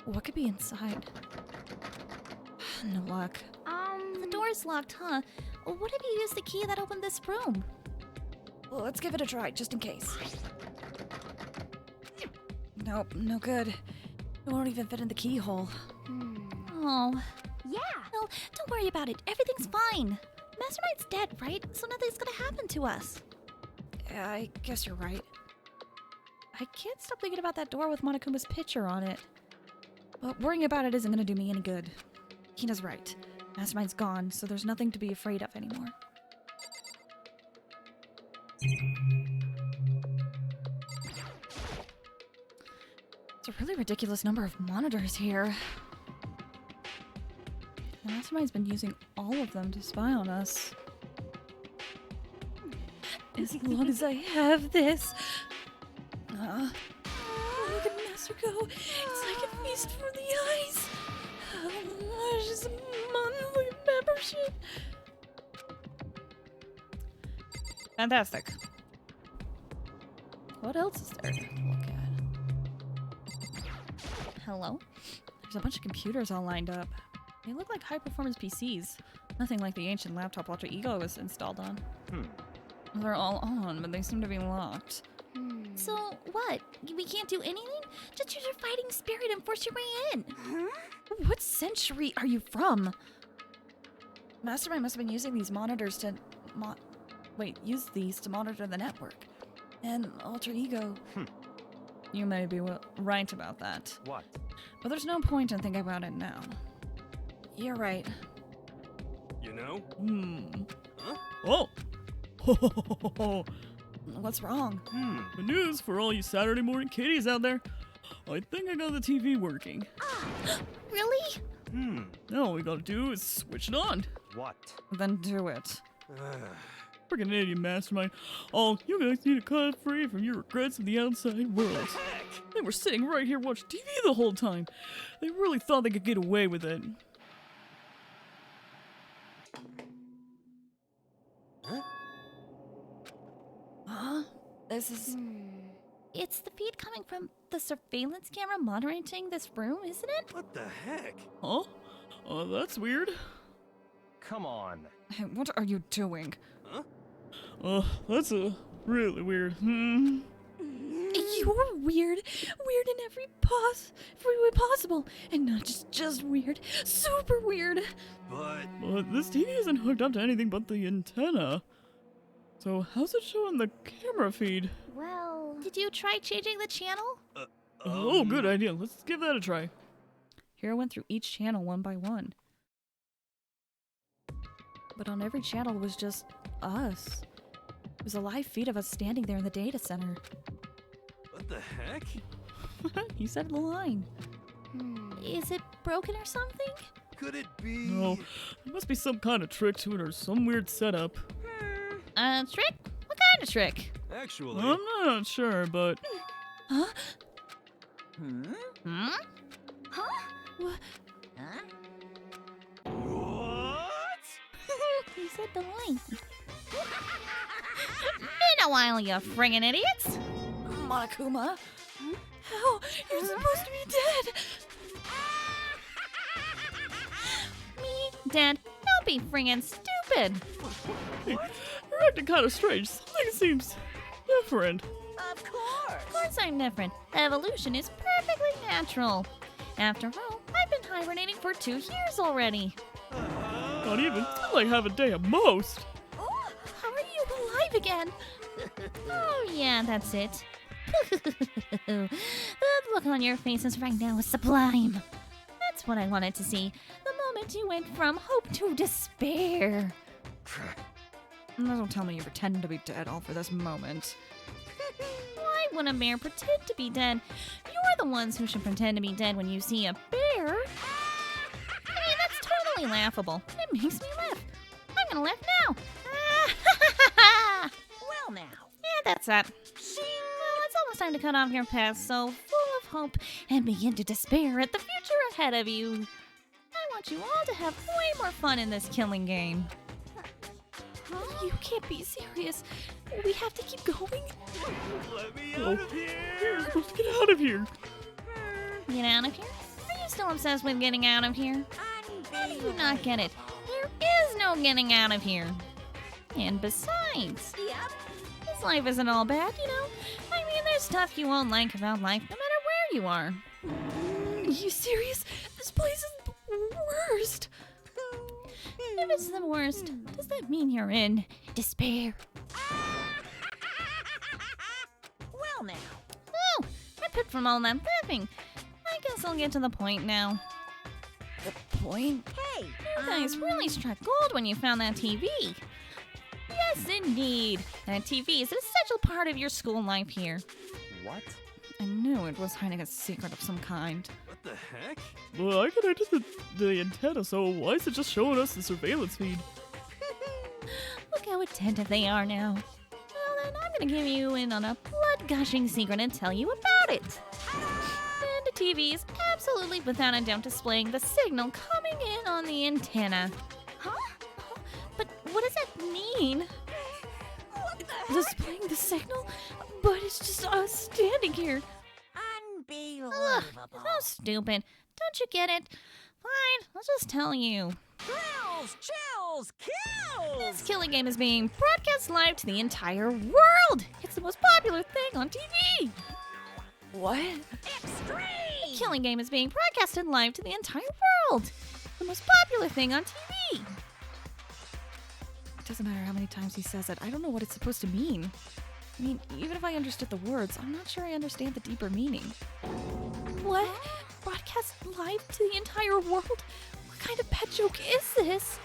What could be inside? No luck. The door's locked, huh? What if you used the key that opened this room? Well, let's give it a try, just in case. Nope, no good. It won't even fit in the keyhole. Oh. Yeah. Well, don't worry about it. Everything's fine. Mastermind's dead, right? So nothing's gonna happen to us. Yeah, I guess you're right. I can't stop thinking about that door with Monokuma's picture on it. But worrying about it isn't gonna do me any good. Hina's right. Mastermind's gone, so there's nothing to be afraid of anymore. It's a really ridiculous number of monitors here. The Mastermind's been using all of them to spy on us. As long as I have this. Look at Master go. It's like a feast for the eyes. How much is a monthly membership? Fantastic. What else is there to look at? Hello? There's a bunch of computers all lined up. They look like high-performance PCs. Nothing like the ancient laptop Alter Ego was installed on. They're all on, but they seem to be locked. So, what? We can't do anything? Just use your fighting spirit and force your way in. What century are you from? Mastermind must have been using these monitors to use these to monitor the network. And Alter Ego. You may be right about that. What? But there's no point in thinking about it now. You're right. You know? Oh! What's wrong? Good news for all you Saturday morning kiddies out there. I think I got the TV working. Really? Now all we gotta do is switch it on. What? Then do it. Freaking idiot, Mastermind. Oh, you guys need to cut free from your regrets of the outside world. They were sitting right here watching TV the whole time. They really thought they could get away with it. Huh? This is... It's the feed coming from the surveillance camera monitoring this room, isn't it? What the heck? Huh? That's weird. Come on. Hey, what are you doing? That's really weird. You're weird. Weird in every way possible. And not just weird. Super weird. But But this TV isn't hooked up to anything but the antenna. So how's it showing the camera feed? Well, did you try changing the channel? Oh, good idea. Let's give that a try. Hero went through each channel one by one. But on every channel was just us. It was a live feed of us standing there in the data center. what the heck? You said the line. Is it broken or something? Could it be? No, there must be some kind of trick to it or some weird setup. Trick? What kind of trick? Actually, I'm not sure, but Huh? Hmm? what? You said the line. Been a while, you friggin' idiots. Monokuma? How? You're supposed to be dead. Me, dead. Don't be friggin' stupid. you're acting kind of strange. Something seems different. Of course I'm different. Evolution is perfectly natural. After all, I've been hibernating for 2 years already. Not even. It's been like half a day at most. Oh, how are you alive again? Oh, yeah, that's it. The look on your faces right now is sublime. That's what I wanted to see. The moment you went from hope to despair. Don't tell me you pretend to be dead all for this moment. Why would a bear pretend to be dead? You're the ones who should pretend to be dead when you see a bear. I mean, that's totally laughable. It makes me laugh. I'm gonna laugh now. Well, now. Yeah, that's that. Well, it's almost time to cut off your past, so full of hope and begin to despair at the future ahead of you. I want you all to have way more fun in this killing game. You can't be serious. We have to keep going. Let me Oh, out of here! You're supposed to get out of here. Get out of here? Are you still obsessed with getting out of here? How do you not get it? There is no getting out of here. And besides, this life isn't all bad, you know? I mean, there's stuff you won't like about life no matter where you are. Are you serious? This place is the worst. If it's the worst, does that mean you're in despair? Well, now. Oh, I put from all that laughing. I guess I'll get to the point now. The point? Hey, You guys really struck gold when you found that TV. Yes, indeed. That TV is an essential part of your school life here. What? I knew it was hiding a secret of some kind. What the heck? Well, I connected the antenna, so why is it just showing us the surveillance feed? Look how attentive they are now. Well, then I'm gonna give you in on a blood-gushing secret and tell you about it. And the TV is absolutely without a doubt displaying the signal coming in on the antenna. Huh? But what does that mean? Displaying the signal? But it's just us standing here. Ugh, so stupid. Don't you get it? Fine, I'll just tell you. Thrills, chills, kills! This killing game is being broadcast live to the entire world. It's the most popular thing on TV. What? Extreme! The killing game is being broadcasted live to the entire world. The most popular thing on TV. It doesn't matter how many times he says it. I don't know what it's supposed to mean. I mean, even if I understood the words, I'm not sure I understand the deeper meaning. What? Broadcast live to the entire world? What kind of pet joke is this?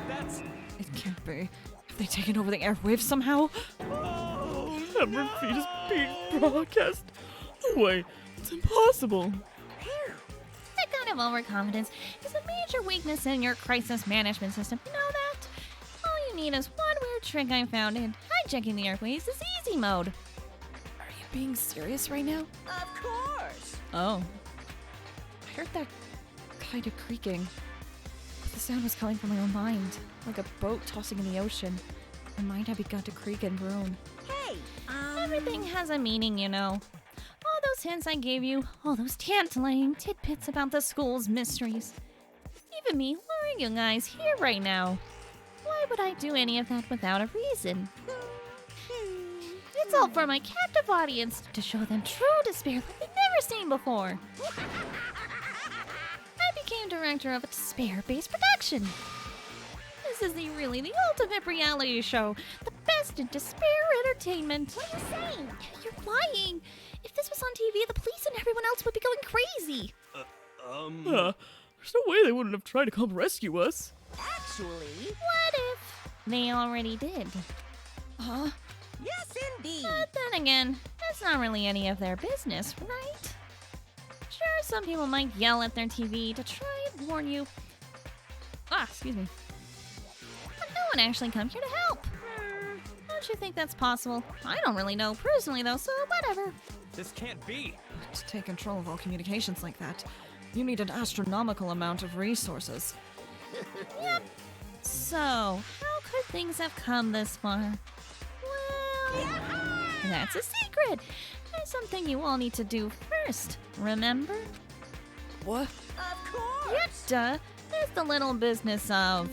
That's... It can't be. Have they taken over the airwaves somehow? Oh, that bird feed is being broadcast. No way. It's impossible. That kind of overconfidence is a major weakness in your crisis management system. You know that? All you need is one weird trick I found, and hijacking the airwaves is easy mode. Are you being serious right now? Of course! Oh. I heard that kind of creaking. But the sound was coming from my own mind, like a boat tossing in the ocean. Her mind had begun to creak and groan. Hey, Everything has a meaning, you know. All those hints I gave you, all those tantalizing tidbits about the school's mysteries. Even me luring you guys here right now. Why would I do any of that without a reason? It's all for my captive audience, to show them true despair like they've never seen before. I became director of a despair-based production. This is really the ultimate reality show. The best in despair entertainment. What are you saying? You're lying. If this was on TV, the police and everyone else would be going crazy. There's no way they wouldn't have tried to come rescue us. actually, What if they already did? Huh? yes indeed. But then again, that's not really any of their business, right? Sure, some people might yell at their TV to try and warn you. Excuse me. But no one actually come here to help. Don't you think that's possible? I don't really know personally, though, so whatever. This can't be. To take control of all communications like that, you need an astronomical amount of resources. Yep. So, how could things have come this far? Well, that's a secret. There's something you all need to do first, remember? What? Of course. Yep, duh. There's the little business of...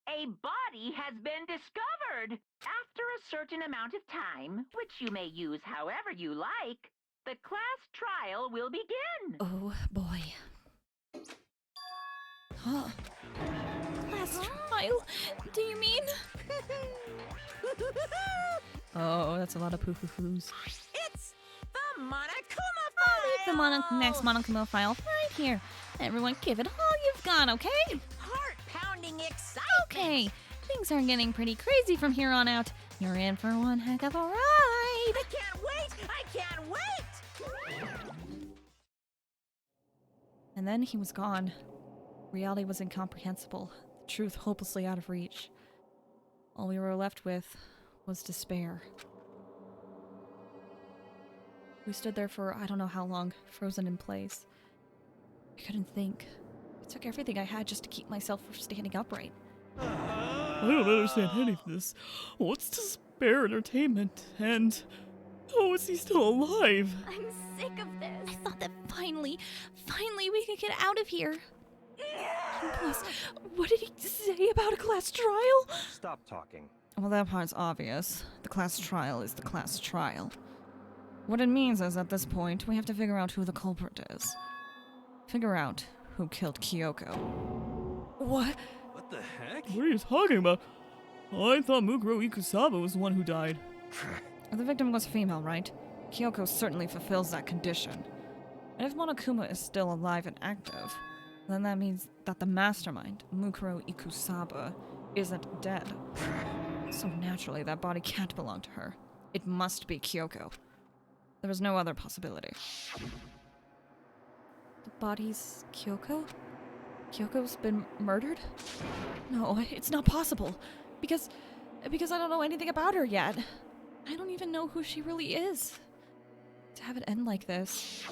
A body has been discovered. After a certain amount of time, which you may use however you like, the class trial will begin. Oh boy. Huh? Class trial? Do you mean? Oh, that's a lot of poo-poo-poos. It's the Monokuma Leave the next Monokuma file right here. Everyone give it all you've got, okay? Heart-pounding excitement. Okay, things are getting pretty crazy from here on out. You're in for one heck of a ride. I can't wait. I can't wait. And then he was gone. Reality was incomprehensible, the truth hopelessly out of reach. All we were left with was despair. We stood there for I don't know how long, frozen in place. I couldn't think. It took everything I had just to keep myself from standing upright. I don't understand any of this. What's despair entertainment? And how is he still alive? I'm sick of this. I thought that finally we could get out of here. Plus, what did he say about a class trial? Stop talking. Well, that part's obvious. The class trial is the class trial. What it means is, at this point, we have to figure out who the culprit is. Figure out who killed Kyoko. What? What the heck? What are you talking about? I thought Mukuro Ikusaba was the one who died. The victim was female, right? Kyoko certainly fulfills that condition. And if Monokuma is still alive and active, then that means that the mastermind, Mukuro Ikusaba, isn't dead. So naturally, that body can't belong to her. It must be Kyoko. There was no other possibility. The body's Kyoko? Kyoko's been murdered? No, it's not possible. Because I don't know anything about her yet. I don't even know who she really is. To have it end like this.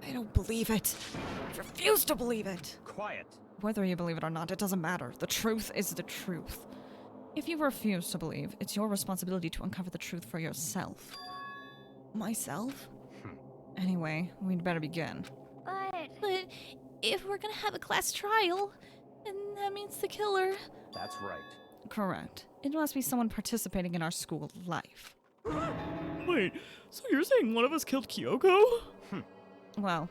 I don't believe it. I refuse to believe it. Quiet. Whether you believe it or not, it doesn't matter. The truth is the truth. If you refuse to believe, it's your responsibility to uncover the truth for yourself. Myself? Anyway, we'd better begin. But if we're gonna have a class trial, and that means the killer... That's right. Correct. It must be someone participating in our school life. Wait, so you're saying one of us killed Kyoko? Well,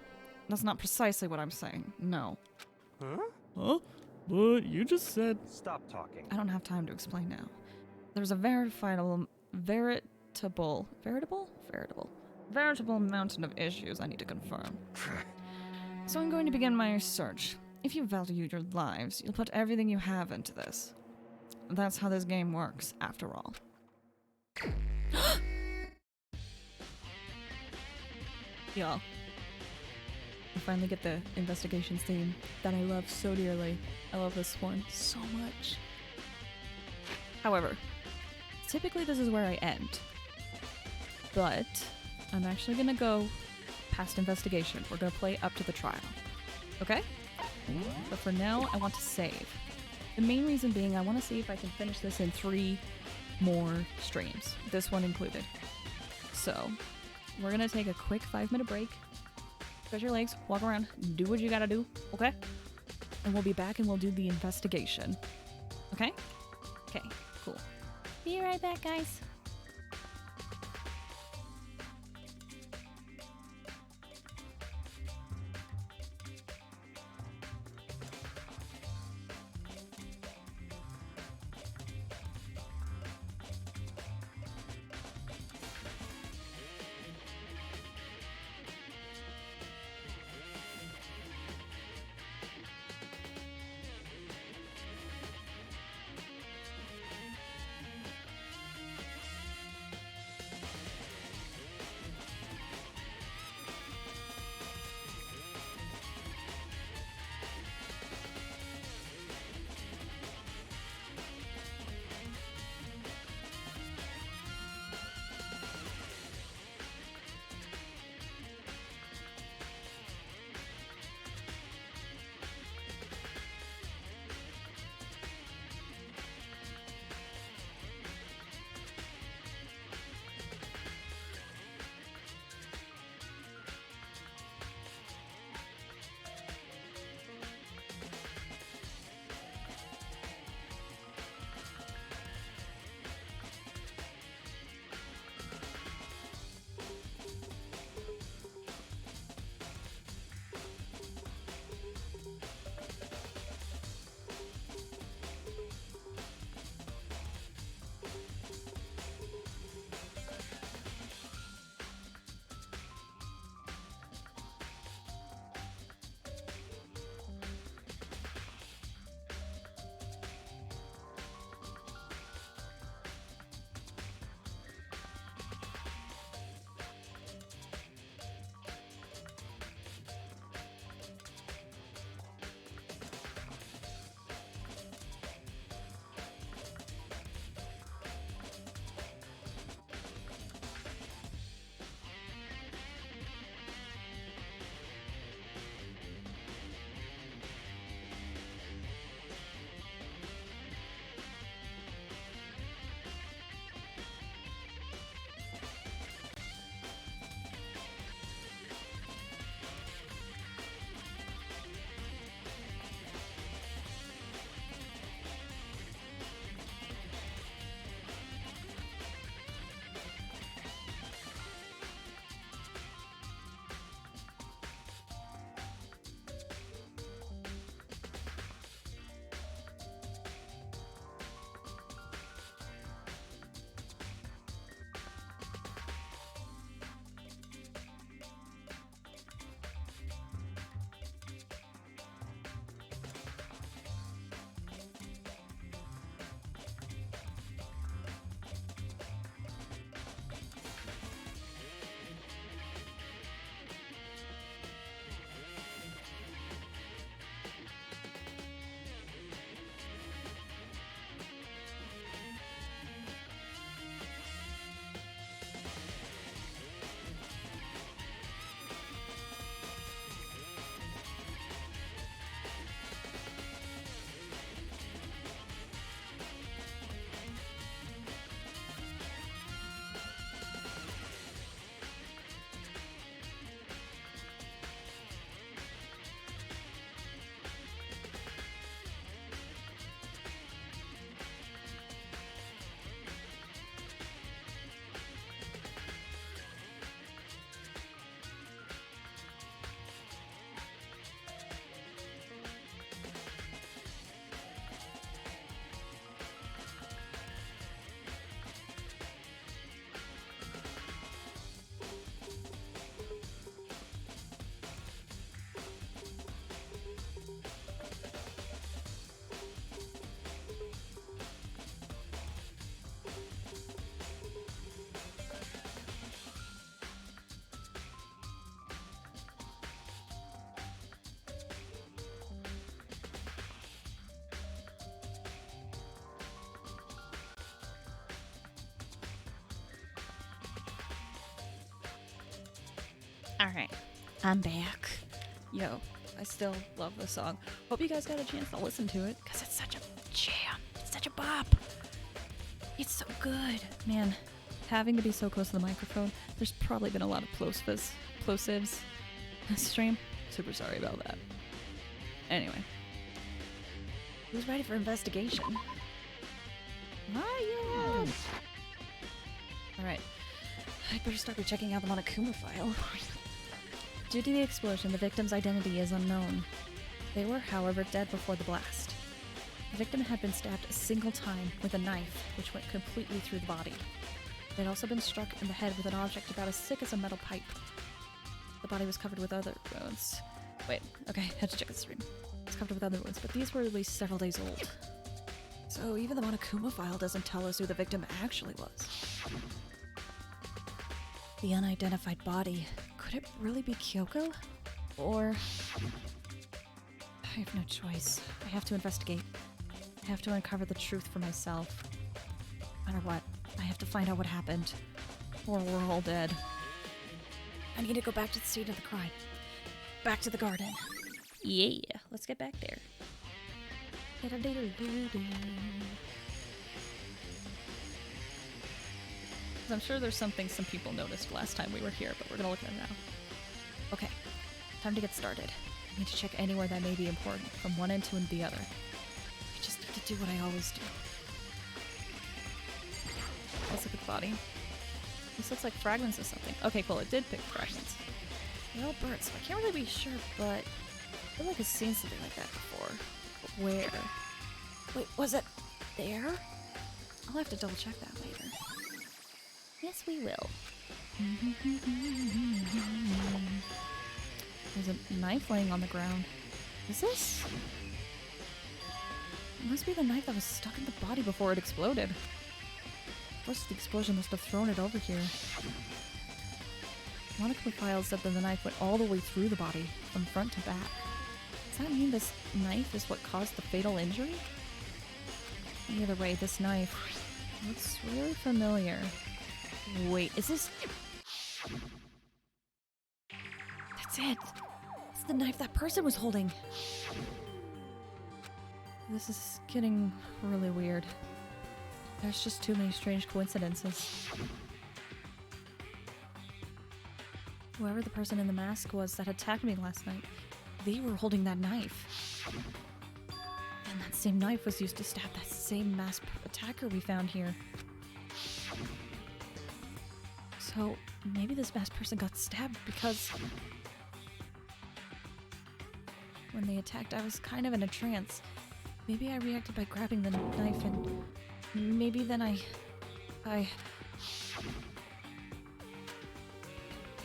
that's not precisely what I'm saying. No. Huh? But you just said... Stop talking. I don't have time to explain now. There's a veritable mountain of issues I need to confirm. So I'm going to begin my search. If you value your lives, you'll put everything you have into this. That's how this game works, after all. Y'all. We finally get the investigation theme that I love so dearly. I love this one so much. However, typically this is where I end. But I'm actually gonna go past investigation. We're gonna play up to the trial. Okay? But for now, I want to save. The main reason being I want to see if I can finish this in 3 more streams, this one included. So, we're gonna take a quick 5-minute break. Stretch your legs, walk around, do what you gotta do, okay? And we'll be back and we'll do the investigation. Okay? Okay, cool. Be right back, guys. Alright, I'm back. Yo, I still love this song. Hope you guys got a chance to listen to it, because it's such a jam. It's such a bop. It's so good. Man, having to be so close to the microphone, there's probably been a lot of plosives this stream. Super sorry about that. Anyway. Who's ready for investigation? Ah, yes! Alright. I'd better start by checking out the Monokuma file. Due to the explosion, the victim's identity is unknown. They were, however, dead before the blast. The victim had been stabbed a single time with a knife, which went completely through the body. They'd also been struck in the head with an object about as thick as a metal pipe. The body was covered with other wounds. Wait, okay, had to check the stream. It's covered with other wounds, but these were at least several days old. So even the Monokuma file doesn't tell us who the victim actually was. The unidentified body. Could it really be Kyoko? Or... I have no choice. I have to investigate. I have to uncover the truth for myself. No matter what, I have to find out what happened. Or we're all dead. I need to go back to the scene of the crime. Back to the garden. Yeah, let's get back there. I'm sure there's something some people noticed last time we were here, but we're gonna look at it now. Okay, time to get started. I need to check anywhere that may be important, from one end to the other. I just need to do what I always do. Let's look at the body. This looks like fragments of something. Okay, cool, it did pick fragments. They're all burnt, so I can't really be sure, but I feel like I've seen something like that before. But where? Wait, was it there? I'll have to double check that later. Yes, we will. There's a knife laying on the ground. Is this? It must be the knife that was stuck in the body before it exploded. Of course, the explosion must have thrown it over here. Monokuma files said that the knife went all the way through the body, from front to back. Does that mean this knife is what caused the fatal injury? Either way, this knife looks really familiar. Wait, is this... That's it! It's the knife that person was holding! This is getting really weird. There's just too many strange coincidences. Whoever the person in the mask was that attacked me last night, they were holding that knife. And that same knife was used to stab that same masked attacker we found here. So, maybe this masked person got stabbed because... when they attacked, I was kind of in a trance. Maybe I reacted by grabbing the knife and... maybe then I...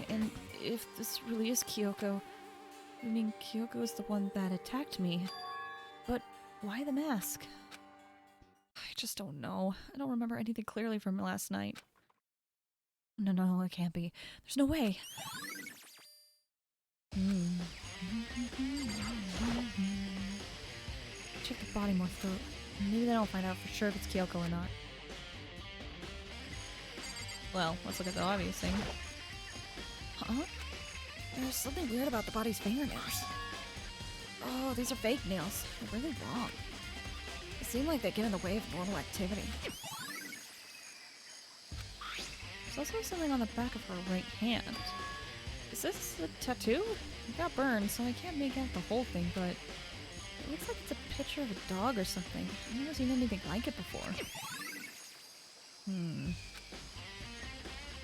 And if this really is Kyoko, I mean, Kyoko is the one that attacked me. But why the mask? I just don't know. I don't remember anything clearly from last night. No, it can't be. There's no way. Check the body more thoroughly. Maybe then I'll find out for sure if it's Kyoko or not. Well, let's look at the obvious thing. Huh? There's something weird about the body's fingernails. Oh, these are fake nails. They're really long. They seem like they get in the way of normal activity. There's also something on the back of her right hand. Is this a tattoo? It got burned, so I can't make out the whole thing, but it looks like it's a picture of a dog or something. I've never seen anything like it before.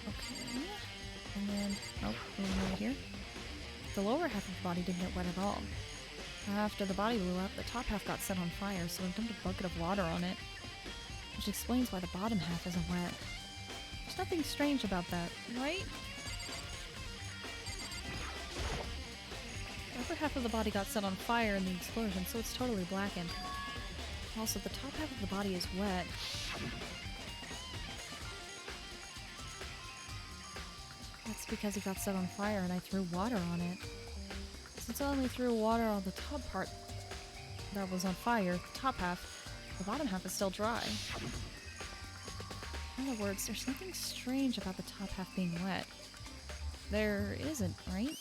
Okay. And then, oh, right here. The lower half of the body didn't get wet at all. After the body blew up, the top half got set on fire, so I dumped a bucket of water on it. Which explains why the bottom half isn't wet. There's nothing strange about that, right? The upper half of the body got set on fire in the explosion, so it's totally blackened. Also, the top half of the body is wet. That's because it got set on fire and I threw water on it. Since I only threw water on the top part that was on fire, the top half, the bottom half is still dry. In other words, there's nothing strange about the top half being wet. There isn't, right?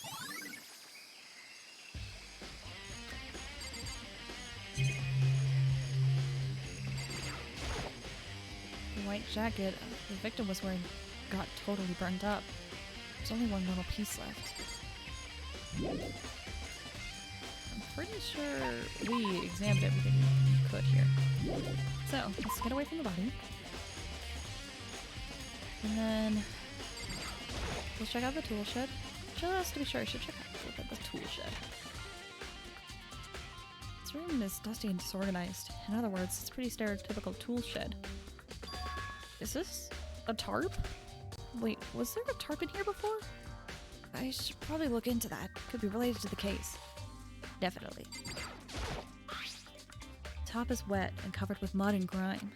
The white jacket the victim was wearing got totally burnt up. There's only one little piece left. I'm pretty sure we examined everything we could here. So, let's get away from the body. And then let's check out the tool shed. Just to be sure, I should check out the tool shed. This room is dusty and disorganized. In other words, it's a pretty stereotypical tool shed. Is this a tarp? Wait, was there a tarp in here before? I should probably look into that. Could be related to the case. Definitely. Top is wet and covered with mud and grime.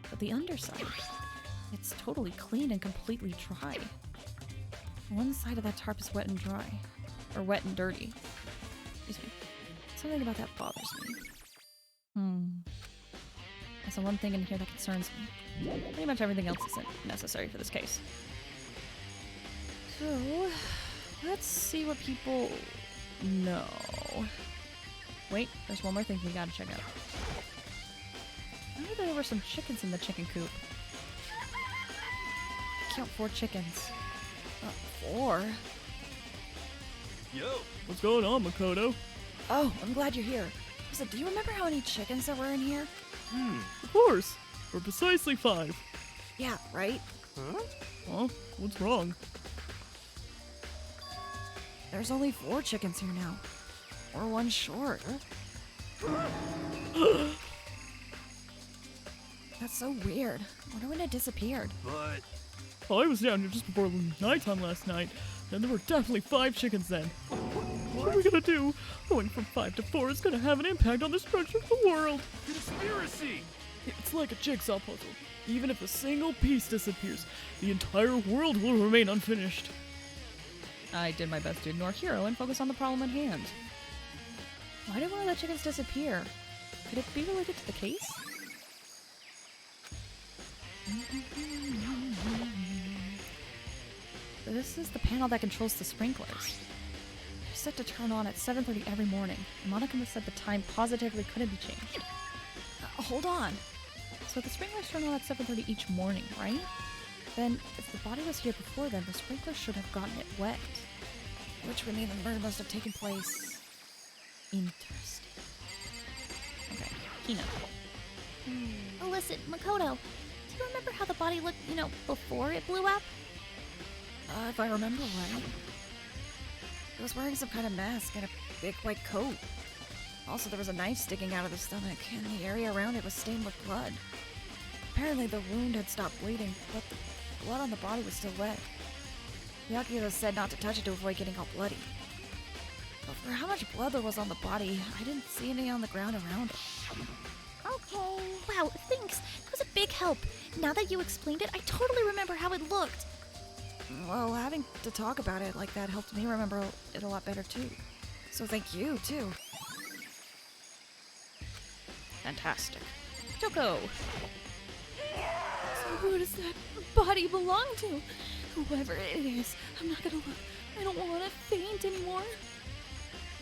But the underside, it's totally clean and completely dry. One side of that tarp is wet and dry. Or wet and dirty. Excuse me. Something about that bothers me. That's the one thing in here that concerns me. Pretty much everything else isn't necessary for this case. So, let's see what people know. Wait, there's one more thing we gotta check out. I heard there were some chickens in the chicken coop. Count 4 chickens. 4? Yo! What's going on, Makoto? Oh, I'm glad you're here. Listen, do you remember how many chickens there were in here? Of course. We're precisely 5. Yeah, right? Huh? Huh? What's wrong? There's only 4 chickens here now. Or 1 short. That's so weird. I wonder when it disappeared. But I was down here just before nighttime last night, and there were definitely 5 chickens then. What are we gonna do? Going from 5 to 4 is gonna have an impact on the structure of the world. conspiracy! It's like a jigsaw puzzle. Even if a single piece disappears, the entire world will remain unfinished. I did my best to ignore Hero and focus on the problem at hand. Why did one of the chickens disappear? Could it be related to the case? This is the panel that controls the sprinklers. They're set to turn on at 7:30 every morning. Monica said the time positively couldn't be changed. Hold on. So the sprinklers turn on at 7:30 each morning, right? Then, if the body was here before then, the sprinklers should have gotten it wet. Which would mean the murder must have taken place. Interesting. Okay, Hina. Oh, listen, Makoto, do you remember how the body looked, before it blew up? If I remember right. It was wearing some kind of mask and a big white coat. Also, there was a knife sticking out of the stomach, and the area around it was stained with blood. Apparently, the wound had stopped bleeding, but the blood on the body was still wet. Yakuza said not to touch it to avoid getting all bloody. But for how much blood there was on the body, I didn't see any on the ground around it. Okay. Wow, thanks. That was a big help. Now that you explained it, I totally remember how it looked. Well, having to talk about it like that helped me remember it a lot better, too. So thank you, too. Fantastic. Toko! So who does that body belong to? Whoever it is, I'm not gonna look. I don't want to faint anymore.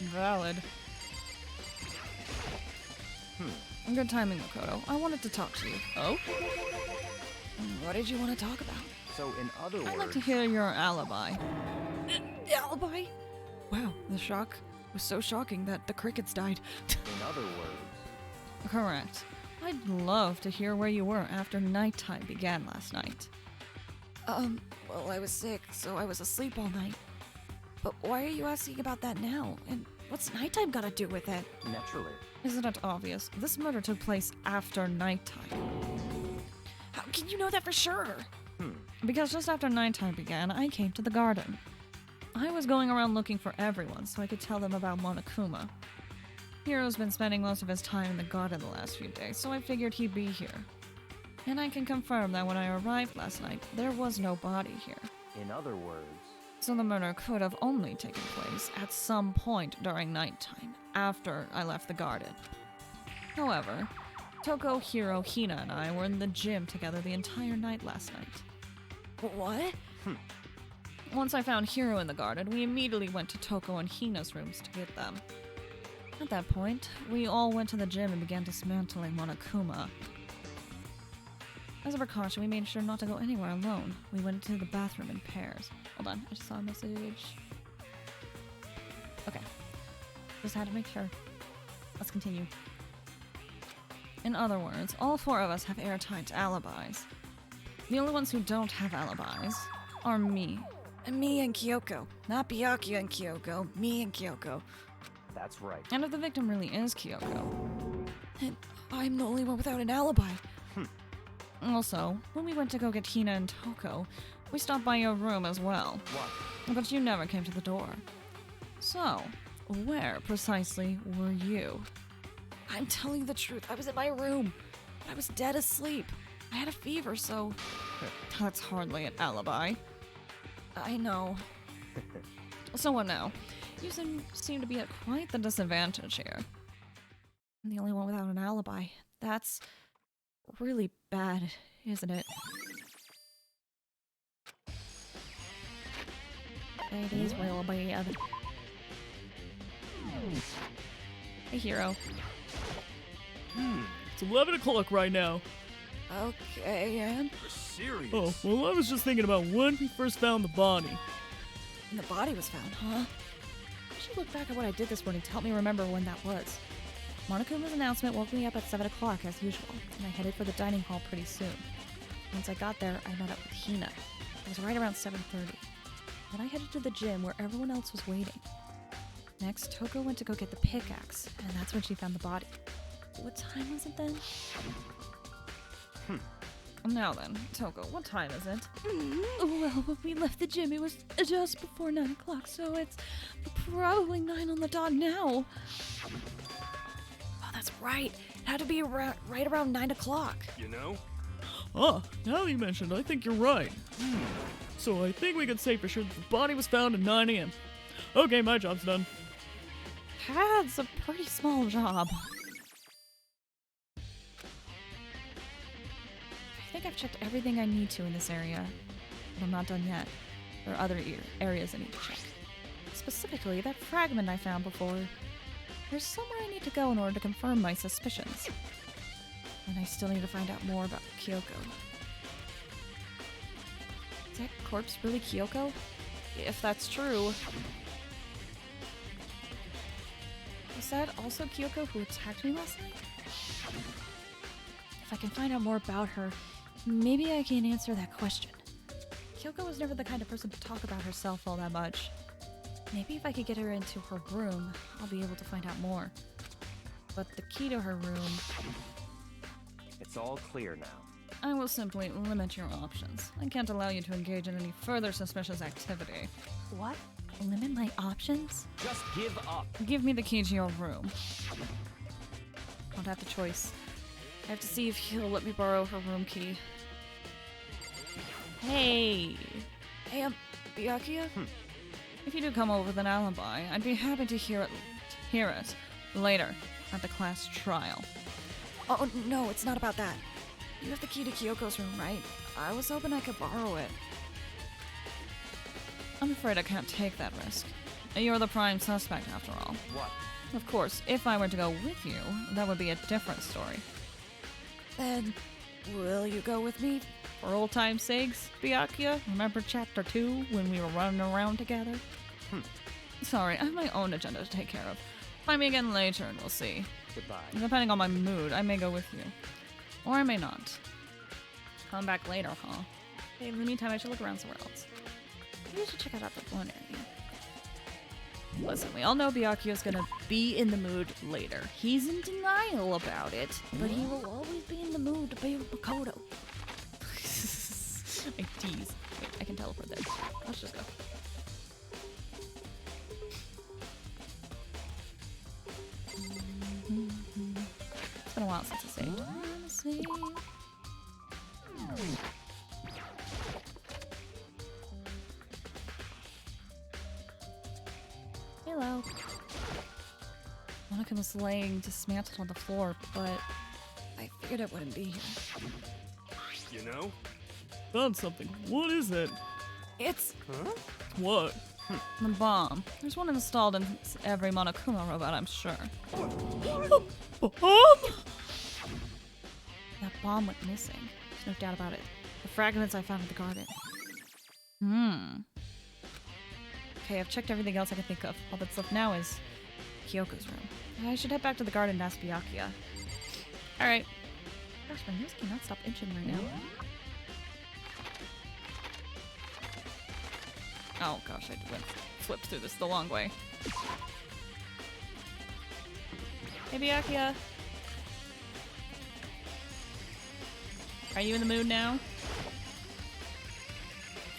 Valid. Good timing, Makoto. I wanted to talk to you. Oh? What did you want to talk about? So, in other words, I'd like to hear your alibi. Alibi? Wow, the shock was so shocking that the crickets died. in other words, Correct. I'd love to hear where you were after nighttime began last night. Well, I was sick, so I was asleep all night. But why are you asking about that now? And what's nighttime got to do with it? naturally. Isn't it obvious? This murder took place after nighttime. How can you know that for sure? Because just after nighttime began, I came to the garden. I was going around looking for everyone so I could tell them about Monokuma. Hiro's been spending most of his time in the garden the last few days, so I figured he'd be here. And I can confirm that when I arrived last night, there was no body here. In other words, So the murder could have only taken place at some point during nighttime, after I left the garden. However, Toko, Hiro, Hina, and I were in the gym together the entire night last night. What? Once I found Hiro in the garden, we immediately went to Toko and Hina's rooms to get them. At that point, we all went to the gym and began dismantling Monokuma. As a precaution, we made sure not to go anywhere alone. We went to the bathroom in pairs. Hold on, I just saw a message. Okay. Just had to make sure. Let's continue. In other words, all four of us have airtight alibis. The only ones who don't have alibis are me. And me and Kyoko. Not Byakuya and Kyoko. Me and Kyoko. That's right. And if the victim really is Kyoko, And I'm the only one without an alibi. also, when we went to go get Hina and Toko, we stopped by your room as well. What? But you never came to the door. So, where precisely were you? I'm telling you the truth. I was in my room. I was dead asleep. I had a fever, so... That's hardly an alibi. I know. So what now? You seem to be at quite the disadvantage here. I'm the only one without an alibi. That's really bad, isn't it? It is real bad. Hey, Hiro. It's 11 o'clock right now. Okay, and You're serious? Oh, well, I was just thinking about when we first found the body. the body was found, huh? I should look back at what I did this morning to help me remember when that was. Monokuma's announcement woke me up at 7 o'clock as usual, and I headed for the dining hall pretty soon. Once I got there, I met up with Hina. It was right around 7:30. Then I headed to the gym where everyone else was waiting. Next, Toko went to go get the pickaxe, and that's when she found the body. What time was it then? Now then, Toko, what time is it? Well, when we left the gym, it was just before 9 o'clock, so it's probably 9 on the dot now. Oh, that's right. It had to be right around 9 o'clock. You know? Ah, now that you mentioned, I think you're right. So I think we can say for sure that the body was found at 9 a.m. Okay, my job's done. That's a pretty small job. I think I've checked everything I need to in this area, but I'm not done yet. There are other areas I need to check. Specifically, that fragment I found before. There's somewhere I need to go in order to confirm my suspicions. And I still need to find out more about Kyoko. Is that corpse really Kyoko? If that's true... Was that also Kyoko who attacked me last night? If I can find out more about her, maybe I can answer that question. Kyoko was never the kind of person to talk about herself all that much. Maybe if I could get her into her room, I'll be able to find out more. But the key to her room... It's all clear now. I will simply limit your options. I can't allow you to engage in any further suspicious activity. What? Limit my options? Just give up. Give me the key to your room. I don't have the choice. I have to see if he'll let me borrow her room key. Hey! Hey, Byakuya? If you do come over with an alibi, I'd be happy to hear it later at the class trial. Oh, no, it's not about that. You have the key to Kyoko's room, right? I was hoping I could borrow it. I'm afraid I can't take that risk. You're the prime suspect, after all. What? Of course, if I were to go with you, that would be a different story. Then, will you go with me? For old time's sakes, Byakuya, remember Chapter 2 when we were running around together? Sorry, I have my own agenda to take care of. Find me again later and we'll see. Goodbye. Depending on my mood, I may go with you. Or I may not. Come back later, huh? Okay, in the meantime, I should look around somewhere else. Maybe we should check out that one area. Listen, we all know Byakuya's gonna be in the mood later. He's in denial about it, but he will always be in the mood to be with Makoto. I tease. Wait, I can teleport there. Let's just go. It's been a while since I saved. Hello. Monica was laying dismantled on the floor, but I figured it wouldn't be here. You know? Found something. What is it? It's What? the bomb. There's one installed in every Monokuma robot, I'm sure. Bomb? That bomb went missing. There's no doubt about it. The fragments I found in the garden. Okay, I've checked everything else I can think of. All that's left now is Kyoko's room. I should head back to the garden and ask Byakuya. Alright. Gosh, my nose cannot stop itching right now. Oh gosh, I flipped through this the long way. Hey Byakuya. Are you in the mood now?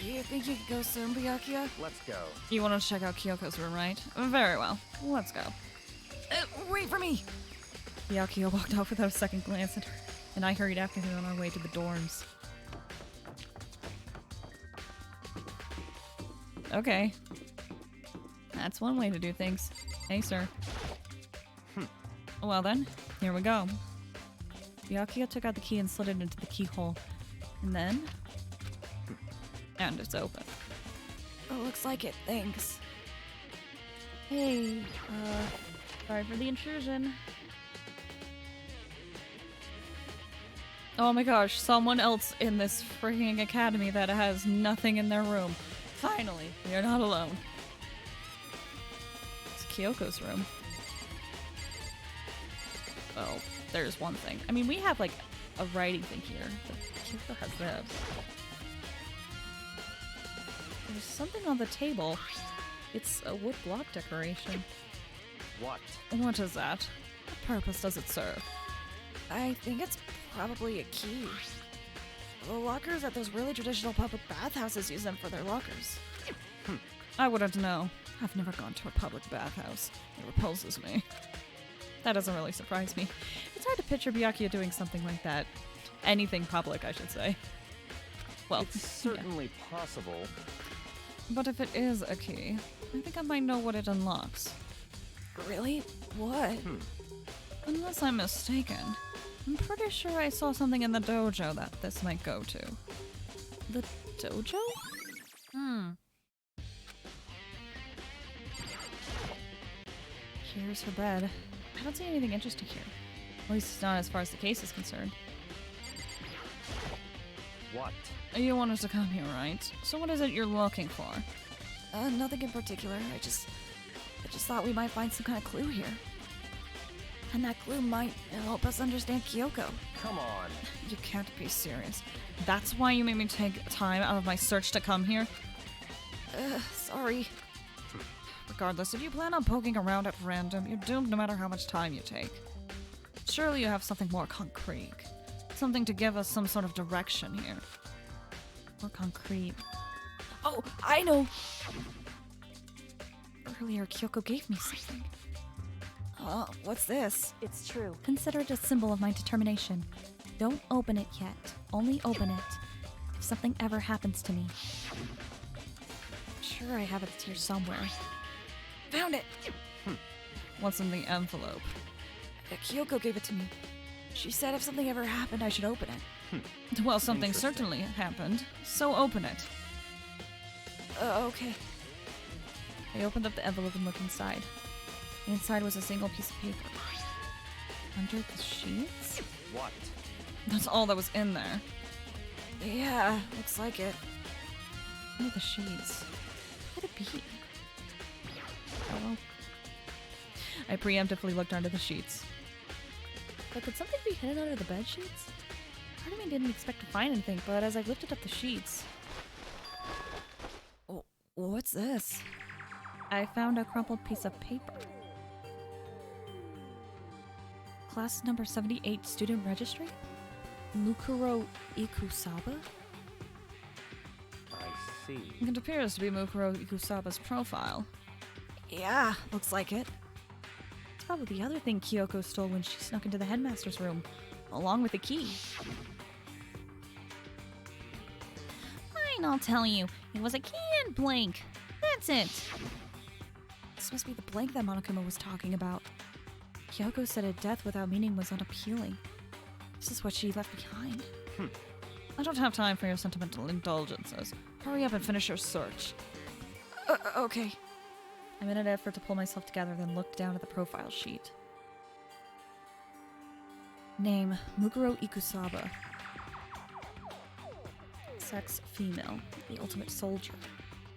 You think you could go soon, Byakuya? Let's go. You want to check out Kyoko's room, right? Very well. Let's go. Wait for me! Byakuya walked off without a second glance at her, and I hurried after her on our way to the dorms. Okay. That's one way to do things. Hey, sir. Well then, here we go. Byakuya took out the key and slid it into the keyhole. And then... and it's open. Oh, looks like it. Thanks. Hey, sorry for the intrusion. Oh my gosh, someone else in this freaking academy that has nothing in their room. Finally, we are not alone. It's Kyoko's room. Well, there's one thing. I mean, we have like a writing thing here, but Kyoko has this. There's something on the table. It's a wood block decoration. What? What is that? What purpose does it serve? I think it's probably a key. The lockers at those really traditional public bathhouses use them for their lockers. I wouldn't know. I've never gone to a public bathhouse. It repulses me. That doesn't really surprise me. It's hard to picture Byakuya doing something like that. Anything public, I should say. Well, It's certainly possible. but if it is a key, I think I might know what it unlocks. Really? What? Unless I'm mistaken, I'm pretty sure I saw something in the dojo that this might go to. The dojo? Here's her bed. I don't see anything interesting here. At least not as far as the case is concerned. What? You wanted to come here, right? So what is it you're looking for? Nothing in particular. I just thought we might find some kind of clue here. And that clue might help us understand Kyoko. Come on. You can't be serious. That's why you made me take time out of my search to come here? Sorry. Regardless, if you plan on poking around at random, you're doomed no matter how much time you take. Surely you have something more concrete. Something to give us some sort of direction here. More concrete. Oh, I know! Earlier, Kyoko gave me something. What's this? It's true. Consider it a symbol of my determination. Don't open it yet. Only open it if something ever happens to me. I'm sure I have it here somewhere. Found it! What's in the envelope? Kyoko gave it to me. She said if something ever happened, I should open it. Well, something certainly happened, so open it. Okay. I opened up the envelope and looked inside. Inside was a single piece of paper. Under the sheets? What? That's all that was in there. Yeah, looks like it. Under the sheets. What could it be? Oh. I preemptively looked under the sheets. But could something be hidden under the bed sheets? Part of me didn't expect to find anything, but as I lifted up the sheets... Oh, what's this? I found a crumpled piece of paper. Class number 78 student registry? Mukuro Ikusaba? I see. It appears to be Mukuro Ikusaba's profile. Yeah, looks like it. It's probably the other thing Kyoko stole when she snuck into the headmaster's room, along with the key. Fine, I'll tell you. It was a key and blank. That's it. This must be the blank that Monokuma was talking about. Kyoko said a death without meaning was unappealing. This is what she left behind. I don't have time for your sentimental indulgences. Hurry up and finish your search. Okay. I made an effort to pull myself together, then looked down at the profile sheet. Name, Mukuro Ikusaba. Sex, female. The ultimate soldier.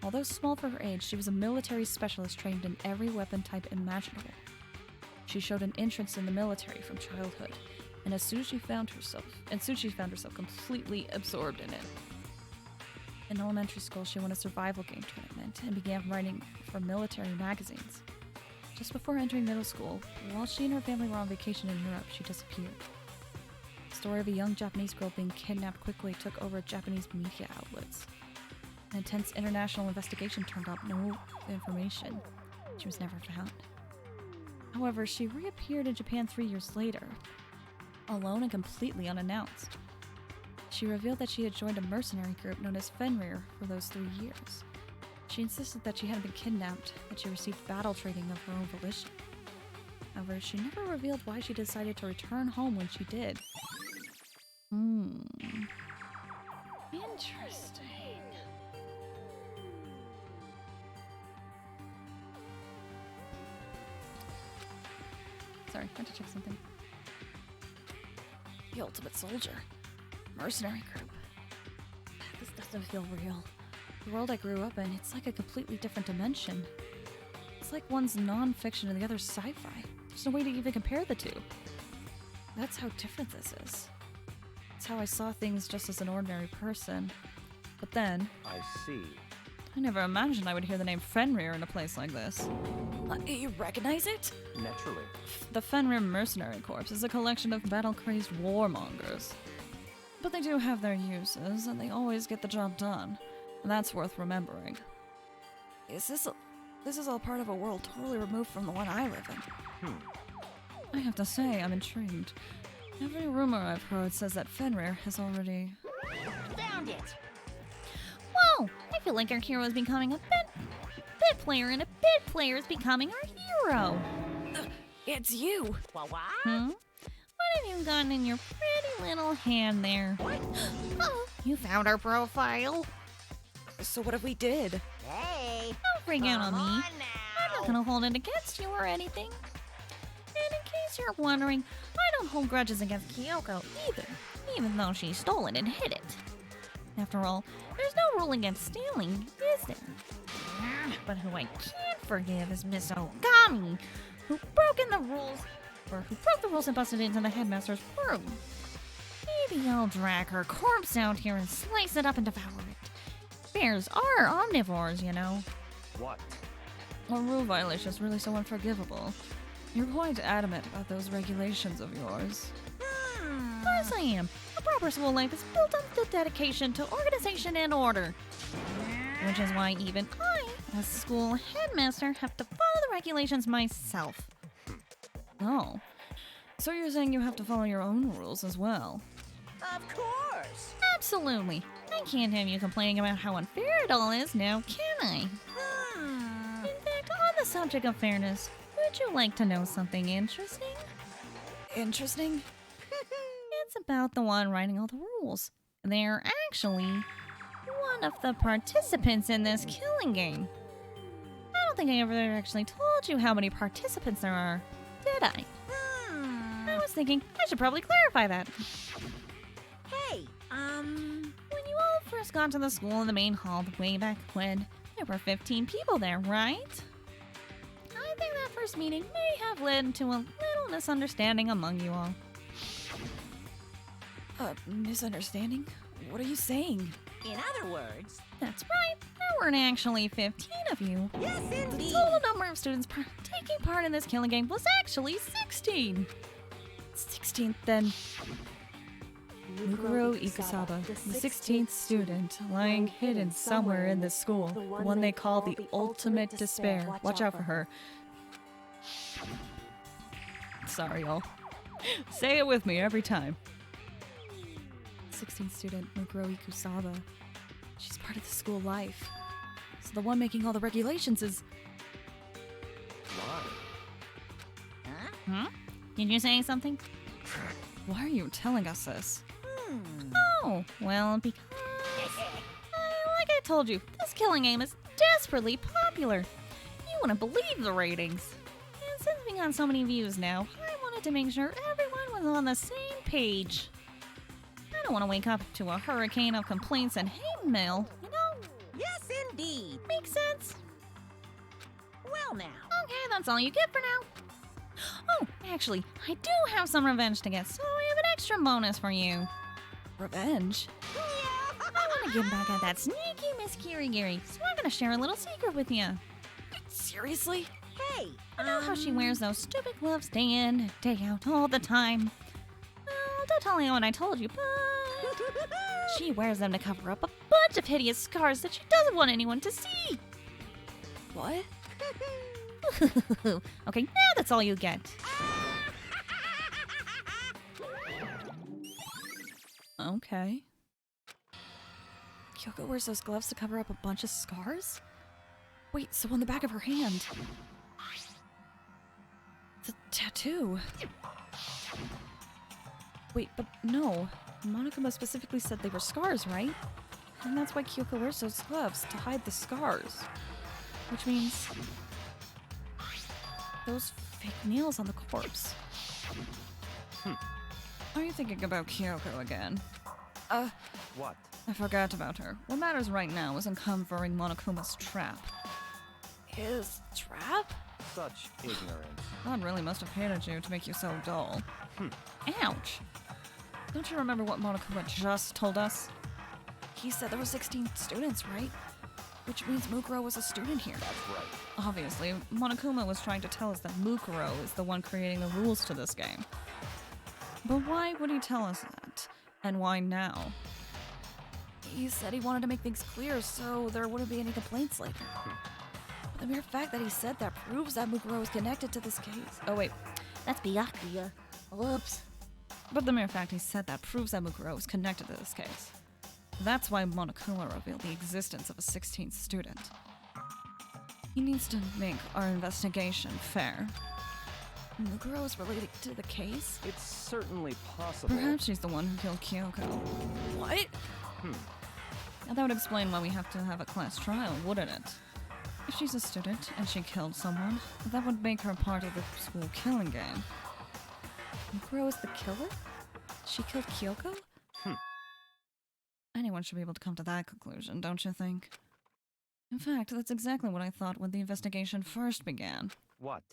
Although small for her age, she was a military specialist trained in every weapon type imaginable. She showed an interest in the military from childhood, and soon she found herself completely absorbed in it. In elementary school, she won a survival game tournament and began writing for military magazines. Just before entering middle school, while she and her family were on vacation in Europe, she disappeared. The story of a young Japanese girl being kidnapped quickly took over Japanese media outlets. An intense international investigation turned up no information. She was never found. However, she reappeared in Japan 3 years later, alone and completely unannounced. She revealed that she had joined a mercenary group known as Fenrir for those 3 years. She insisted that she hadn't been kidnapped, that she received battle training of her own volition. However, she never revealed why she decided to return home when she did. Interesting. Sorry, had to check something. The ultimate soldier. Mercenary group. This doesn't feel real. The world I grew up in, it's like a completely different dimension. It's like one's non-fiction and the other's sci-fi. There's no way to even compare the two. That's how different this is. It's how I saw things just as an ordinary person. But then... I see. I never imagined I would hear the name Fenrir in a place like this. You recognize it? Naturally. The Fenrir Mercenary Corps is a collection of battle-crazed warmongers. But they do have their uses, and they always get the job done. And that's worth remembering. This is all part of a world totally removed from the one I live in. I have to say, I'm intrigued. Every rumor I've heard says that Fenrir has already... Found it! Whoa! I feel like our hero is becoming a bit player, and a bit player is becoming our hero. It's you! What? What have you got in your pretty little hand there? What? Oh, you found our profile. So what if we did? Hey! Don't freak out on me. Come on I'm not now. gonna hold it against you or anything. And in case you're wondering, I don't hold grudges against Kyoko either, even though she stole it and hid it. After all, there's no rule against stealing, is there? But who I can't forgive is Miss Ogami, who broke the rules and busted into the headmaster's room. Maybe I'll drag her corpse out here and slice it up and devour it. Bears are omnivores, you know. What? A rule violation is really so unforgivable. You're quite adamant about those regulations of yours. Of course I am. A proper school life is built on the dedication to organization and order. Which is why even I, as school headmaster, have to follow the regulations myself. Oh. So you're saying you have to follow your own rules as well? Of course! Absolutely. I can't have you complaining about how unfair it all is now, can I? In fact, on the subject of fairness, would you like to know something interesting? Interesting? It's about the one writing all the rules. They're actually one of the participants in this killing game. I don't think I ever actually told you how many participants there are, did I? I was thinking I should probably clarify that. Hey, When you all first got to the school in the main hall way back when, there were 15 people there, right? I think that first meeting may have led to a little misunderstanding among you all. Misunderstanding? What are you saying? in other words... That's right, there weren't actually 15 of you. Yes, The indeed! total number of students taking part in this killing game was actually 16. 16th then. Mukuro Ikusaba, the 16th student, lying hidden somewhere in this school, the one they call the ultimate despair. Watch out for her. Sorry, y'all. Say it with me every time. 16th student, Mukuro Ikusaba. She's part of the school life. So the one making all the regulations is... Why? Did you say something? Why are you telling us this? Oh, Oh, well, because... like I told you, this killing game is desperately popular. You wouldn't believe the ratings. And since we got so many views now, I wanted to make sure everyone was on the same page. I don't want to wake up to a hurricane of complaints and hate mail, you know? Yes, indeed. Makes sense. Well, now. Okay, that's all you get for now. Oh, actually, I do have some revenge to get, so I have an extra bonus for you. Revenge? I want to get back at that sneaky Miss Kirigiri, so I'm going to share a little secret with you. Seriously? Hey, I know how she wears those stupid gloves day in and day out all the time. Well, don't tell anyone I told you, but she wears them to cover up a bunch of hideous scars that she doesn't want anyone to see. What? Okay, now that's all you get. Okay. Kyoko wears those gloves to cover up a bunch of scars? Wait, so on the back of her hand... the tattoo. Wait, but no. Monokuma specifically said they were scars, right? And that's why Kyoko wears those gloves, to hide the scars. Which means... those fake nails on the corpse. Are you thinking about Kyoko again? What? I forgot about her. What matters right now is uncovering Monokuma's trap. His trap? Such ignorance. God really must have hated you to make you so dull. Ouch! Don't you remember what Monokuma just told us? He said there were 16 students, right? Which means Mukuro was a student here. That's right. Obviously, Monokuma was trying to tell us that Mukuro is the one creating the rules to this game. But why would he tell us that? And why now? He said he wanted to make things clear so there wouldn't be any complaints later. But the mere fact that he said that proves that Mukuro is connected to this case. Oh wait, that's Byakuya. Whoops. But the mere fact he said that proves that Mukuro is connected to this case. That's why Monokuma revealed the existence of a 16th student. He needs to make our investigation fair. Mukuro is related to the case? It's certainly possible. Perhaps she's the one who killed Kyoko. What? Now that would explain why we have to have a class trial, wouldn't it? If she's a student and she killed someone, that would make her part of the school killing game. Mukuro is the killer? She killed Kyoko? Anyone should be able to come to that conclusion, don't you think? In fact, that's exactly what I thought when the investigation first began. What?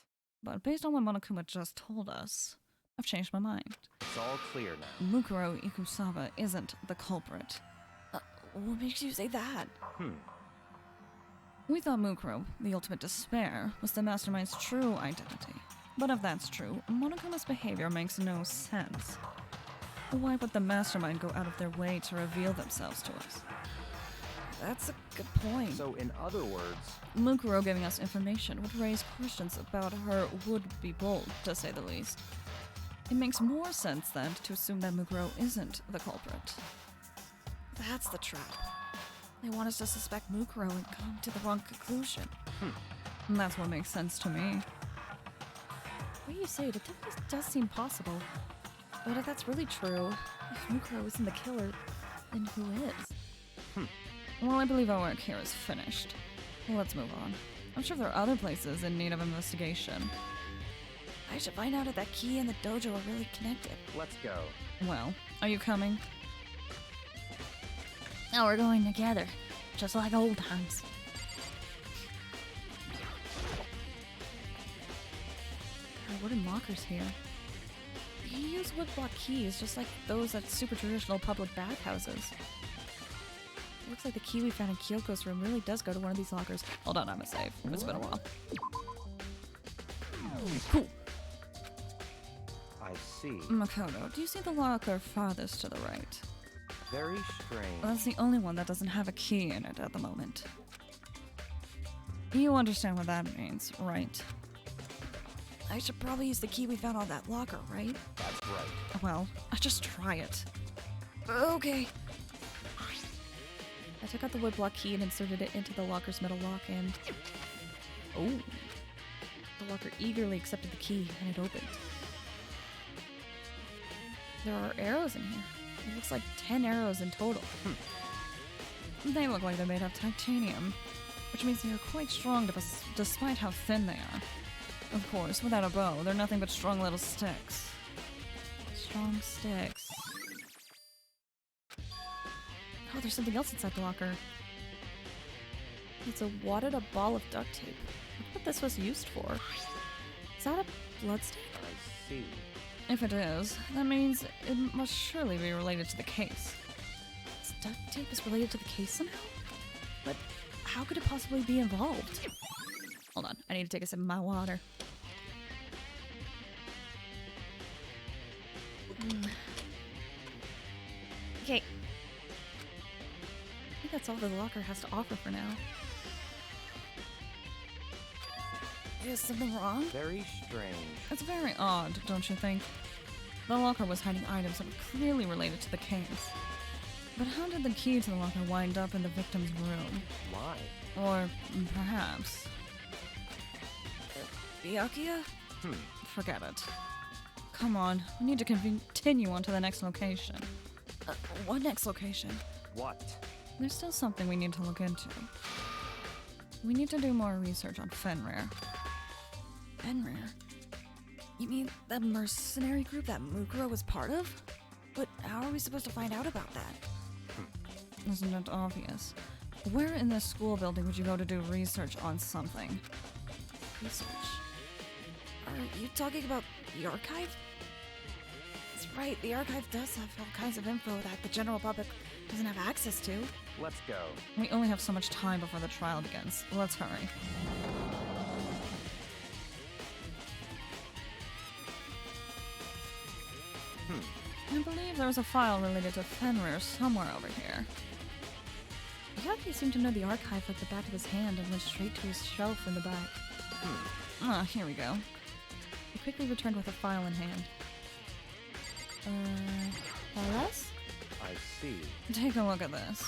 But based on what Monokuma just told us, I've changed my mind. It's all clear now. Mukuro Ikusaba isn't the culprit. What makes you say that? We thought Mukuro, the ultimate despair, was the mastermind's true identity. But if that's true, Monokuma's behavior makes no sense. Why would the mastermind go out of their way to reveal themselves to us? That's a good point. So, in other words, Mukuro giving us information would raise questions about her would-be bold, to say the least. It makes more sense, then, to assume that Mukuro isn't the culprit. That's the trap. They want us to suspect Mukuro and come to the wrong conclusion. And that's what makes sense to me. What you say, it definitely does seem possible. But if that's really true, if Mukuro isn't the killer, then who is? Well, I believe our work here is finished. Let's move on. I'm sure there are other places in need of investigation. I should find out if that key and the dojo are really connected. let's go. Well, are you coming? Now we're going together, just like old times. There are wooden lockers here. You use wood block keys just like those at super traditional public bathhouses. Looks like the key we found in Kyoko's room really does go to one of these lockers. Hold on, I'm a save. It's been a while. Cool. I see. Makoto, do you see the locker farthest to the right? Very strange. That's the only one that doesn't have a key in it at the moment. You understand what that means, right? I should probably use the key we found on that locker, right? That's right. Well, I'll just try it. Okay. I took out the woodblock key and inserted it into the locker's metal lock and... Oh. The locker eagerly accepted the key and it opened. There are arrows in here. It looks like 10 arrows in total. They look like they're made of titanium, which means they are quite strong despite how thin they are. Of course, without a bow, they're nothing but strong little sticks. Strong sticks. Oh, there's something else inside the locker. It's a wadded up ball of duct tape. Look what this was used for. Is that a bloodstain? I see. If it is, that means it must surely be related to the case. This duct tape is related to the case somehow? But how could it possibly be involved? Hold on, I need to take a sip of my water. Okay. I think that's all the locker has to offer for now. Is something wrong? Very strange. It's very odd, don't you think? The locker was hiding items that were clearly related to the case. But how did the key to the locker wind up in the victim's room? Why? Or perhaps... Byakuya? Forget it. Come on, we need to continue on to the next location. What next location? What? There's still something we need to look into. We need to do more research on Fenrir. Fenrir? You mean that mercenary group that Mukuro was part of? But how are we supposed to find out about that? Isn't it obvious? Where in this school building would you go to do research on something? Research? Are you talking about the archive? That's right, the archive does have all kinds of info that the general public doesn't have access to. Let's go. We only have so much time before the trial begins. Let's hurry. I believe there was a file related to Fenrir somewhere over here. Yaki seemed to know the archive like the back of his hand and went straight to his shelf in the back. Ah, here we go. He quickly returned with a file in hand. LS? I see. Take a look at this.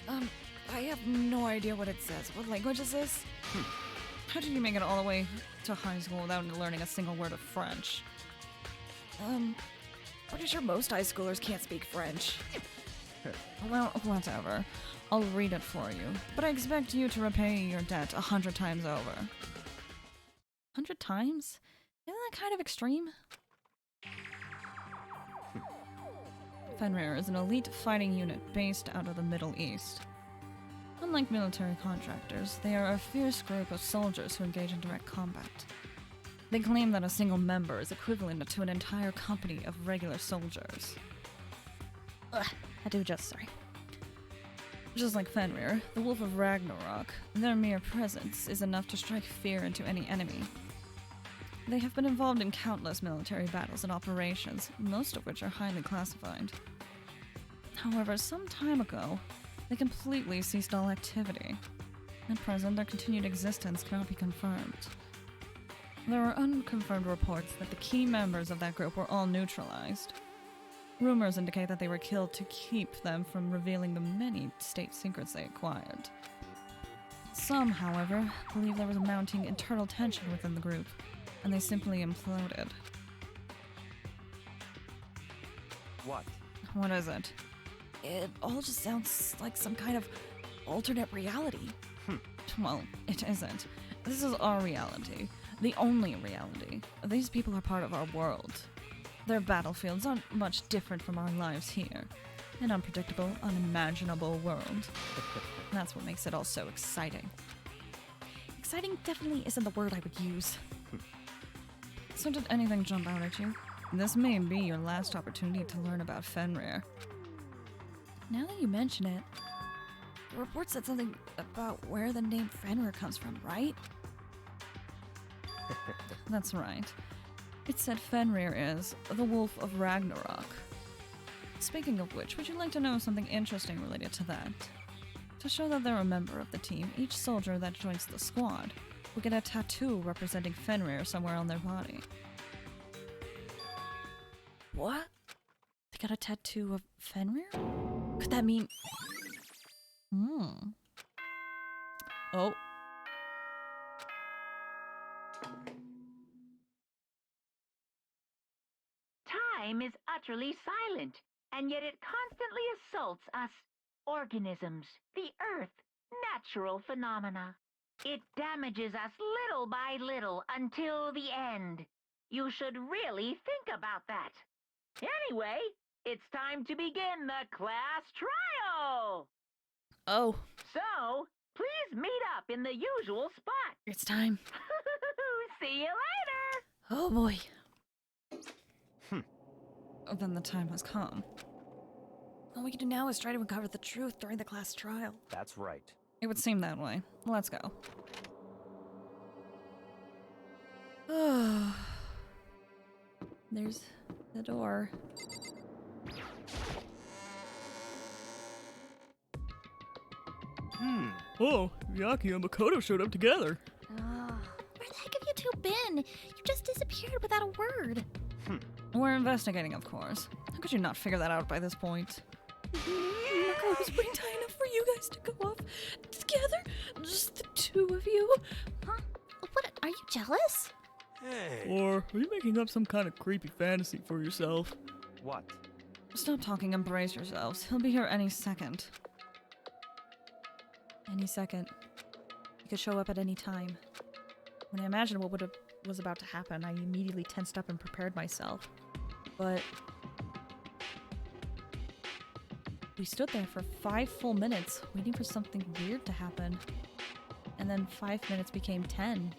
I have no idea what it says. What language is this? How did you make it all the way to high school without learning a single word of French? Pretty sure most high schoolers can't speak French. Well, whatever. I'll read it for you. But I expect you to repay your debt 100 times over. 100 times? Isn't that kind of extreme? Fenrir is an elite fighting unit based out of the Middle East. Unlike military contractors, they are a fierce group of soldiers who engage in direct combat. They claim that a single member is equivalent to an entire company of regular soldiers. Sorry. Just like Fenrir, the Wolf of Ragnarok, their mere presence is enough to strike fear into any enemy. They have been involved in countless military battles and operations, most of which are highly classified. However, some time ago, they completely ceased all activity. At present, their continued existence cannot be confirmed. There are unconfirmed reports that the key members of that group were all neutralized. Rumors indicate that they were killed to keep them from revealing the many state secrets they acquired. Some, however, believe there was a mounting internal tension within the group, and they simply imploded. What? What is it? It all just sounds like some kind of alternate reality. Well, it isn't. This is our reality. The only reality. These people are part of our world. Their battlefields aren't much different from our lives here. An unpredictable, unimaginable world. That's what makes it all so exciting. Exciting definitely isn't the word I would use. So did anything jump out at you? This may be your last opportunity to learn about Fenrir. Now that you mention it, the report said something about where the name Fenrir comes from, right? That's right. It said Fenrir is the Wolf of Ragnarok. Speaking of which, would you like to know something interesting related to that? To show that they're a member of the team, each soldier that joins the squad will get a tattoo representing Fenrir somewhere on their body. What? They got a tattoo of Fenrir? Could that mean... Oh. Time is utterly silent, and yet it constantly assaults us organisms, the Earth, natural phenomena. It damages us little by little until the end. You should really think about that. Anyway, it's time to begin the class trial! Oh, So, please meet up in the usual spot. it's time. See you later! Oh boy. Oh, then the time has come. All we can do now is try to uncover the truth during the class trial. That's right. It would seem that way. Let's go. There's the door. Oh, Yaki and Makoto showed up together. Where the heck have you two been? You just disappeared without a word. We're investigating, of course. How could you not figure that out by this point? Marco was waiting high enough for you guys to go off together. Just the two of you. Huh? What? Are you jealous? Hey. Or are you making up some kind of creepy fantasy for yourself? What? Stop talking and brace yourselves. He'll be here any second. Any second. He could show up at any time. When I imagined what was about to happen, I immediately tensed up and prepared myself. But we stood there for 5 full minutes, waiting for something weird to happen. And then 5 minutes became 10.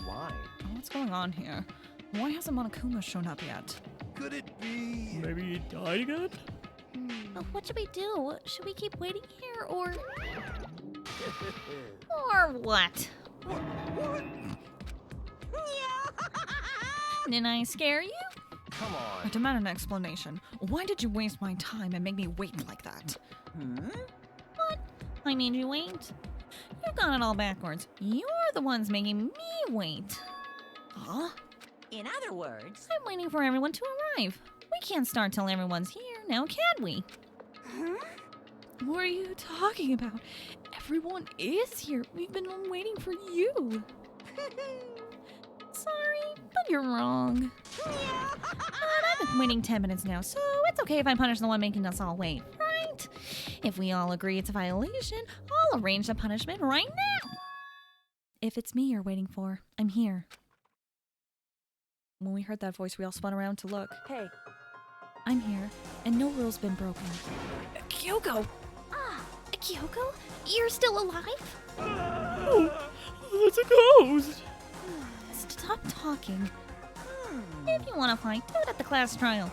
Why? Oh, what's going on here? Why hasn't Monokuma shown up yet? Could it be? Maybe he died again? What should we do? Should we keep waiting here, or what? What? Didn't I scare you? Come I on. demand an explanation. Why did you waste my time and make me wait like that? What? I made you wait? You got it all backwards. You're the ones making me wait. Huh? In other words, I'm waiting for everyone to arrive. We can't start till everyone's here, now can we? What are you talking about? Everyone is here. We've been waiting for you. Sorry, but you're wrong. But I've been waiting 10 minutes now, so it's okay if I punish the one making us all wait, right? If we all agree it's a violation, I'll arrange the punishment right now. If it's me you're waiting for, I'm here. When we heard that voice, we all spun around to look. Hey, I'm here, and no rule's been broken. Kyoko! Ah, Kyoko, you're still alive? Oh, that's a ghost! Stop talking. If you want to fight, do it at the class trial.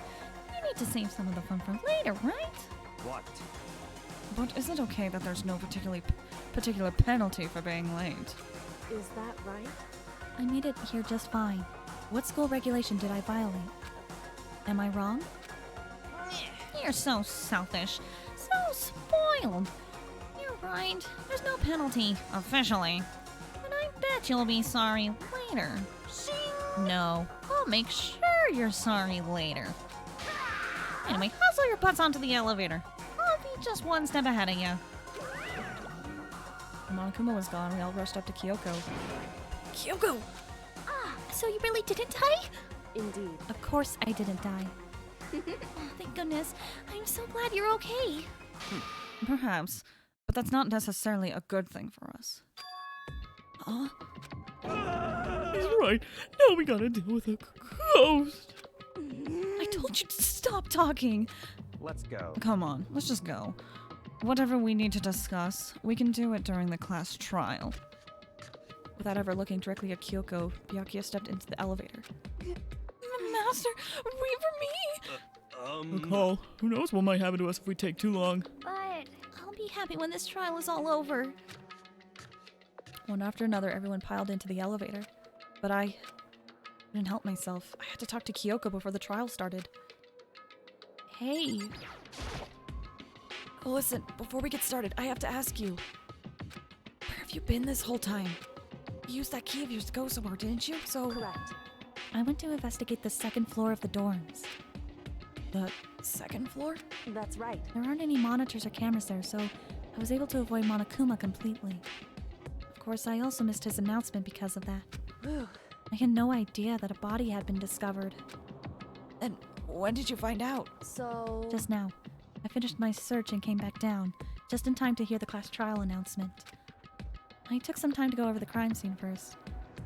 You need to save some of the fun for later, right? What? But is it okay that there's no particular penalty for being late? is that right? I made it here just fine. What school regulation did I violate? Am I wrong? You're so selfish, so spoiled. You're right, there's no penalty, officially. But I bet you'll be sorry later. No, I'll make sure you're sorry later. Anyway, hustle your butts onto the elevator. I'll be just one step ahead of you. When Monokuma was gone, we all rushed up to Kyoko. Kyoko! Ah, so you really didn't die? Indeed. Of course I didn't die. Oh, thank goodness. I'm so glad you're okay. Perhaps, but that's not necessarily a good thing for us. Huh? He's right. Now we gotta deal with a ghost. I told you to stop talking! Let's go. Come on, let's just go. Whatever we need to discuss, we can do it during the class trial. Without ever looking directly at Kyoko, Byakuya stepped into the elevator. Master, wait for me! McCall, who knows what might happen to us if we take too long? But I'll be happy when this trial is all over. One after another, everyone piled into the elevator. But I didn't help myself. I had to talk to Kyoko before the trial started. Hey. Listen, before we get started, I have to ask you. Where have you been this whole time? You used that key of yours to go somewhere, didn't you? So... Correct. I went to investigate the second floor of the dorms. The second floor? That's right. There aren't any monitors or cameras there, so I was able to avoid Monokuma completely. Of course, I also missed his announcement because of that. Whew. I had no idea that a body had been discovered. And When did you find out? So... Just now. I finished my search and came back down, just in time to hear the class trial announcement. I took some time to go over the crime scene first.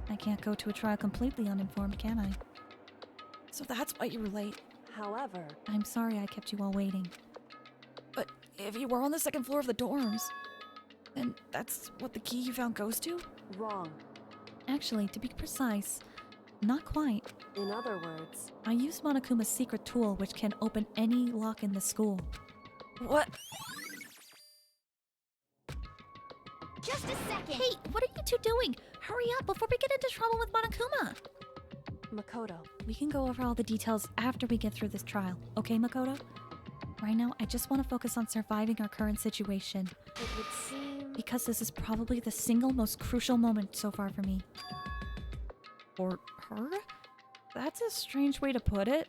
I can't go to a trial completely uninformed, can I? So that's why you were late. However... I'm sorry I kept you all waiting. But if you were on the second floor of the dorms, then that's what the key you found goes to? Wrong. Actually, to be precise, not quite. In other words... I used Monokuma's secret tool, which can open any lock in the school. What? Just a second! Hey, what are you two doing? Hurry up before we get into trouble with Monokuma! Makoto. We can go over all the details after we get through this trial, okay, Makoto? Right now, I just want to focus on surviving our current situation. It would seem... Because this is probably the single most crucial moment so far for me. For her? That's a strange way to put it.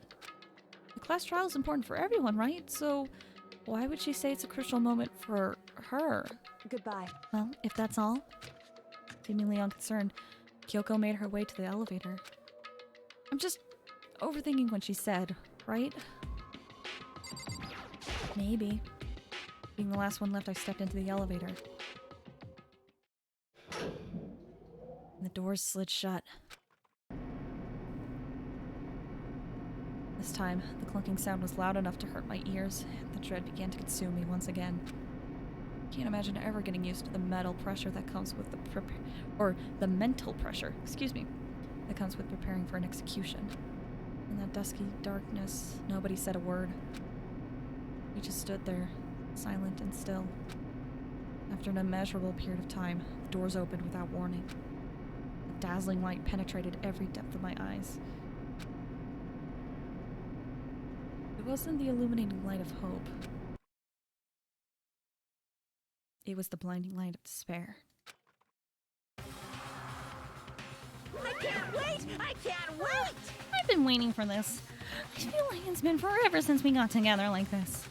The class trial is important for everyone, right? So why would she say it's a crucial moment for her? Goodbye. Well, if that's all. Seemingly unconcerned, Kyoko made her way to the elevator. I'm just overthinking what she said, right? Maybe. Being the last one left, I stepped into the elevator. And the doors slid shut. This time, the clunking sound was loud enough to hurt my ears, and the dread began to consume me once again. Can't imagine ever getting used to the mental pressure that comes with the mental pressure, that comes with preparing for an execution. In that dusky darkness, nobody said a word. We just stood there, silent and still. After an immeasurable period of time, the doors opened without warning. A dazzling light penetrated every depth of my eyes. It wasn't the illuminating light of hope. It was the blinding light of despair. I can't wait! I can't wait! I've been waiting for this. I feel like it's been forever since we got together like this.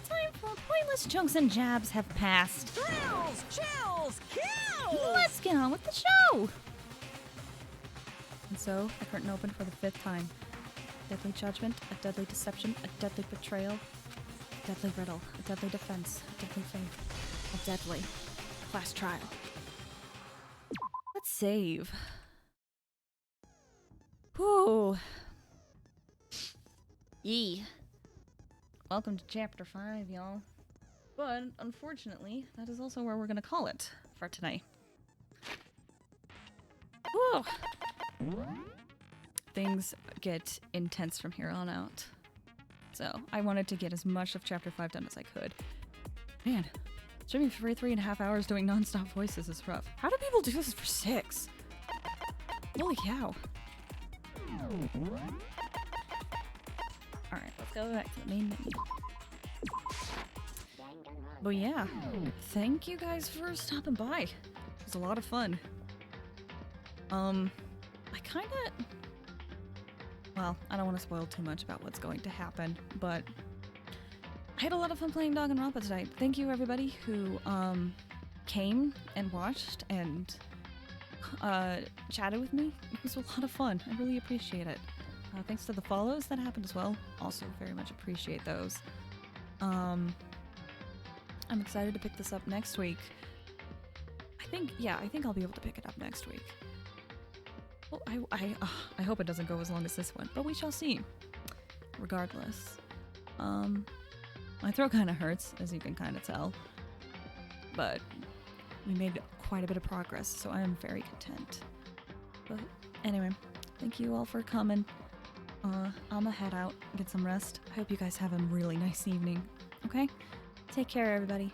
Time for pointless jokes and jabs have passed. Thrills, chills, kills! Let's get on with the show! And so, the curtain opened for the 5th time. Deadly judgment, a deadly deception, a deadly betrayal, a deadly riddle, a deadly defense, a deadly faith, a deadly class trial. Let's save. Whew. Yee. Welcome to Chapter 5, y'all. But, unfortunately, that is also where we're gonna call it for tonight. Whew. Things get intense from here on out. So, I wanted to get as much of Chapter 5 done as I could. Man, streaming for 3.5 hours doing non-stop voices is rough. How do people do this for 6? Holy cow. Alright, let's go back to the main menu. But yeah, thank you guys for stopping by. It was a lot of fun. Well, I don't want to spoil too much about what's going to happen, but I had a lot of fun playing Danganronpa tonight. Thank you everybody who came and watched and chatted with me. It was a lot of fun. I really appreciate it. Thanks to the follows that happened as well. Also very much appreciate those. I'm excited to pick this up next week. I think I'll be able to pick it up next week. Well, I hope it doesn't go as long as this one, but we shall see. Regardless. My throat kind of hurts, as you can kind of tell. But we made quite a bit of progress, so I am very content. But anyway, thank you all for coming. I'ma head out, get some rest. I hope you guys have a really nice evening. Okay? Take care, everybody.